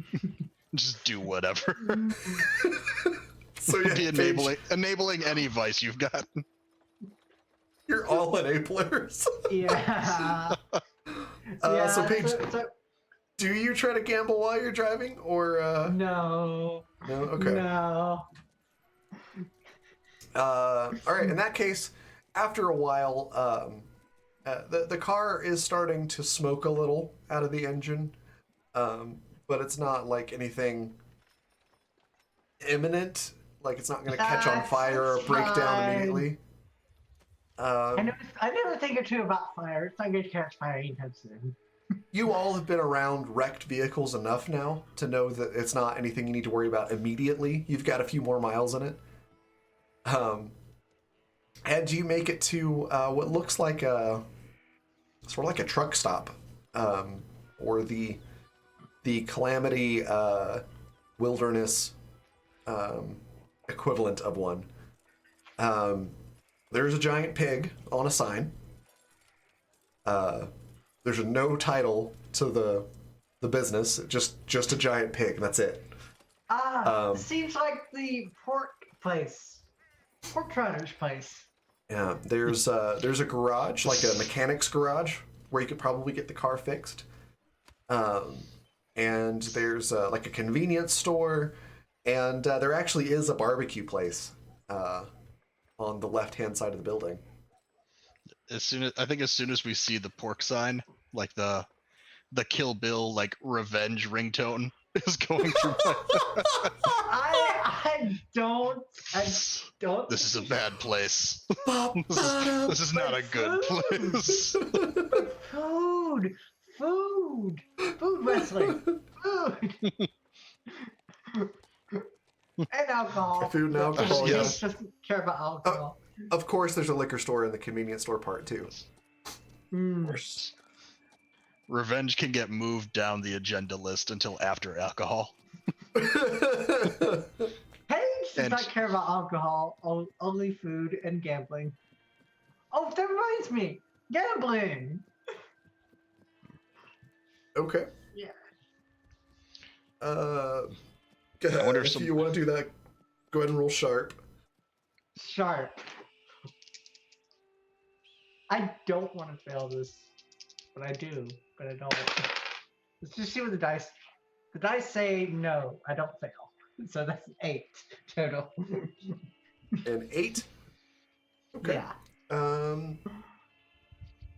just do whatever. So yeah, Be Paige, enabling any vice you've got. you're all enablers. Yeah. So Paige, so- do you try to gamble while you're driving, or no. no? Okay. No. All right. In that case, after a while, the car is starting to smoke a little out of the engine, but it's not like anything imminent. Like it's not going to catch on That's fire or break down fine. immediately. I know a thing or two about fire. It's not going to catch fire anytime soon. You all have been around wrecked vehicles enough now to know that it's not anything you need to worry about immediately. You've got a few more miles in it. And you make it to what looks like sort of like a truck stop, or the Calamity Wilderness equivalent of one. There's a giant pig on a sign. There's no title to the business, just a giant pig. That's it. Seems like the pork place. Pork trotter's place. Yeah, there's a garage, like a mechanic's garage, where you could probably get the car fixed. And there's like a convenience store, and there actually is a barbecue place on the left-hand side of the building. As soon as we see the pork sign, like the Kill Bill like revenge ringtone is going through my I don't. This is a bad place. But This is not a good place. Food. Food! Food, Wesley! Food! And alcohol. Food and alcohol, He yes. doesn't care about alcohol. Of course, there's a liquor store in the convenience store part too. Mm. Worse. Revenge can get moved down the agenda list until after alcohol. Paige does And- not care about alcohol, only food and gambling. Oh, that reminds me! Gambling! Okay. Yeah. I wonder if if some- you want to do that, go ahead and roll sharp. Sharp. I don't want to fail this, but I do, but I don't. Let's just see what the dice. The dice say no, I don't fail. So that's 8 total. An 8. Okay. Yeah.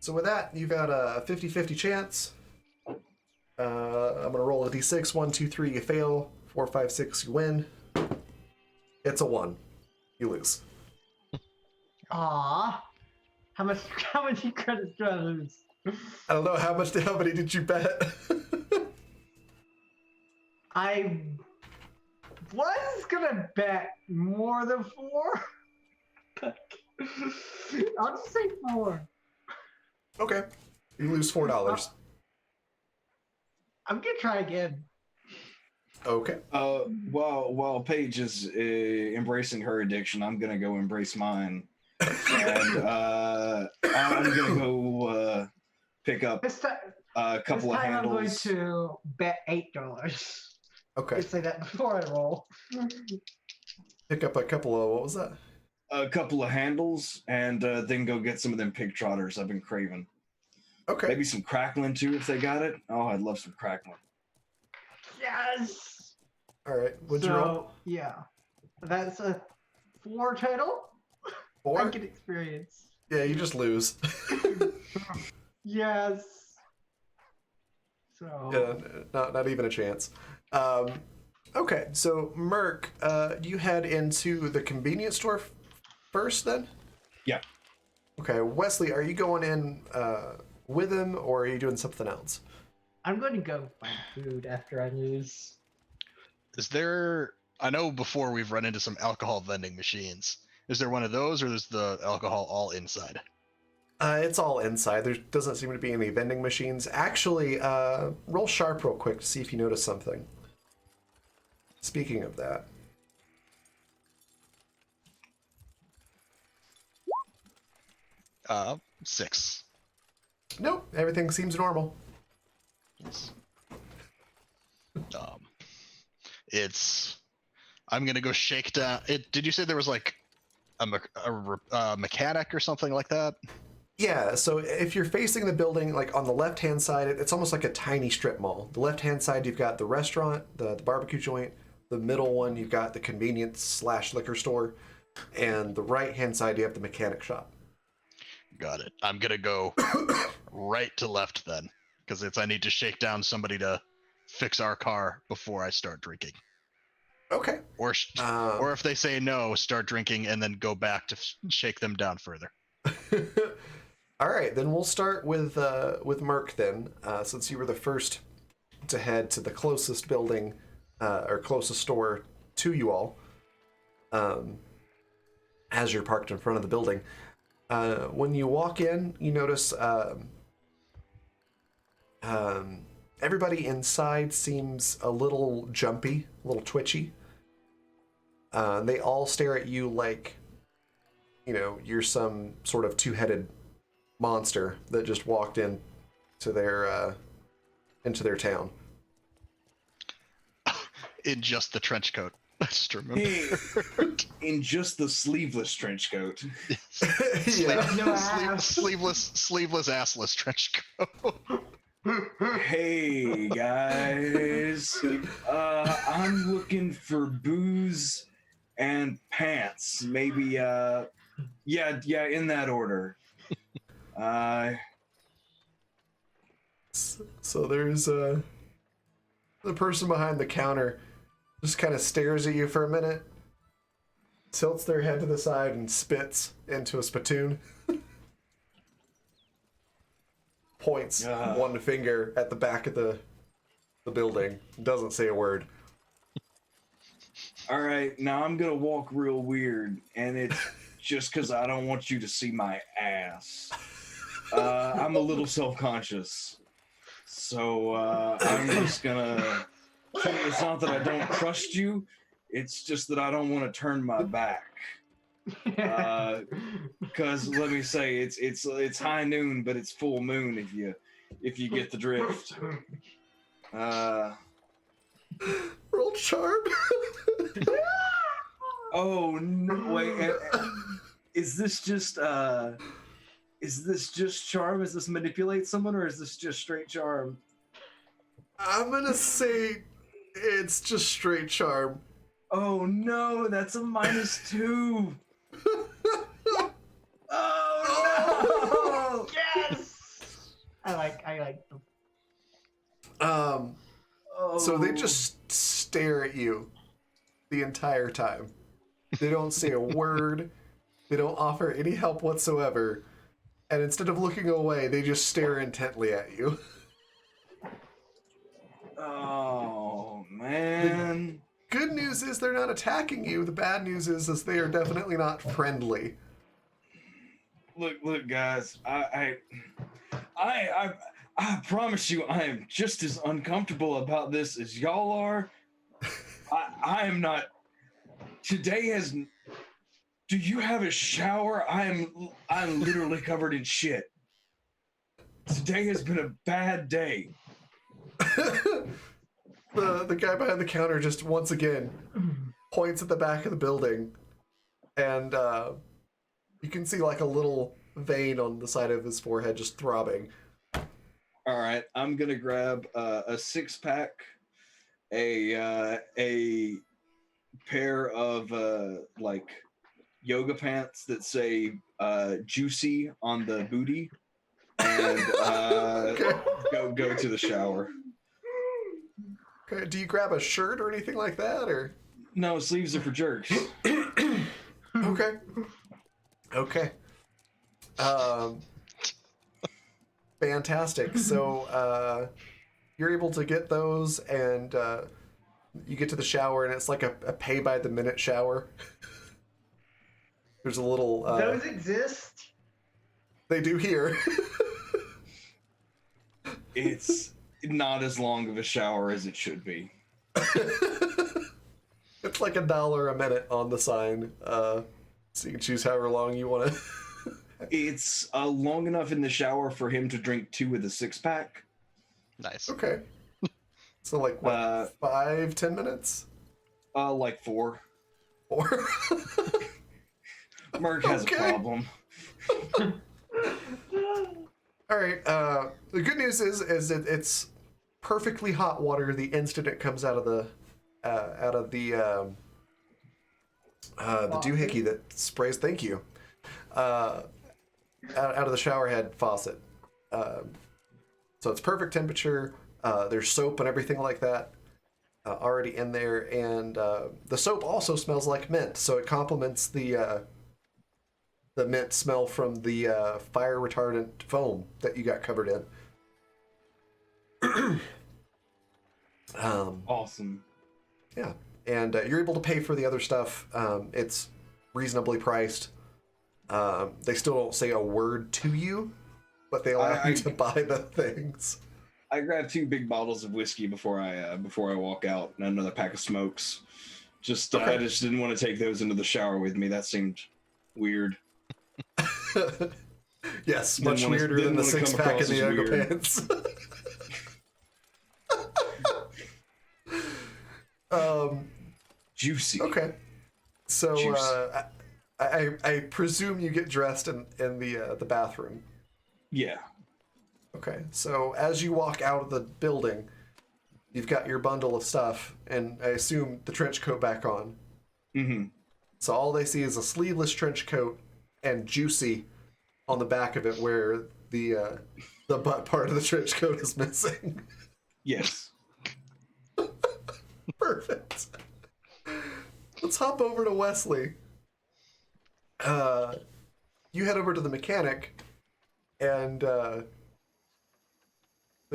So with that, you've got a 50-50 chance. I'm gonna roll a d6. 1, 2, 3, you fail. 4, 5, 6, you win. It's a 1. You lose. Aw. How many credits do I lose? I don't know how many did you bet? I was gonna bet more than 4. But I'll just say 4. Okay. You lose $4. I'm gonna try again. Okay. While Paige is embracing her addiction, I'm gonna go embrace mine, and I'm gonna go pick up This time, a couple of I'm going handles. to bet $8. Okay. I say that before I roll. Pick up a couple of, what was that? A couple of handles, and then go get some of them pig trotters I've been craving. Okay. Maybe some crackling too, if they got it. Oh, I'd love some crackling. Yes. All right. What'd you roll? Yeah, that's a 4 total. 4? I get experience. Yeah, you just lose. Yes. So Yeah, not even a chance. Okay, so Merc, you head into the convenience store first then? Yeah. Okay, Wesley, are you going in with him or are you doing something else? I'm going to go find food after I lose. Is there? I know before we've run into some alcohol vending machines. Is there one of those, or is the alcohol all inside? It's all inside. There doesn't seem to be any vending machines. Actually, roll sharp real quick to see if you notice something. Speaking of that. Uh, 6. Nope, everything seems normal. Yes. It's. I'm gonna go shake down. Did you say there was like a mechanic or something like that? Yeah, so if you're facing the building, like on the left-hand side, it's almost like a tiny strip mall. The left-hand side, you've got the restaurant, the barbecue joint. The middle one, you've got the convenience/liquor store. And the right-hand side, you have the mechanic shop. Got it. I'm gonna go right to left then, because I need to shake down somebody to fix our car before I start drinking. Okay. Or if they say no, start drinking and then go back to shake them down further. All right, then we'll start with Merc then, since you were the first to head to the closest building or closest store to you all. As you're parked in front of the building, when you walk in, you notice everybody inside seems a little jumpy, a little twitchy. They all stare at you like, you know, you're some sort of two-headed monster that just walked in to into their town. In just the trench coat. I just remember. Hey, in just the sleeveless trench coat. Yeah. No ass. Sleeveless, assless trench coat. Hey guys, I'm looking for booze and pants. Maybe, yeah, in that order. So there's the person behind the counter just kind of stares at you for a minute, tilts their head to the side, and spits into a spittoon. points one finger at the back of the building. Doesn't say a word. All right, now I'm gonna walk real weird, and it's just because I don't want you to see my ass. I'm a little self-conscious, so I'm just gonna. It's not that I don't trust you; it's just that I don't want to turn my back. Because let me say, it's high noon, but it's full moon if you get the drift. Roll charm. Oh no! Wait, is this just charm? Is this manipulate someone, or is this just straight charm? I'm gonna say it's just straight charm. Oh no! That's a -2. Oh no! Yes. I like them. So they just stare at you the entire time. They don't say a word. They don't offer any help whatsoever. And instead of looking away, they just stare intently at you. Oh man! Good news is they're not attacking you. The bad news is they are definitely not friendly. Look, guys. I promise you, I am just as uncomfortable about this as y'all are. I am not. Today has. Do you have a shower? I'm literally covered in shit. Today has been a bad day. The guy behind the counter just once again points at the back of the building, and you can see like a little vein on the side of his forehead just throbbing. All right, I'm gonna grab a 6-pack, a pair of like yoga pants that say "juicy" on the booty, and go to the shower. Okay, do you grab a shirt or anything like that, or? No, sleeves are for jerks. Okay. Fantastic. So you're able to get those, and you get to the shower, and it's like a pay by the minute shower. There's a little. Those exist. They do here. It's not as long of a shower as it should be. It's like $1 a minute on the sign, so you can choose however long you want to. It's long enough in the shower for him to drink 2 of the 6-pack. Nice. Okay. So like what, 5-10 minutes? Like 4. 4. Merc has a problem. All right. The good news is it's perfectly hot water the instant it comes out of the doohickey that sprays. Thank you. Out of the shower head faucet. So it's perfect temperature. There's soap and everything like that already in there, and the soap also smells like mint, so it complements the mint smell from the fire retardant foam that you got covered in. Awesome. Yeah, and you're able to pay for the other stuff. It's reasonably priced. They still don't say a word to you, but they allow you to buy the things. I grabbed 2 big bottles of whiskey before I walk out, and another pack of smokes. I just didn't want to take those into the shower with me. That seemed weird. Yes, much weirder than the 6-pack in the yoga pants. Juicy. Okay, so I presume you get dressed in the bathroom. Yeah. Okay, so as you walk out of the building, you've got your bundle of stuff, and I assume the trench coat back on. Mm-hmm. So all they see is a sleeveless trench coat and juicy on the back of it, where the butt part of the trench coat is missing. Yes. Perfect. Let's hop over to Wesley. You head over to the mechanic, and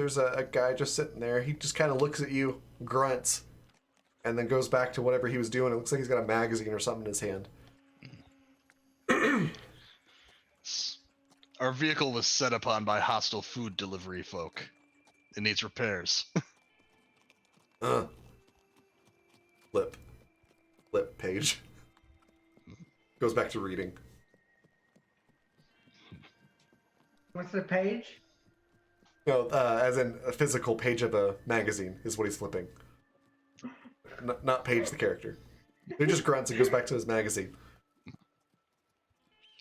there's a guy just sitting there. He just kind of looks at you, grunts, and then goes back to whatever he was doing. It looks like he's got a magazine or something in his hand. Our vehicle was set upon by hostile food delivery folk. It needs repairs. Flip page. Goes back to reading. What's the page? No, as in a physical page of a magazine is what he's flipping. Not Page the character. He just grunts and goes back to his magazine.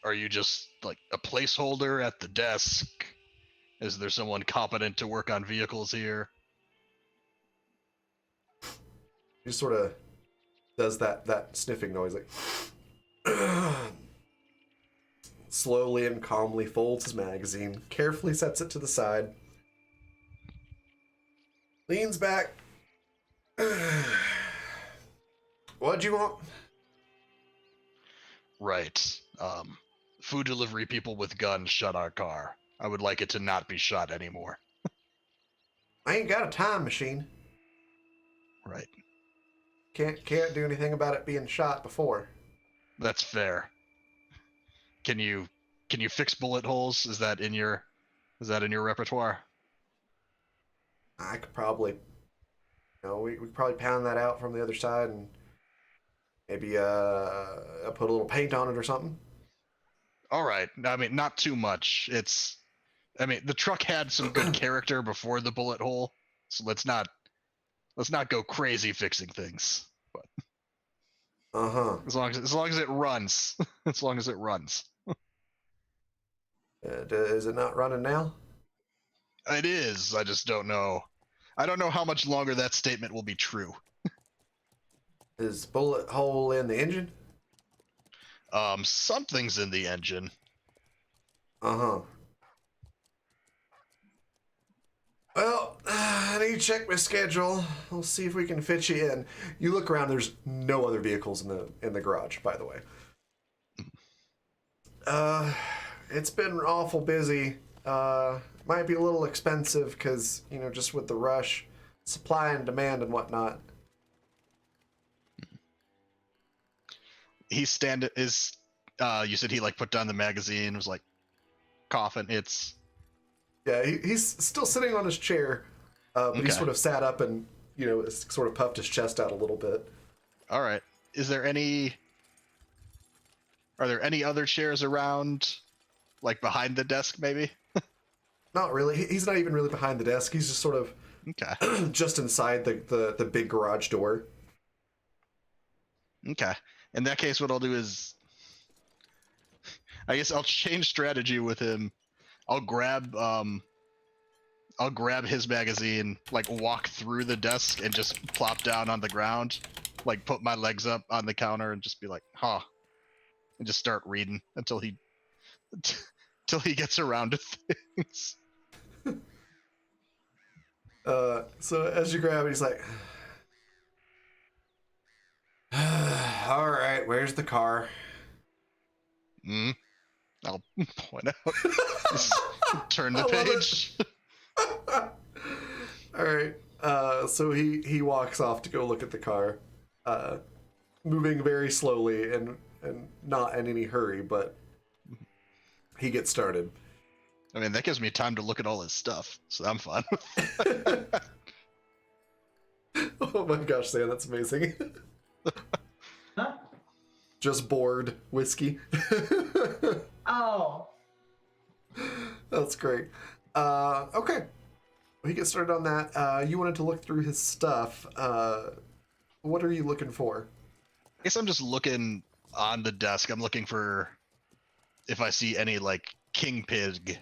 Are you just like a placeholder at the desk? Is there someone competent to work on vehicles here? He just sort of does that sniffing noise, like slowly and calmly folds his magazine, carefully sets it to the side, leans back. What'd you want? Right. Food delivery people with guns shut our car. I would like it to not be shot anymore. I ain't got a time machine. Right. Can't do anything about it being shot before. That's fair. Can you fix bullet holes? Is that in your repertoire? I could probably, we could probably pound that out from the other side and maybe put a little paint on it or something. All right. I mean, not too much. The truck had some good character before the bullet hole, so let's not go crazy fixing things. But as long as it runs, as long as it runs. Is it not running now? It is. I just don't know. I don't know how much longer that statement will be true. Is bullet hole in the engine? Something's in the engine. Well, I need to check my schedule. We'll see if we can fit you in. You look around. There's no other vehicles in the garage, by the way. It's been awful busy. Might be a little expensive because just with the rush, supply and demand and whatnot. You said he put down the magazine, was like coughing. Yeah, he's still sitting on his chair, but Okay. he sort of sat up and sort of puffed his chest out a little bit. All right. Are there any other chairs around, like behind the desk, maybe? Not really. He's not even really behind the desk. He's just sort of Okay. just inside the big garage door. Okay. In that case, what I'll do is, I guess I'll change strategy with him. I'll grab his magazine, walk through the desk and just plop down on the ground, put my legs up on the counter and just be like, huh, and just start reading until he gets around to things. So as you grab it, he's like, all right, where's the car? I'll point out. Just turn the I love it. page. All right. So he walks off to go look at the car, moving very slowly and not in any hurry, but he gets started. I mean, that gives me time to look at all his stuff, so I'm fine. Oh my gosh, Sam, that's amazing. Huh? Just bored whiskey. Oh. That's great. Okay. We get started on that. You wanted to look through his stuff. What are you looking for? I guess I'm just looking on the desk. I'm looking for if I see any king pig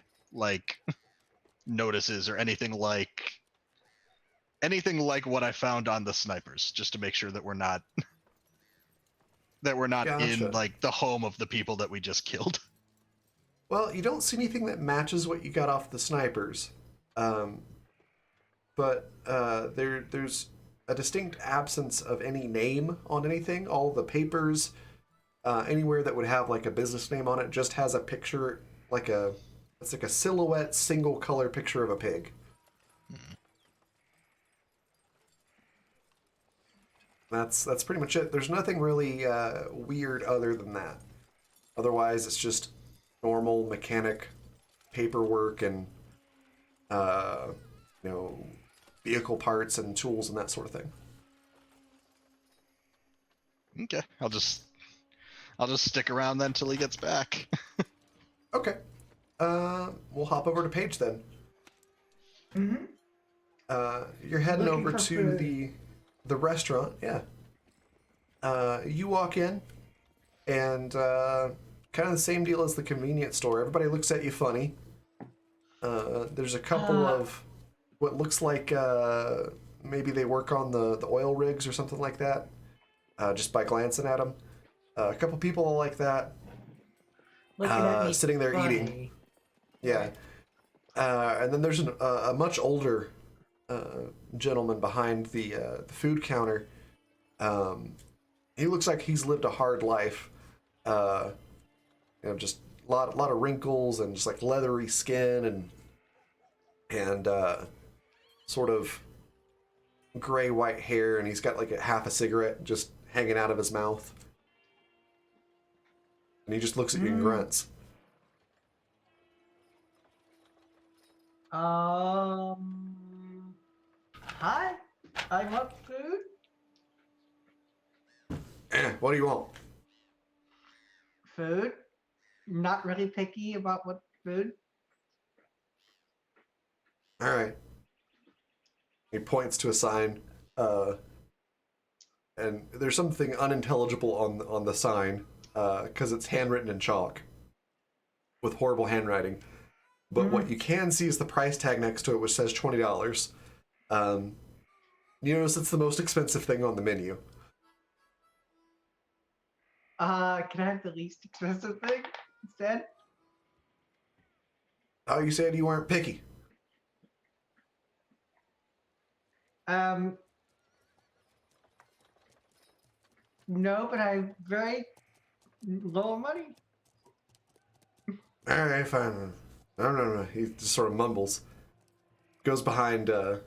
notices or anything like what I found on the snipers, just to make sure that we're not Gotcha. in the home of the people that we just killed. Well, you don't see anything that matches what you got off the snipers. But there's a distinct absence of any name on anything. All the papers, anywhere that would have a business name on it, just has a picture, it's like a silhouette, single color picture of a pig. That's pretty much it. There's nothing really weird other than that. Otherwise, it's just normal mechanic paperwork and uh, you know, vehicle parts and tools and that sort of thing. Okay, I'll just stick around then till he gets back. Okay. We'll hop over to Paige then. Mm-hmm. You're heading Looking over for to food. the restaurant. Yeah. You walk in, and kind of the same deal as the convenience store. Everybody looks at you funny. There's a couple of what looks like maybe they work on the oil rigs or something like that. Just by glancing at them, a couple people like that Looking at me sitting there funny. eating. Yeah. And then there's a much older gentleman behind the food counter. He looks like he's lived a hard life. Just a lot of wrinkles and just like leathery skin and sort of gray white hair, and he's got like a half a cigarette just hanging out of his mouth. And he just looks at you and grunts. Hi, I want food. What do you want? Food. Not really picky about what food. All right. He points to a sign, and there's something unintelligible on the sign because it's handwritten in chalk with horrible handwriting. But what you can see is the price tag next to it, which says $20. You notice it's the most expensive thing on the menu. Can I have the least expensive thing instead? Oh, you said you weren't picky. No, but I'm very low on money. All right, fine. No. He just sort of mumbles. Goes behind to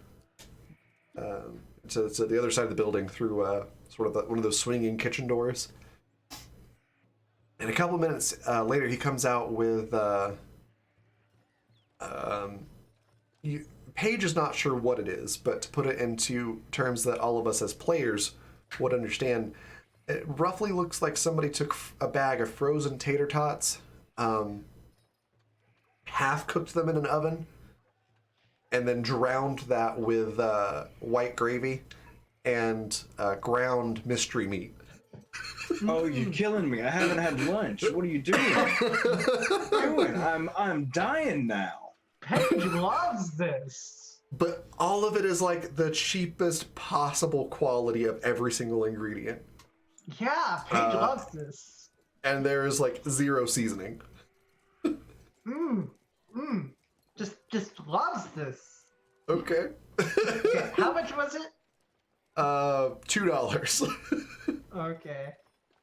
the other side of the building through sort of one of those swinging kitchen doors. And a couple minutes later, he comes out with. Paige is not sure what it is, but to put it into terms that all of us as players would understand, it roughly looks like somebody took a bag of frozen tater tots, half cooked them in an oven, and then drowned that with white gravy and ground mystery meat. Oh, you're killing me. I haven't had lunch. What are you doing? I'm dying now. Paige loves this. But all of it is like the cheapest possible quality of every single ingredient. Yeah, Paige loves this. And there is like zero seasoning. Just loves this. Okay. Okay, how much was it? $2. Okay.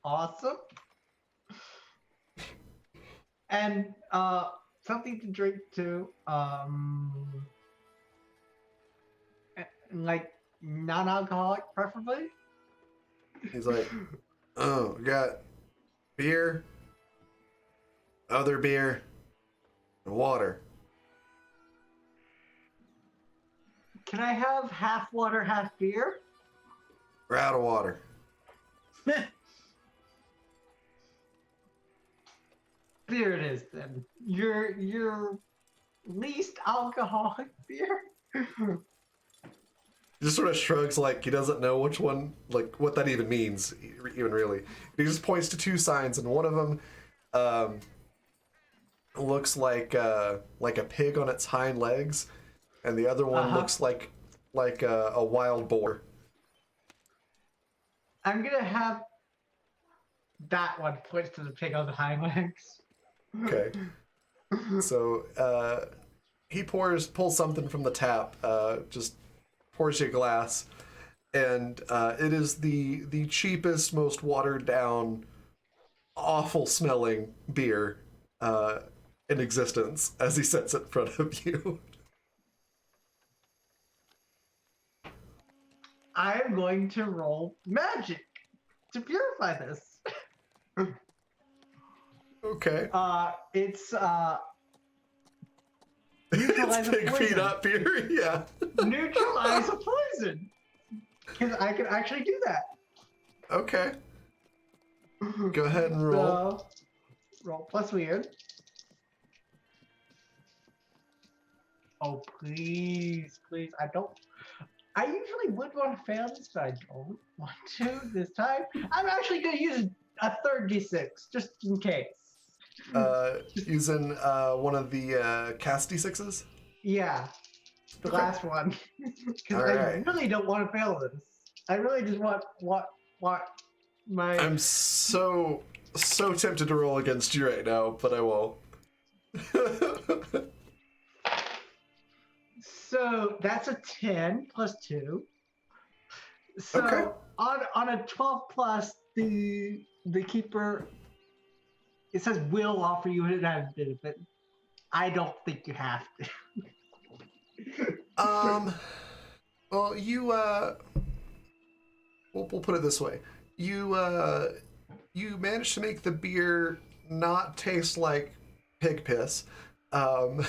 Awesome. And something to drink too. Like non-alcoholic preferably. He's like, oh, we got beer, other beer, and water. Can I have half water, half beer? We're out of water. Beer it is then. Your least alcoholic beer. He just sort of shrugs like he doesn't know which one, like what that even means, even really. He just points to two signs, and one of them looks like a pig on its hind legs, and the other one looks like a wild boar. I'm gonna have that one points to the pig on the hind legs. Okay. So he pulls something from the tap, just pours you a glass, and it is the cheapest, most watered down, awful smelling beer in existence as he sets it in front of you. I'm going to roll magic to purify this. Okay. It's It's neutralize a Big Feet poison. Up here. Yeah. Neutralize a poison. Because I can actually do that. Okay. Go ahead and roll. So, roll plus weird. Oh, please, please. I usually would want to fail this, but I don't want to this time. I'm actually going to use a third d6, just in case. Using one of the cast d6s. Yeah, the Okay. last one. Because All I right. really don't want to fail this. I really just want my. I'm so tempted to roll against you right now, but I won't. So that's a 10 plus 2. So Okay. on a 12 plus, the keeper, it says will offer you an added benefit. I don't think you have to. Well, we'll put it this way. You managed to make the beer not taste like pig piss. And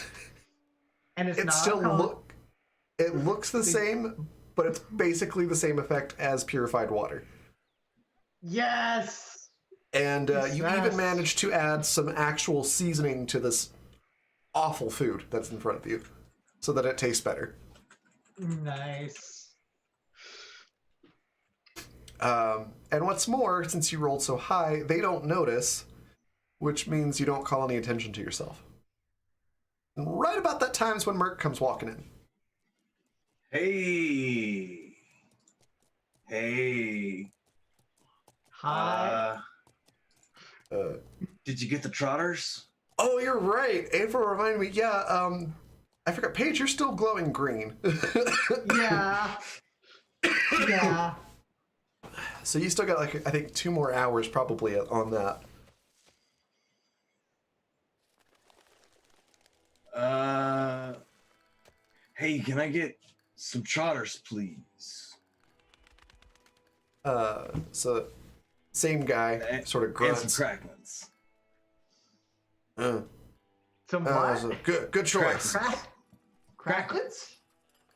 it's It not still alcohol. it looks the same, but it's basically the same effect as purified water. Yes. And you Yes. even managed to add some actual seasoning to this awful food that's in front of you, so that it tastes better. Nice. And what's more, since you rolled so high, they don't notice, which means you don't call any attention to yourself. And right about that time is when Merc comes walking in. Hey. Hey. Hi. Did you get the trotters? Oh, you're right. April reminded me. Yeah. I forgot. Paige, you're still glowing green. Yeah. Yeah. So you still got like I think 2 more hours probably on that. Hey, can I get some trotters, please? So same guy sort of And grunts. some cracklins. Some what? So good choice. Cracklets?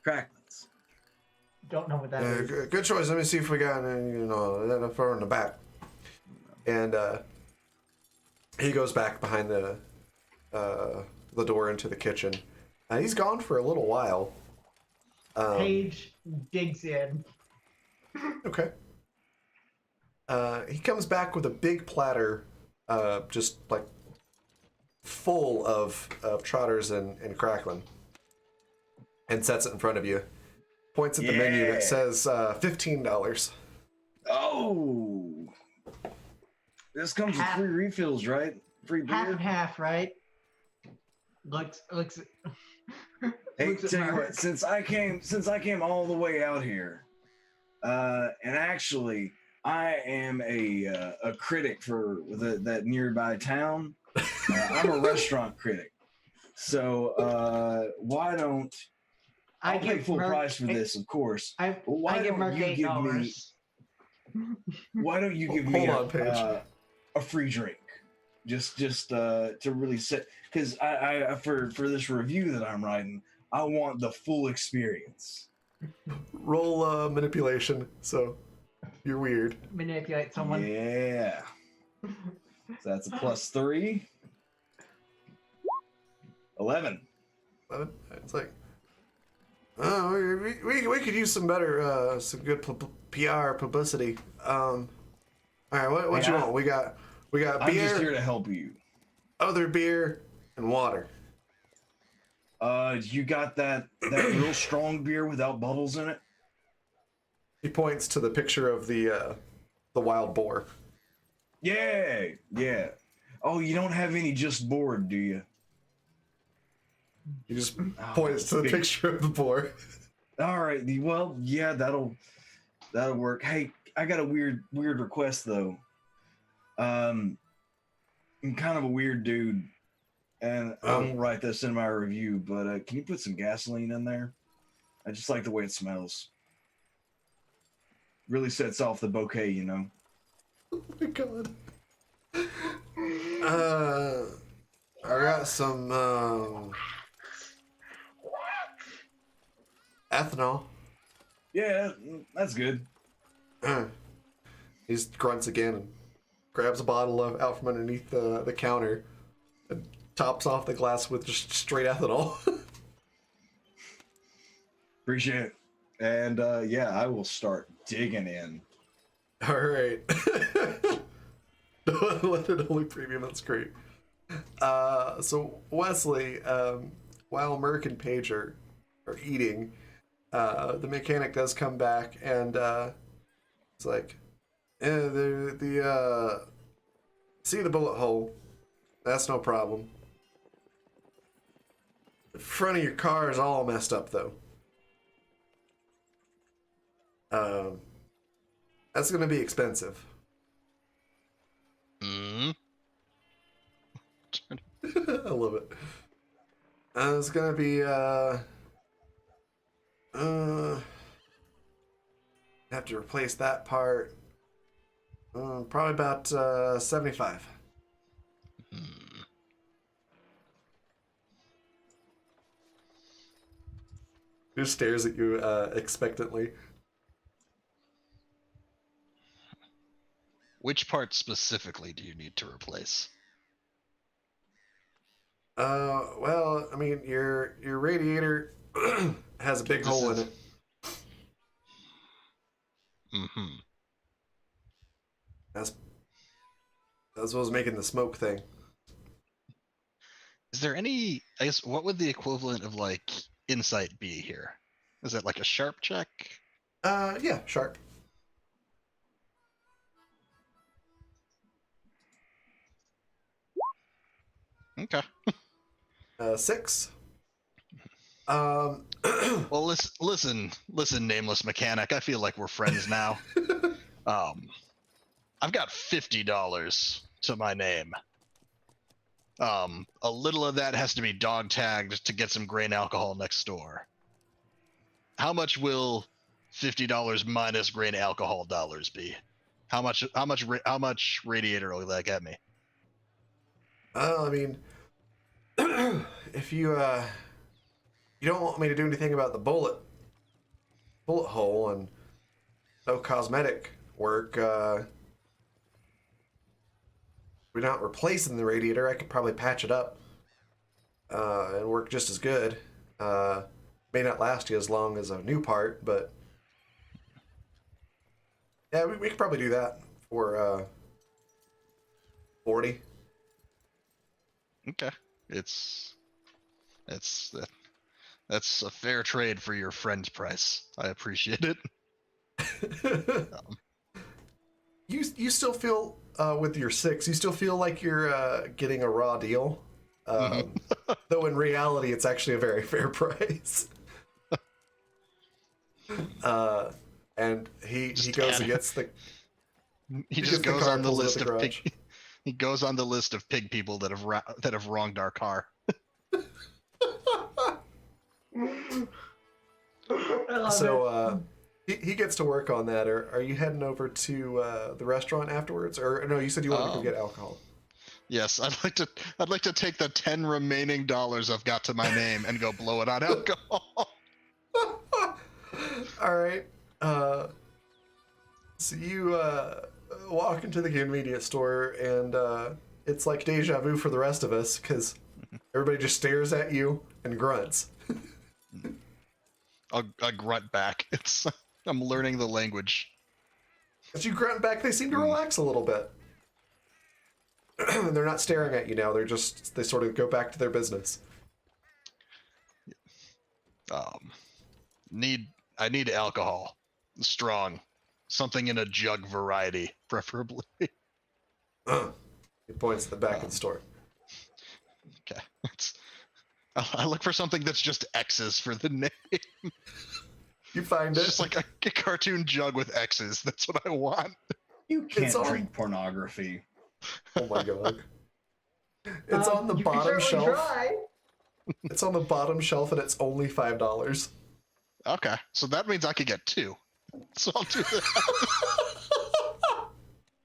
Cracklins. Don't know what that is. Good choice. Let me see if we got any, that far in the back. And he goes back behind the door into the kitchen. He's gone for a little while. Paige digs in. Okay. He comes back with a big platter, just like full of trotters and crackling, and sets it in front of you. Points at the menu that says $15. Oh, this comes with free refills, right? Free beer. Half and half, right? Looks. Hey, looks at tell you Mark. what, since I came all the way out here, and actually I am a critic for that nearby town. I'm a restaurant critic, so why don't I'll pay full price for this, of course. I give Mark $8. Why don't you give me a free drink, just to really sit? Because I for this review that I'm writing, I want the full experience. Roll manipulation. So you're weird. Manipulate someone. Yeah. So that's a +3. 11. It's like, oh, we could use some better, some good PR publicity. All right, what you want? We got beer. I'm just here to help you. Other beer and water. You got that real strong beer without bubbles in it? He points to the picture of the wild boar. Yeah. Oh, you don't have any just board, do you? He just points to the picture of the boar. All right. Well, yeah, that'll work. Hey, I got a weird request though. I'm kind of a weird dude, and I won't write this in my review, but can you put some gasoline in there? I just like the way it smells. really sets off the bouquet, you know. Oh my god. I got some ethanol. Yeah, that's good. He grunts again and grabs a bottle out from underneath the counter and tops off the glass with just straight ethanol. Appreciate it. And yeah, I will start digging in. All right. Limited only premium. That's great. So Wesley, while Merc and Paige are eating, the mechanic does come back and it's like, see the bullet hole. That's no problem. The front of your car is all messed up though. That's gonna be expensive. Mm. I love it. It's gonna be have to replace that part. Probably about 75. He just stares at you expectantly. Which part specifically do you need to replace? Well, I mean, your radiator has a big hole in it. Mm-hmm. That's what was making the smoke thing. Is there any, I guess, what would the equivalent of like insight be here? Is it like a sharp check? Yeah, sharp. Okay. 6. Well, listen, nameless mechanic. I feel like we're friends now. I've got $50 to my name. A little of that has to be dog tagged to get some grain alcohol next door. How much will $50 minus grain alcohol dollars be? How much radiator will that get me? I mean, if you don't want me to do anything about the bullet hole and no cosmetic work, we're not replacing the radiator. I could probably patch it up and work just as good. May not last you as long as a new part, but yeah, we could probably do that for 40. Okay, that's a fair trade for your friend's price. I appreciate it. You still feel with your 6, you still feel like you're getting a raw deal, though in reality it's actually a very fair price. And he goes and gets the he just gets the goes car, on the pulls it out list the of garage. he goes on the list of pig people that have wronged our car. So he gets to work on that. Are you heading over to the restaurant afterwards, or no? You said you wanted to go get alcohol. Yes, I'd like to take the 10 remaining dollars I've got to my name and go blow it on alcohol. All right. So you walk into the convenience store, and it's like deja vu for the rest of us because everybody just stares at you and grunts. I grunt back. I'm learning the language. As you grunt back, they seem to relax a little bit. They're not staring at you now. They sort of go back to their business. I need alcohol, strong, something in a jug variety, preferably. He points to the back of the store. Okay, I look for something that's just X's for the name. You find It's it. just like a cartoon jug with X's. That's what I want. You can't It's on- drink pornography. Oh my god. It's on the you can bottom certainly shelf. try. It's on the bottom shelf, and it's only $5. Okay, so that means I could get 2. So I'll do that.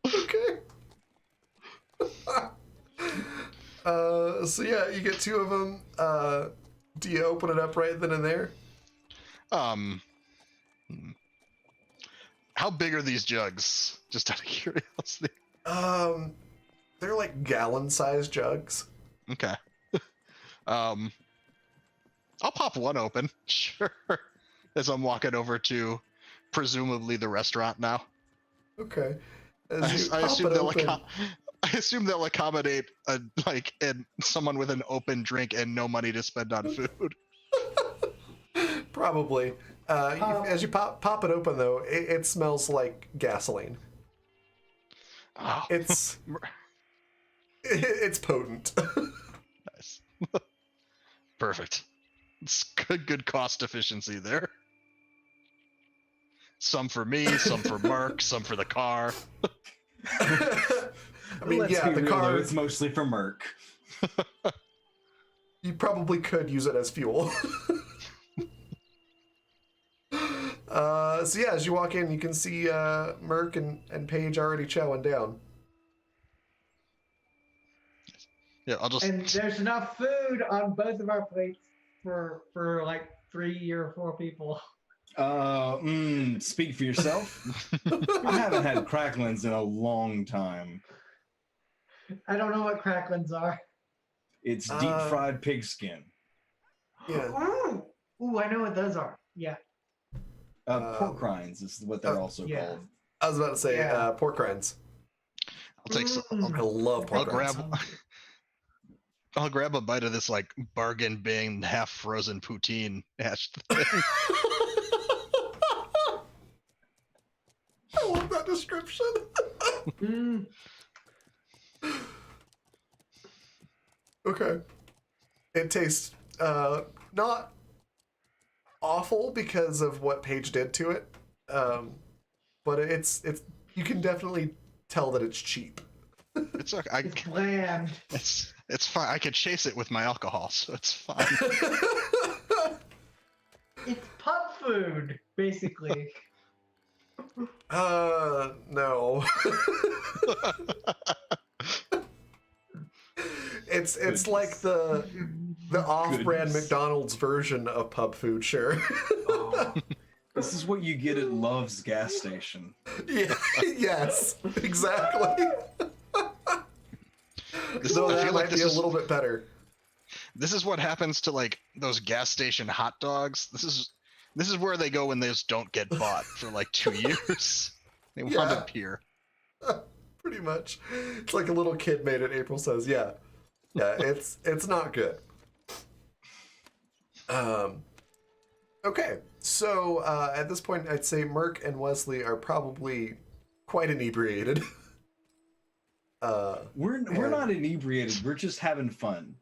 Okay. So yeah, you get 2 of them. Do you open it up right then and there? Hmm. How big are these jugs? Just out of curiosity. They're like gallon-sized jugs. Okay. I'll pop one open. Sure. As I'm walking over to presumably the restaurant now. Okay. As you I pop assume it they'll open, I assume they'll accommodate someone with an open drink and no money to spend on food. probably. As you pop it open, though, it smells like gasoline. Oh, It's it's potent. nice. Perfect. It's good cost efficiency there. Some for me, some for Mark, some for the car. I mean, Let's yeah, be the real, car. though, it's mostly for Merc. You probably could use it as fuel. So yeah, as you walk in, you can see Merc and Paige already chowing down. Yeah, I'll just And there's enough food on both of our plates for like 3 or 4 people. Speak for yourself. I haven't had cracklins in a long time. I don't know what cracklins are. It's deep fried pig skin. Yeah. Ooh, I know what those are. Yeah. Pork rinds is what they're also yeah. called. I was about to say Yeah. pork rinds. I'll take some. I love pork I'll rinds. I'll grab a bite of this like bargain bin half frozen poutine hashed thing. I love that description. Mm. Okay. It tastes not awful because of what Paige did to it, but it's you can definitely tell that it's cheap. It's okay. It's bland. It's fine. I could chase it with my alcohol, so it's fine. It's pub food, basically. No. It's like the off-brand Goodness. McDonald's version of pub food, sure. Oh, this is what you get at Love's gas station. Yeah, yes, exactly. So I that feel might like this be a is little bit better. this is what happens to like those gas station hot dogs. This is where they go when those don't get bought for like 2 years. They wind Yeah. up here. Pretty much. It's like a little kid made it, April says. Yeah. Yeah, it's not good. Okay. So at this point I'd say Merc and Wesley are probably quite inebriated. We're not inebriated. We're just having fun.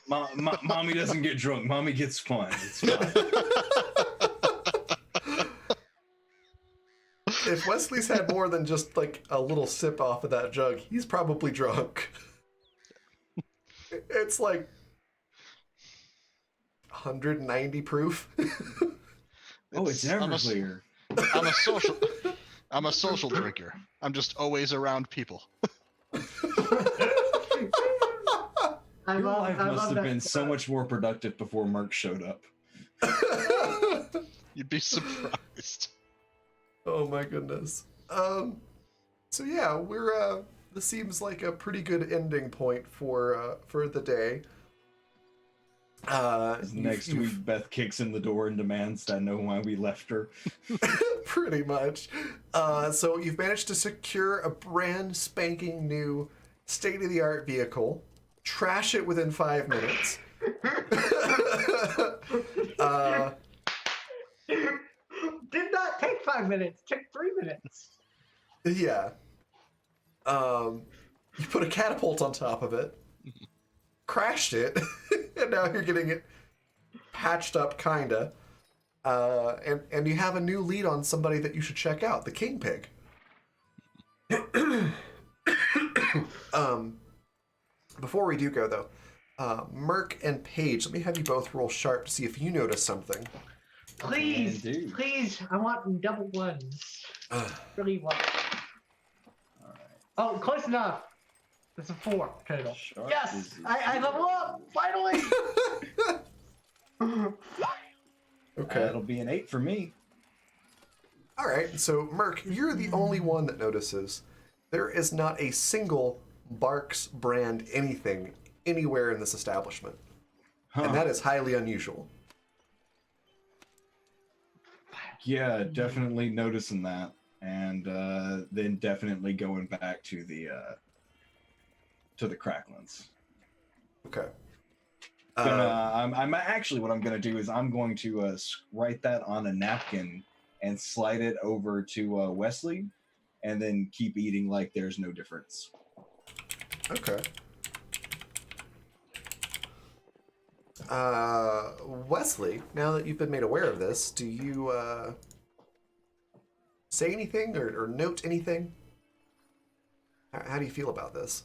Mommy doesn't get drunk. Mommy gets fun. It's fine. If Wesley's had more than just like a little sip off of that jug, he's probably drunk. It's like 190 proof. Oh, it's Everclear. I'm a social drinker. I'm just always around people. I Your love, life I must love have that been so stuff. much more productive before Merc showed up. You'd be surprised. Oh my goodness. So yeah, we're this seems like a pretty good ending point for the day. Next week, Beth kicks in the door and demands to know why we left her. Pretty much. So you've managed to secure a brand spanking new state-of-the-art vehicle, trash it within 5 minutes. Did not take 5 minutes. Took 3 minutes. Yeah. You put a catapult on top of it, crashed it, and now you're getting it patched up, kinda. And you have a new lead on somebody that you should check out, the King Pig. Before we do go though, Merc and Paige, let me have you both roll sharp to see if you notice something. Please, Indeed. please, I want double ones. Really want. All right. Oh, close enough. That's a 4 total. Sharp Yes, is I level up finally. Okay. That'll be an 8 for me. All right. So, Merc, you're the only one that notices there is not a single Barks brand anything anywhere in this establishment. Huh. And that is highly unusual. Yeah, definitely noticing that, and then definitely going back to the Cracklins. Okay. I'm actually what I'm gonna do is I'm going to write that on a napkin and slide it over to Wesley, and then keep eating like there's no difference. Okay. Wesley, now that you've been made aware of this, do you say anything or note anything? How do you feel about this?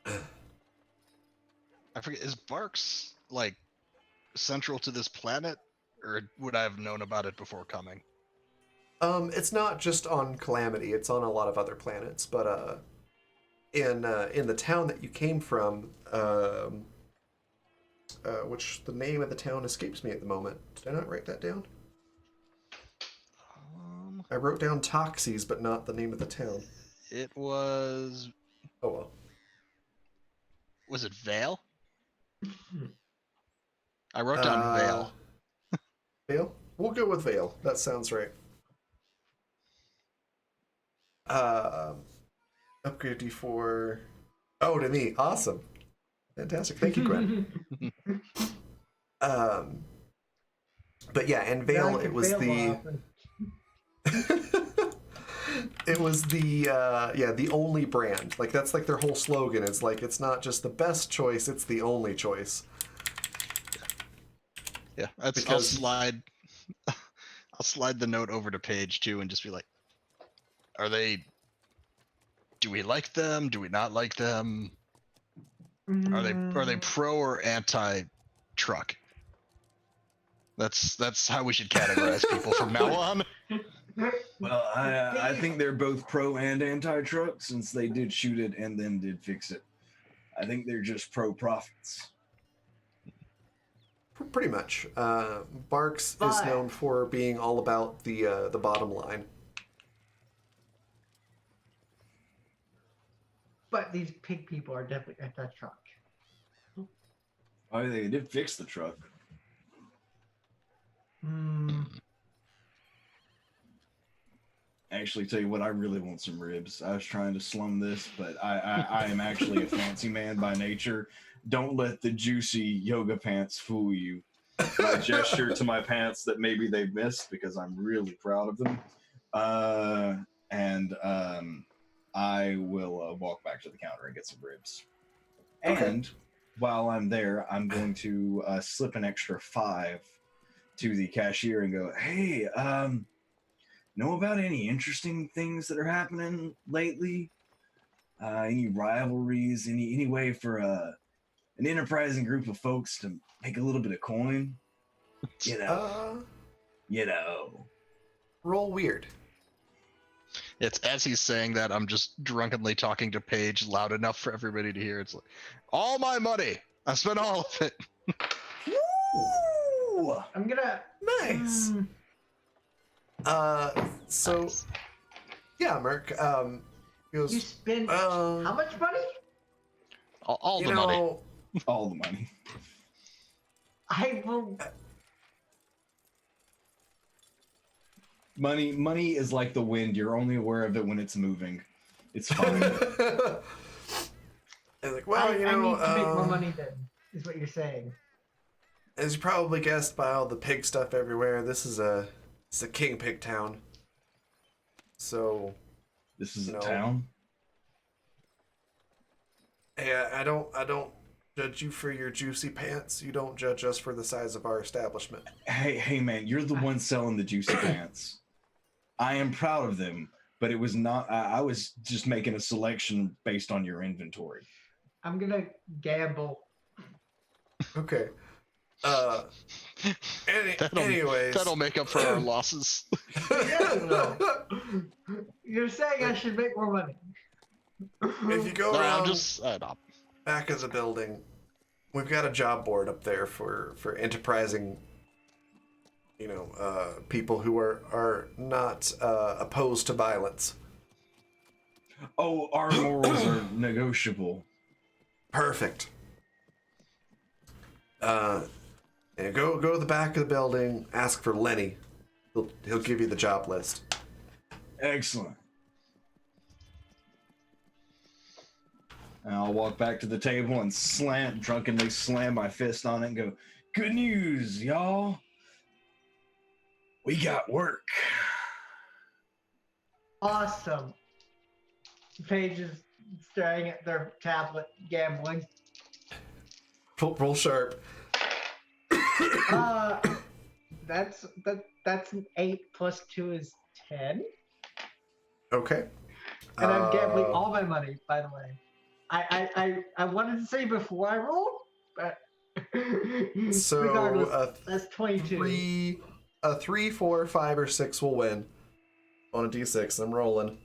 I forget, is Barks like central to this planet, or would I have known about it before coming? It's not just on Calamity; it's on a lot of other planets. But in the town that you came from, which the name of the town escapes me at the moment. Did I not write that down? I wrote down Toxes, but not the name of the town. It was Oh well. was it Vale? I wrote down Vale. Vale? We'll go with Vale. That sounds right. Upgrade D4. Oh, to me. Awesome. Fantastic. Thank you, Gwen. But yeah, in Now I Vale, can it was fail the. more often. It was the only brand. Like that's like their whole slogan. It's like it's not just the best choice, it's the only choice. Yeah, I'll Because- slide. I'll slide the note over to Paige too, and just be like, "Are they? Do we like them? Do we not like them? Are they pro or anti truck?" That's how we should categorize people from now on. Well, I think they're both pro and anti-truck since they did shoot it and then did fix it. I think they're just pro profits. Pretty much. Barks is But- known for being all about the bottom line. But these pig people are definitely at that truck. Oh, they did fix the truck. Actually, tell you what, I really want some ribs. I was trying to slum this, but I am actually a fancy man by nature. Don't let the juicy yoga pants fool you. My gesture to my pants that maybe they've missed because I'm really proud of them. I will walk back to the counter and get some ribs. Okay. And while I'm there, I'm going to slip an extra 5 to the cashier and go, "Hey, know about any interesting things that are happening lately? Any rivalries? Any way for an enterprising group of folks to make a little bit of coin? You know." Roll weird. It's as he's saying that, I'm just drunkenly talking to Paige loud enough for everybody to hear. It's like, all my money, I spent all of it. Woo! I'm gonna. Nice. So Nice. yeah, Merc. He You goes. spent how much money? All You the money. know, All the money. I will. Money is like the wind. You're only aware of it when it's moving. It's fine. I'm like, well, I you need know, to make more money then. Is what you're saying. as you probably guessed by all the pig stuff everywhere, it's a king pig town. So, This is a No. town. hey, I don't judge you for your juicy pants. You don't judge us for the size of our establishment. Hey, man, you're the one selling the juicy pants. I am proud of them, but it was not. I was just making a selection based on your inventory. I'm gonna gamble. Okay. Uh, anyways. That'll make up for our losses. Yeah, it will. You're saying I should make more money. If you go No, around I'm just no. back of the building, we've got a job board up there for enterprising, people who are not opposed to violence. Oh, our morals are negotiable. Perfect. And go to the back of the building, ask for Lenny. He'll give you the job list. Excellent. And I'll walk back to the table and drunkenly slam my fist on it and go, "Good news, y'all. We got work." Awesome. Paige is staring at their tablet, gambling. Roll sharp. That's an 8 plus 2 is 10. Okay. And I'm gambling all my money, by the way. I wanted to say before I rolled, but So regardless, that's 22. A 3, 4, 5, or 6 will win on a d6. I'm rolling.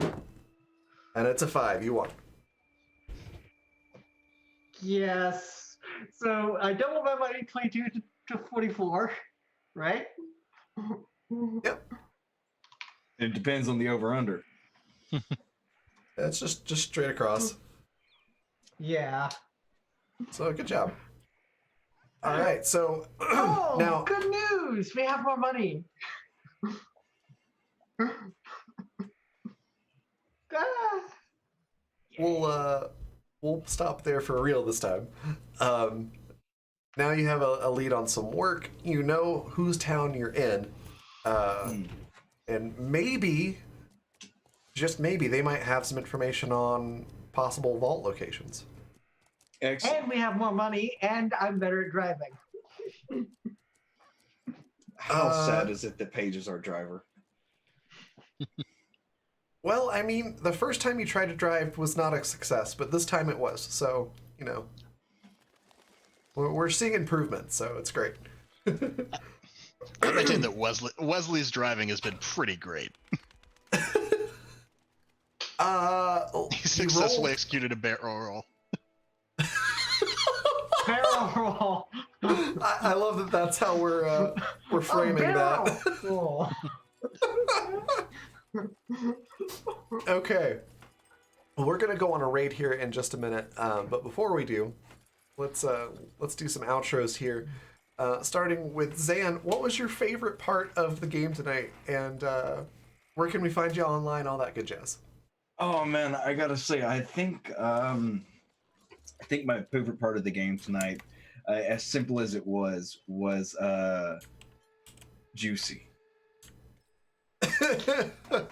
And it's a 5. You won. Yes. So I double my money, 22 to 44, right? Yep. It depends on the over-under. It's just straight across. Yeah. So good job. All right. So Oh, now, good news! We have more money. Ah. we'll stop there for real this time. Now you have a lead on some work. You know whose town you're in, and maybe, just maybe, they might have some information on possible vault locations. Excellent. And we have more money, and I'm better at driving. How sad is it that Paige is our driver? Well, I mean, the first time you tried to drive was not a success, but this time it was. So, we're seeing improvement, so it's great. I maintain that Wesley's driving has been pretty great. He successfully executed a barrel roll. Barrel roll. I love that. That's how we're framing that. Roll. Okay. Well, we're gonna go on a raid here in just a minute, but before we do, let's do some outros here. Starting with Zan, what was your favorite part of the game tonight, and where can we find you online? All that good jazz. Oh man, I gotta say, I think my favorite part of the game tonight, as simple as it was juicy.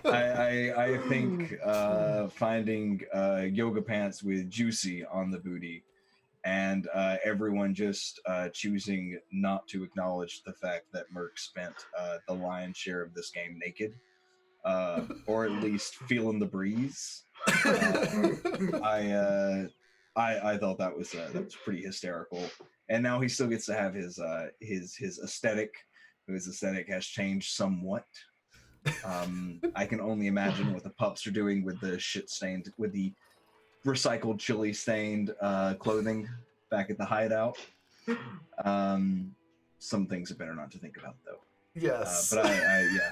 I think finding yoga pants with juicy on the booty, and everyone just choosing not to acknowledge the fact that Merc spent the lion's share of this game naked, or at least feeling the breeze. I thought that was pretty hysterical, and now he still gets to have his aesthetic. His aesthetic has changed somewhat. I can only imagine what the pups are doing with the with the recycled chili stained clothing back at the hideout. Some things are better not to think about, though. Yes. But yeah.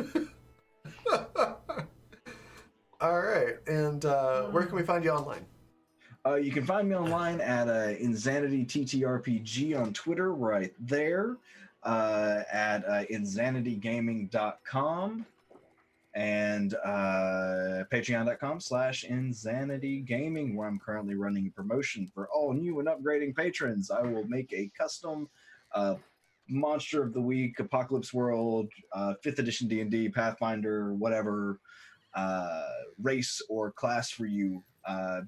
All right, and where can we find you online? You can find me online at Insanity TTRPG on Twitter, right there, at insanitygaming.com, and patreon.com/insanitygaming, where I'm currently running a promotion for all new and upgrading patrons. I will make a custom Monster of the Week, Apocalypse World, 5th edition D&D, Pathfinder, whatever, race or class for you,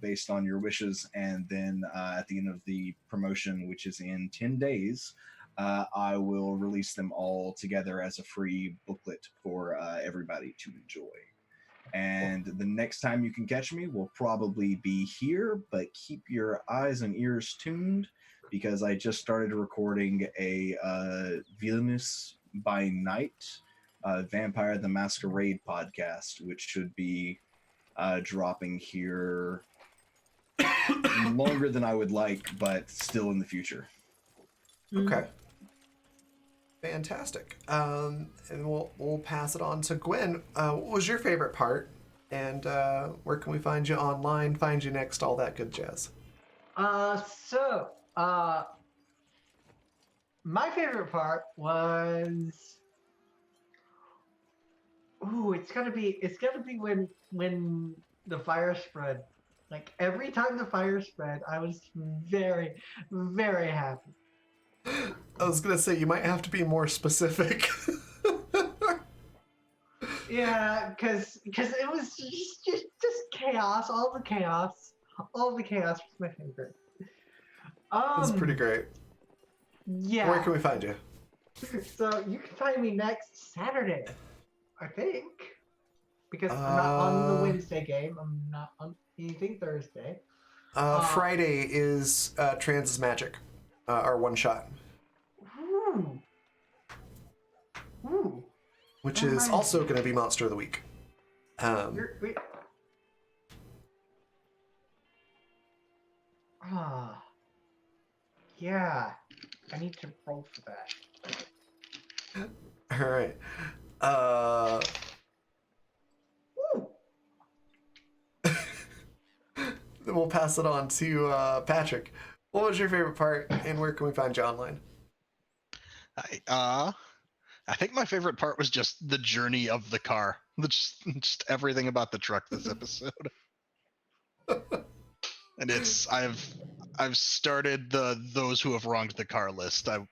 based on your wishes. And then at the end of the promotion, which is in 10 days, I will release them all together as a free booklet for everybody to enjoy. And the next time you can catch me will probably be here, but keep your eyes and ears tuned, because I just started recording a Villainous by Night Vampire the Masquerade podcast, which should be dropping here longer than I would like, but still in the future. Okay. Fantastic. And we'll pass it on to Gwen. What was your favorite part? And where can we find you online, find you next, all that good jazz? My favorite part was, it's gotta be when the fire spread. Like every time the fire spread, I was very, very happy. I was gonna say you might have to be more specific. Yeah, because it was just chaos. All the chaos was my favorite. That's pretty great. Yeah. Where can we find you? So you can find me next Saturday, I think, because I'm not on the Wednesday game. I'm not on anything Thursday. Friday is Trans is Magic, our one shot, Ooh. which Oh, is nice. also going to be Monster of the Week. Wait. Yeah. I need to roll for that. All right. Woo. Then we'll pass it on to Patrick. What was your favorite part, and where can we find you online? I think my favorite part was just the journey of the car. Just everything about the truck this episode. And I've started the those who have wronged the car list. I've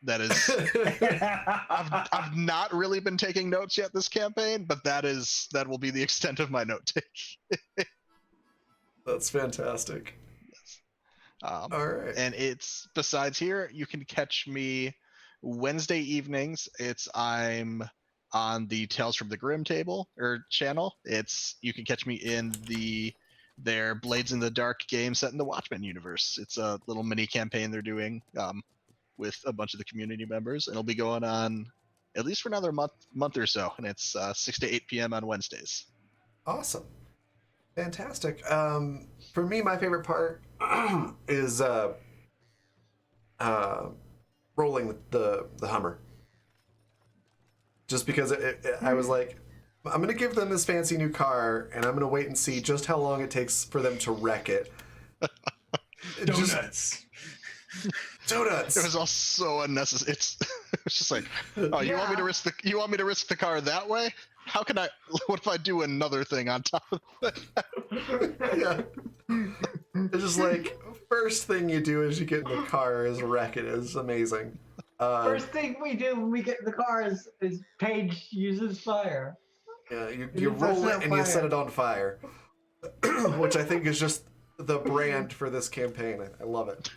not really been taking notes yet this campaign, but that will be the extent of my note take. That's fantastic. All right. And it's besides here, you can catch me Wednesday evenings. I'm on the Tales from the Grim channel. You can catch me in their Blades in the Dark game set in the Watchmen universe. It's a little mini campaign they're doing with a bunch of the community members, and it'll be going on at least for another month or so. And it's 6 to 8 p.m. on Wednesdays. Awesome. Fantastic. For me, my favorite part is rolling the Hummer. Just because I was like, I'm going to give them this fancy new car, and I'm going to wait and see just how long it takes for them to wreck it. Donuts. Donuts. It was all so unnecessary. It's just like, oh, you want me to risk the car that way? How can I? What if I do another thing on top of it? Yeah. It's just like, first thing you do as you get in the car is wreck it. Is amazing. First thing we do when we get in the car is Paige uses fire. Yeah, you roll it and you set it on fire, which I think is just the brand for this campaign. I love it.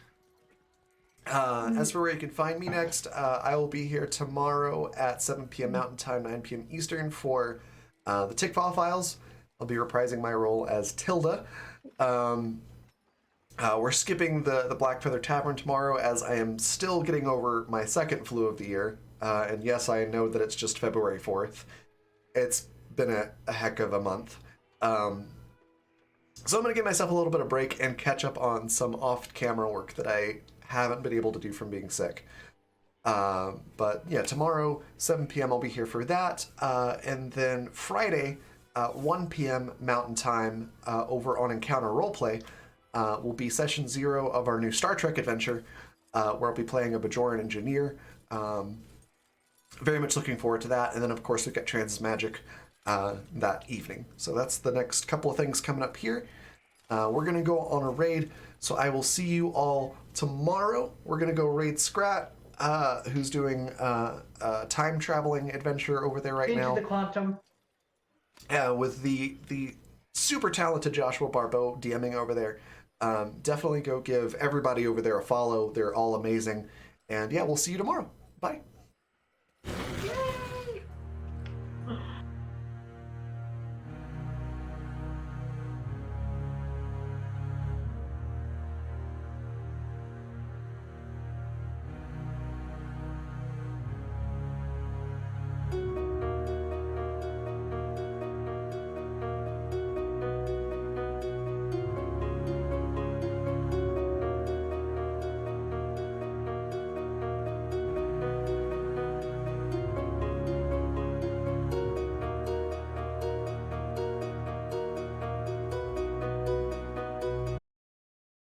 As for where you can find me next, I will be here tomorrow at 7 p.m. Mountain Time, 9 p.m. Eastern for the Tickfall Files. I'll be reprising my role as Tilda. We're skipping the Black Feather Tavern tomorrow as I am still getting over my second flu of the year. And yes, I know that it's just February 4th. It's been a heck of a month. So I'm going to give myself a little bit of break and catch up on some off-camera work that I haven't been able to do from being sick. But yeah, tomorrow, 7 p.m. I'll be here for that. And then Friday, 1 p.m. Mountain Time over on Encounter Roleplay will be session 0 of our new Star Trek adventure, where I'll be playing a Bajoran engineer. Very much looking forward to that. And then, of course, we've got Trans Magic that evening. So that's the next couple of things coming up here. We're going to go on a raid, so I will see you all tomorrow. We're going to go raid Scrat, who's doing a time-traveling adventure over there right now. Into the Quantum. With the super talented Joshua Barbeau DMing over there. Definitely go give everybody over there a follow. They're all amazing. And yeah, we'll see you tomorrow. Bye.